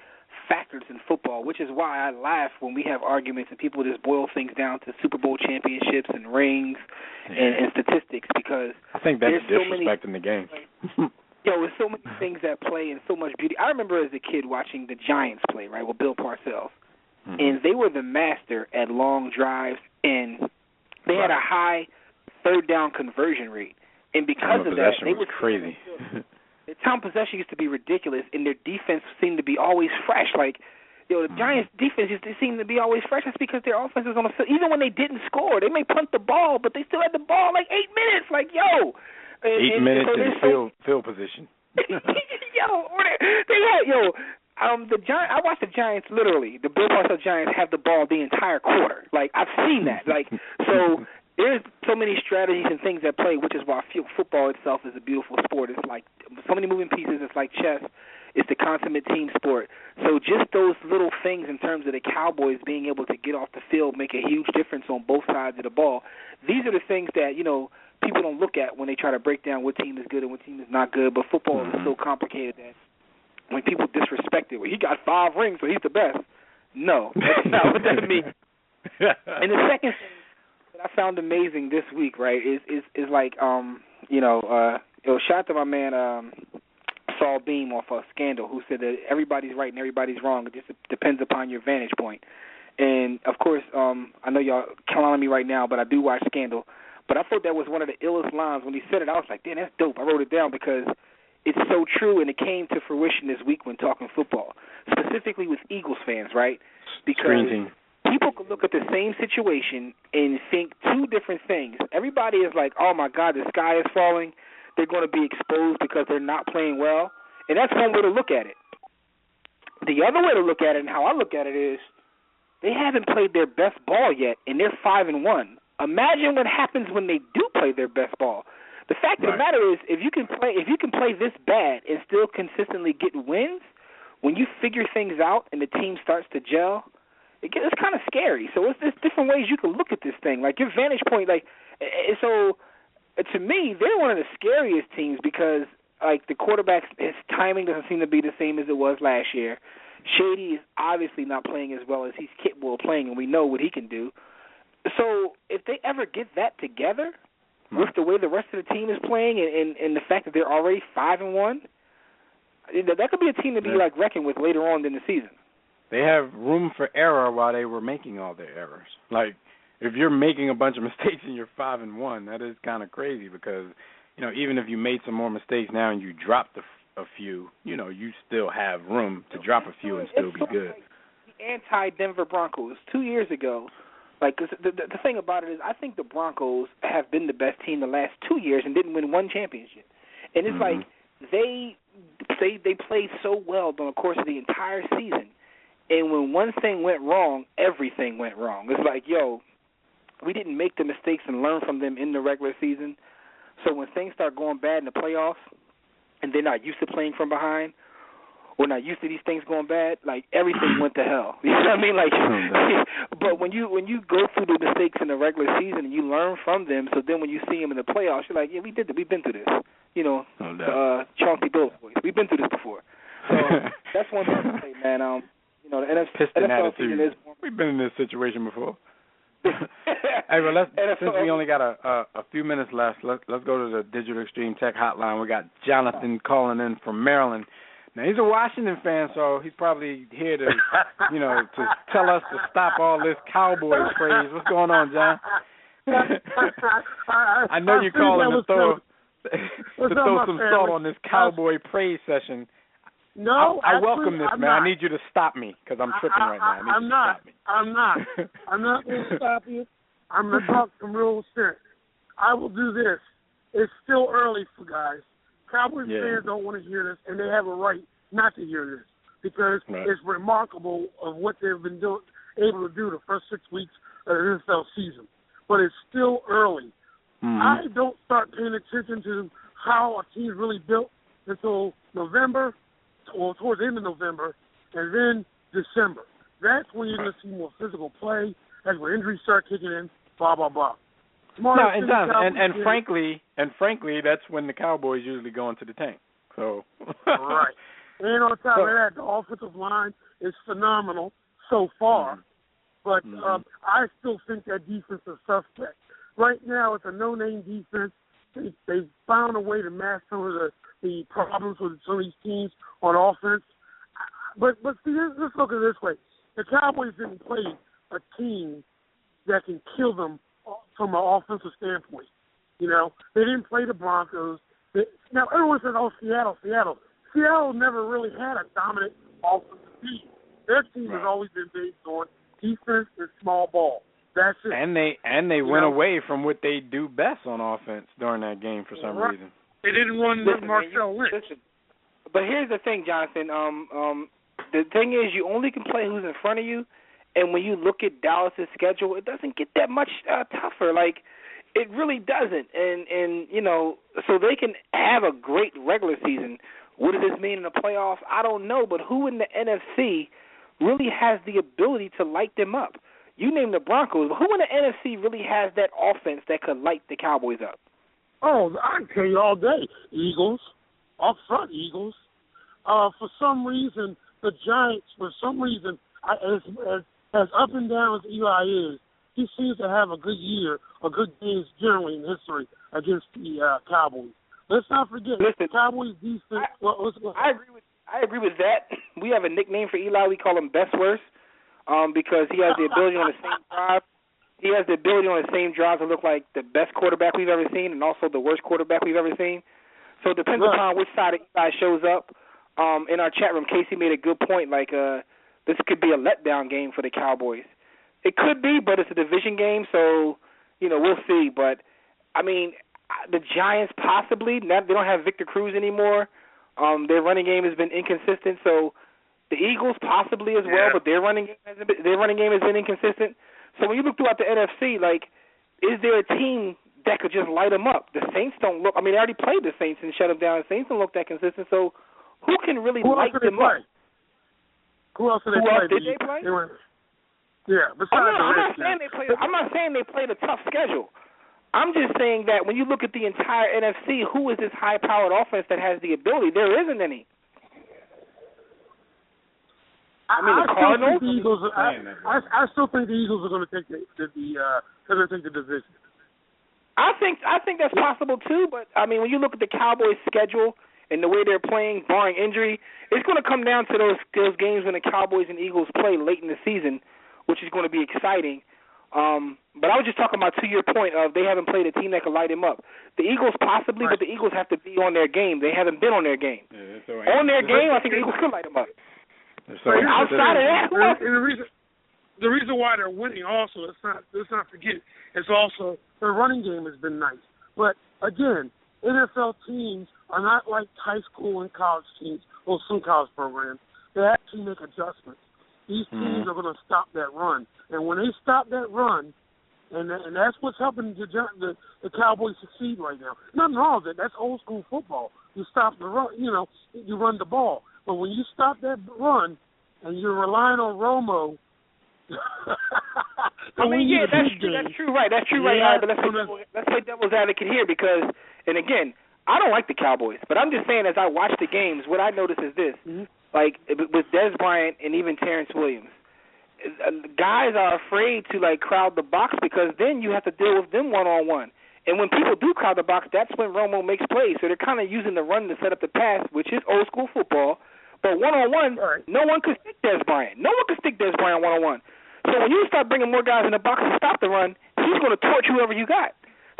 factors in football, which is why I laugh when we have arguments and people just boil things down to Super Bowl championships and rings and statistics, because I think that's disrespecting the game. There's so many things that play and so much beauty. I remember as a kid watching the Giants play, right, with Bill Parcells. Mm-hmm. And they were the master at long drives, and they had a high third down conversion rate. And because of that, they were crazy. The time possession used to be ridiculous, and their defense seemed to be always fresh. Like, the Giants' defense used to seem to be always fresh. That's because their offense was on the field. Even when they didn't score, they may punt the ball, but they still had the ball like 8 minutes. Like, 8 minutes in field position. They had the Giants. I watched the Giants literally. The Bill Parcells Giants have the ball the entire quarter. Like, I've seen that. Like, so there's so many strategies and things at play, which is why football itself is a beautiful sport. It's like so many moving pieces. It's like chess. It's the consummate team sport. So just those little things in terms of the Cowboys being able to get off the field make a huge difference on both sides of the ball. These are the things that people don't look at when they try to break down what team is good and what team is not good. But football is so complicated that when people disrespect it, well, he got 5 rings, so he's the best. No, that's not what that means. And the second thing that I found amazing this week, right, is like, shout out to my man Saul Beam off of Scandal, who said that everybody's right and everybody's wrong. It just depends upon your vantage point. And, of course, I know y'all calling me right now, but I do watch Scandal. But I thought that was one of the illest lines. When he said it, I was like, damn, that's dope. I wrote it down because it's so true, and it came to fruition this week when talking football, specifically with Eagles fans, right? Because people could look at the same situation and think 2 different things. Everybody is like, oh, my God, the sky is falling. They're going to be exposed because they're not playing well. And that's one way to look at it. The other way to look at it, and how I look at it, is they haven't played their best ball yet, and they're 5-1. Imagine what happens when they do play their best ball. The fact of the matter is, if you can play this bad and still consistently get wins, when you figure things out and the team starts to gel, it's kind of scary. So there's different ways you can look at this thing. Like your vantage point, so to me, they're one of the scariest teams because like the quarterback, his timing doesn't seem to be the same as it was last year. Shady is obviously not playing as well as he's capable of playing, and we know what he can do. So if they ever get that together with the way the rest of the team is playing and the fact that they're already 5-1, that could be a team to be like reckoned with later on in the season. They have room for error while they were making all their errors. Like if you're making a bunch of mistakes and you're 5-1, that is kind of crazy because even if you made some more mistakes now and you dropped a few, you still have room to drop a few and still be good. Like the anti-Denver Broncos 2 years ago. Like, 'cause the thing about it is I think the Broncos have been the best team the last 2 years and didn't win one championship. And it's like they played so well during the course of the entire season. And when one thing went wrong, everything went wrong. It's like, we didn't make the mistakes and learn from them in the regular season. So when things start going bad in the playoffs and they're not used to playing from behind, we're not used to these things going bad, like everything went to hell. You know what I mean? Like, but when you go through the mistakes in the regular season and you learn from them, so then when you see them in the playoffs, you're like, yeah, we did it. We've been through this. Chauncey Billups boys. We've been through this before. So that's one thing to say, man. The NFL season is. We've been in this situation before. Hey, well, since we only got a few minutes left, let's go to the Digital Extreme Tech Hotline. We got Jonathan calling in from Maryland. Now, he's a Washington fan, so he's probably here to, to tell us to stop all this Cowboys praise. What's going on, John? I know you're calling to throw some salt on this Cowboy praise session. No, I welcome this, I'm man. not. I need you to stop me because I'm tripping right now. I'm not going to stop you. I'm going to talk some real sense. I will do this. It's still early for guys. Cowboys fans don't want to hear this, and they have a right not to hear this because it's remarkable of what they've been able to do the first 6 weeks of the NFL season. But it's still early. I don't start paying attention to how a team's really built until November, or towards the end of November, and then December. That's when you're going to see more physical play. That's when injuries start kicking in. Blah blah blah. Frankly, that's when the Cowboys usually go into the tank. So right. And on top of that, the offensive line is phenomenal so far. But I still think that defense is suspect. Right now, it's a no-name defense. They found a way to mask some of the problems with some of these teams on offense. But see, let's look at it this way. The Cowboys didn't play a team that can kill them from an offensive standpoint. They didn't play the Broncos. Now, everyone says, Seattle. Seattle never really had a dominant offensive team. Their team has always been based on defense and small ball. That's it. And they went away from what they do best on offense during that game for some reason. They didn't run Marshall Lynch. But here's the thing, Jonathan. The thing is, you only can play who's in front of you, and when you look at Dallas's schedule, it doesn't get that much tougher. Like, it really doesn't. And so they can have a great regular season. What does this mean in the playoffs? I don't know. But who in the NFC really has the ability to light them up? You name the Broncos, but who in the NFC really has that offense that could light the Cowboys up? Oh, I can tell you all day. Eagles, up front Eagles. For some reason, the Giants, as up and down as Eli is, he seems to have a good year, a good games generally in history against the Cowboys. Let's not forget, the Cowboys defense. I agree with that. We have a nickname for Eli. We call him Best Worst. Because he has the ability on the same drive. He has the ability on the same drive to look like the best quarterback we've ever seen and also the worst quarterback we've ever seen. So it depends upon which side of Eli shows up. In our chat room, Casey made a good point. Like, this could be a letdown game for the Cowboys. It could be, but it's a division game, so, we'll see. But, I mean, the Giants possibly. They don't have Victor Cruz anymore. Their running game has been inconsistent, so the Eagles possibly as well, but their running game has been inconsistent. So when you look throughout the NFC, like, is there a team that could just light them up. The Saints don't look. I mean, they already played the Saints and shut them down. The Saints don't look that consistent. So who can really light them up? Who else did they play? Did they play? Besides I'm not saying they played a tough schedule. I'm just saying that when you look at the entire NFC, who is this high-powered offense that has the ability? There isn't any. I mean, the Cardinals. I still think the Eagles are going to take the division. I think that's possible too. But I mean, when you look at the Cowboys' schedule and the way they're playing, barring injury, it's going to come down to those games when the Cowboys and Eagles play late in the season, which is going to be exciting. But I was just talking about, to your point of they haven't played a team that can light them up. The Eagles possibly, but the Eagles have to be on their game. They haven't been on their game. On their game, I think the Eagles could light them up. Outside of that, and the reason why they're winning also, let's not forget, it's also their running game has been nice. But again, NFL teams are not like high school and college teams or some college programs. They actually make adjustments. These teams are going to stop that run, and when they stop that run, and that's what's helping the Cowboys succeed right now. Nothing wrong with it. That's old school football. You stop the run, you run the ball. But when you stop that run and you're relying on Romo, I mean, yeah, that's true, right? That's true, right? Yeah, but let's play devil's advocate here because, and again, I don't like the Cowboys, but I'm just saying as I watch the games, what I notice is this: like with Dez Bryant and even Terrence Williams, guys are afraid to crowd the box because then you have to deal with them one-on-one. And when people do crowd the box, that's when Romo makes plays. So they're kind of using the run to set up the pass, which is old school football. But one-on-one, no one could stick Dez Bryant. No one could stick Dez Bryant one-on-one. So when you start bringing more guys in the box to stop the run, he's going to torch whoever you got.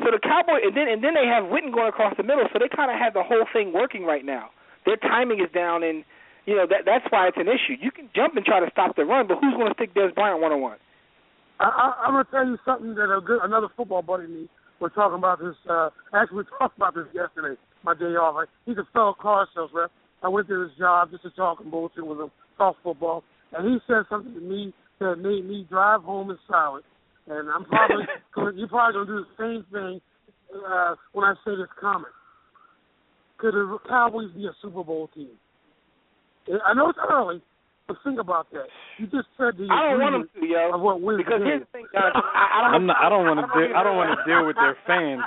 So the Cowboys, and then they have Witten going across the middle, so they kind of have the whole thing working right now. Their timing is down, and that's why it's an issue. You can jump and try to stop the run, but who's going to stick Dez Bryant one-on-one? I'm going to tell you something that another football buddy of me was talking about this. Actually, we talked about this yesterday, my day off. He's a fellow car sales rep. I went to his job just to talk and bullshit with him, talk football, and he said something to me that made me drive home in silence. And you're probably going to do the same thing when I say this comment. Could the Cowboys be a Super Bowl team? I know it's early, but think about that. You just said the I don't want them to, yo. Of what wins because here's the thing, John. I don't want to deal with their fans.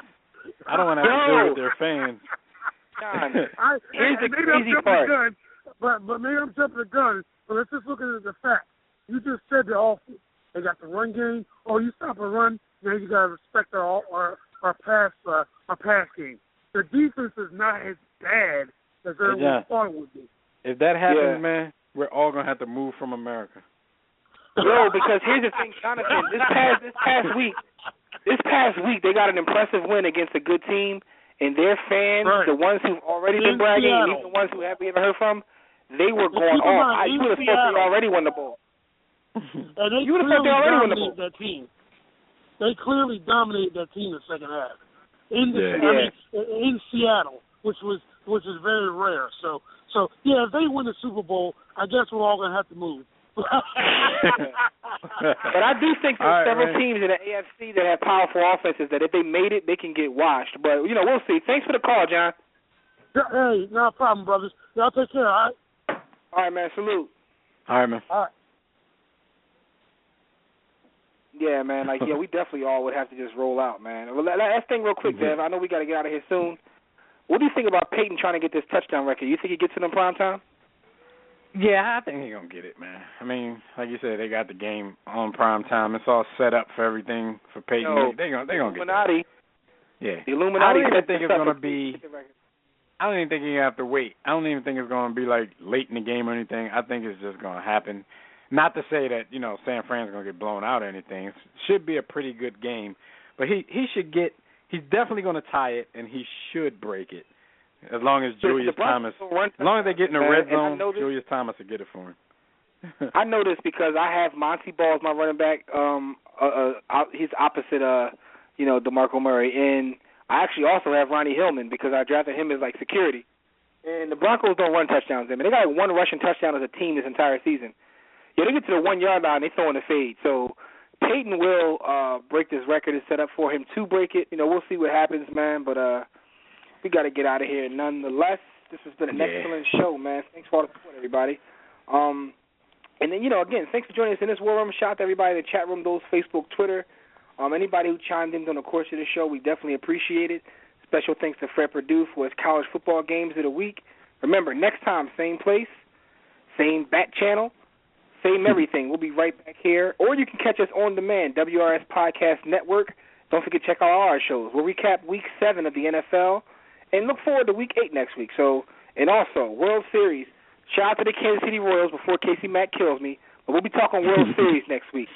I don't want to have to deal with their fans. John, here's the crazy part. But maybe I'm jumping the gun. But let's just look at the facts. You just said the offense. They got the run game. Oh, you stop a run, now you got to respect our pass game. The defense is not as bad as everyone thought it would be. If that happens, man, we're all gonna have to move from America. No, because here's the thing, Jonathan. This past week, they got an impressive win against a good team, and their fans, the ones who've already been bragging, and even the ones who haven't even heard from, they were going off. You would have thought they already won the ball. You would have thought they already won the ball. That team. They clearly dominated that team in the second half. In Seattle, which is very rare. So if they win the Super Bowl, I guess we're all gonna have to move. But I do think there's several teams in the AFC that have powerful offenses that if they made it, they can get washed. But we'll see. Thanks for the call, John. Hey, no problem, brothers. Y'all take care. All right. All right, man. Salute. All right, man. All right. Yeah, man. We definitely all would have to just roll out, man. Well, last thing real quick, Dev. I know we got to get out of here soon. What do you think about Peyton trying to get this touchdown record? You think he gets it in prime time? Yeah, I think he's going to get it, man. I mean, like you said, they got the game on prime time. It's all set up for everything for Peyton. They're going to get it. Yeah. The Illuminati. I don't even think it's going to be – I don't even think you have to wait. I don't even think it's going to be, late in the game or anything. I think it's just going to happen. Not to say that, San Fran's going to get blown out or anything. It should be a pretty good game. But he should get – he's definitely going to tie it, and he should break it. As long as Julius Thomas, as long as they get in the red zone, Julius Thomas will get it for him. I know this because I have Monty Ball as my running back. He's opposite, DeMarco Murray, and I actually also have Ronnie Hillman because I drafted him as security. And the Broncos don't run touchdowns. I mean, they got one rushing touchdown as a team this entire season. Yeah, they get to the 1 yard line, they throw in the fade. So Peyton will break this record. It's set up for him to break it. We'll see what happens, man. But we got to get out of here. Nonetheless, this has been an excellent show, man. Thanks for all the support, everybody. And then, again, thanks for joining us in this War Room. Shout out to everybody in the chat room, those Facebook, Twitter. Anybody who chimed in during the course of the show, we definitely appreciate it. Special thanks to Fred Perdue for his college football games of the week. Remember, next time, same place, same bat channel, same everything. We'll be right back here. Or you can catch us on demand, WRS Podcast Network. Don't forget to check out all our shows. We'll recap Week 7 of the NFL and look forward to Week 8 next week. And also, World Series. Shout out to the Kansas City Royals before Casey Mack kills me. But we'll be talking World Series next week.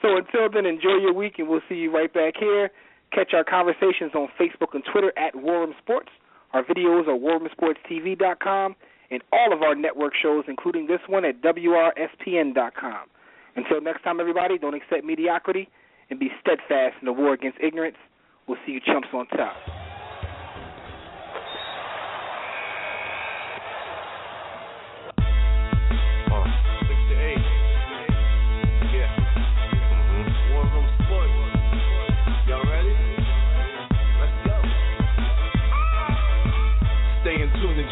So until then, enjoy your week, and we'll see you right back here. Catch our conversations on Facebook and Twitter at War Room Sports. Our videos are warroomsportstv.com, and all of our network shows, including this one, at WRSPN.com. Until next time, everybody, don't accept mediocrity and be steadfast in the war against ignorance. We'll see you chumps on top.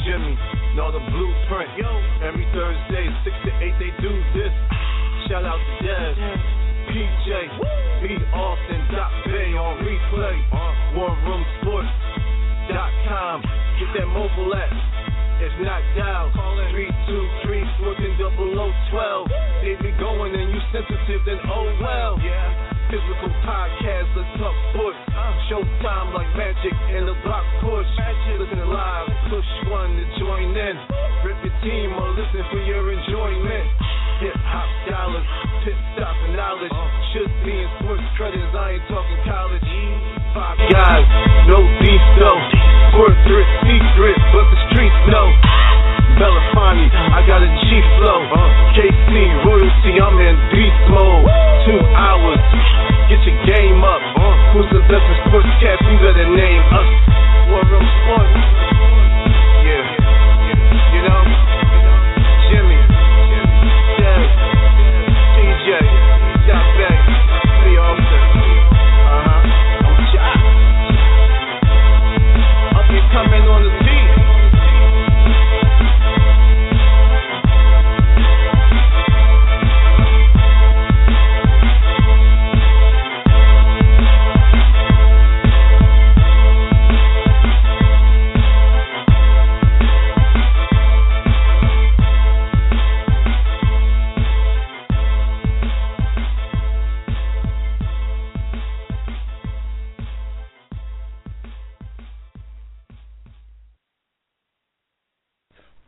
Jimmy, know the blueprint. Every Thursday, 6 to 8, they do this. Shout out to Dev, PJ, B. Austin, Bay on replay. WarRoomSports.com. Get that mobile app. If not, dial 323-140012. They be going and you sensitive, then oh well. Physical podcast, let's talk sports. Showtime like magic in the block push. Listen live, push one to join in. Rip your team or listen for your enjoyment. Hip hop dollars, pit stop and knowledge. Should be in sports credits, I ain't talking college. 5 guys, no beef though. Corporate secret, but the streets know. Belafonte, I got a G flow. KC royalty, I'm in beast mode. 2 hours, get your game up. Who's the best in sportscast? You better name us. War Room Sports. Yeah, you know, Jimmy, Dev, TJ, Stop Back, B. Austin. I'm shot. Up and coming on the beat.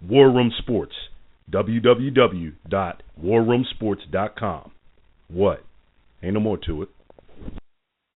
War Room Sports, www.warroomsports.com. What? Ain't no more to it.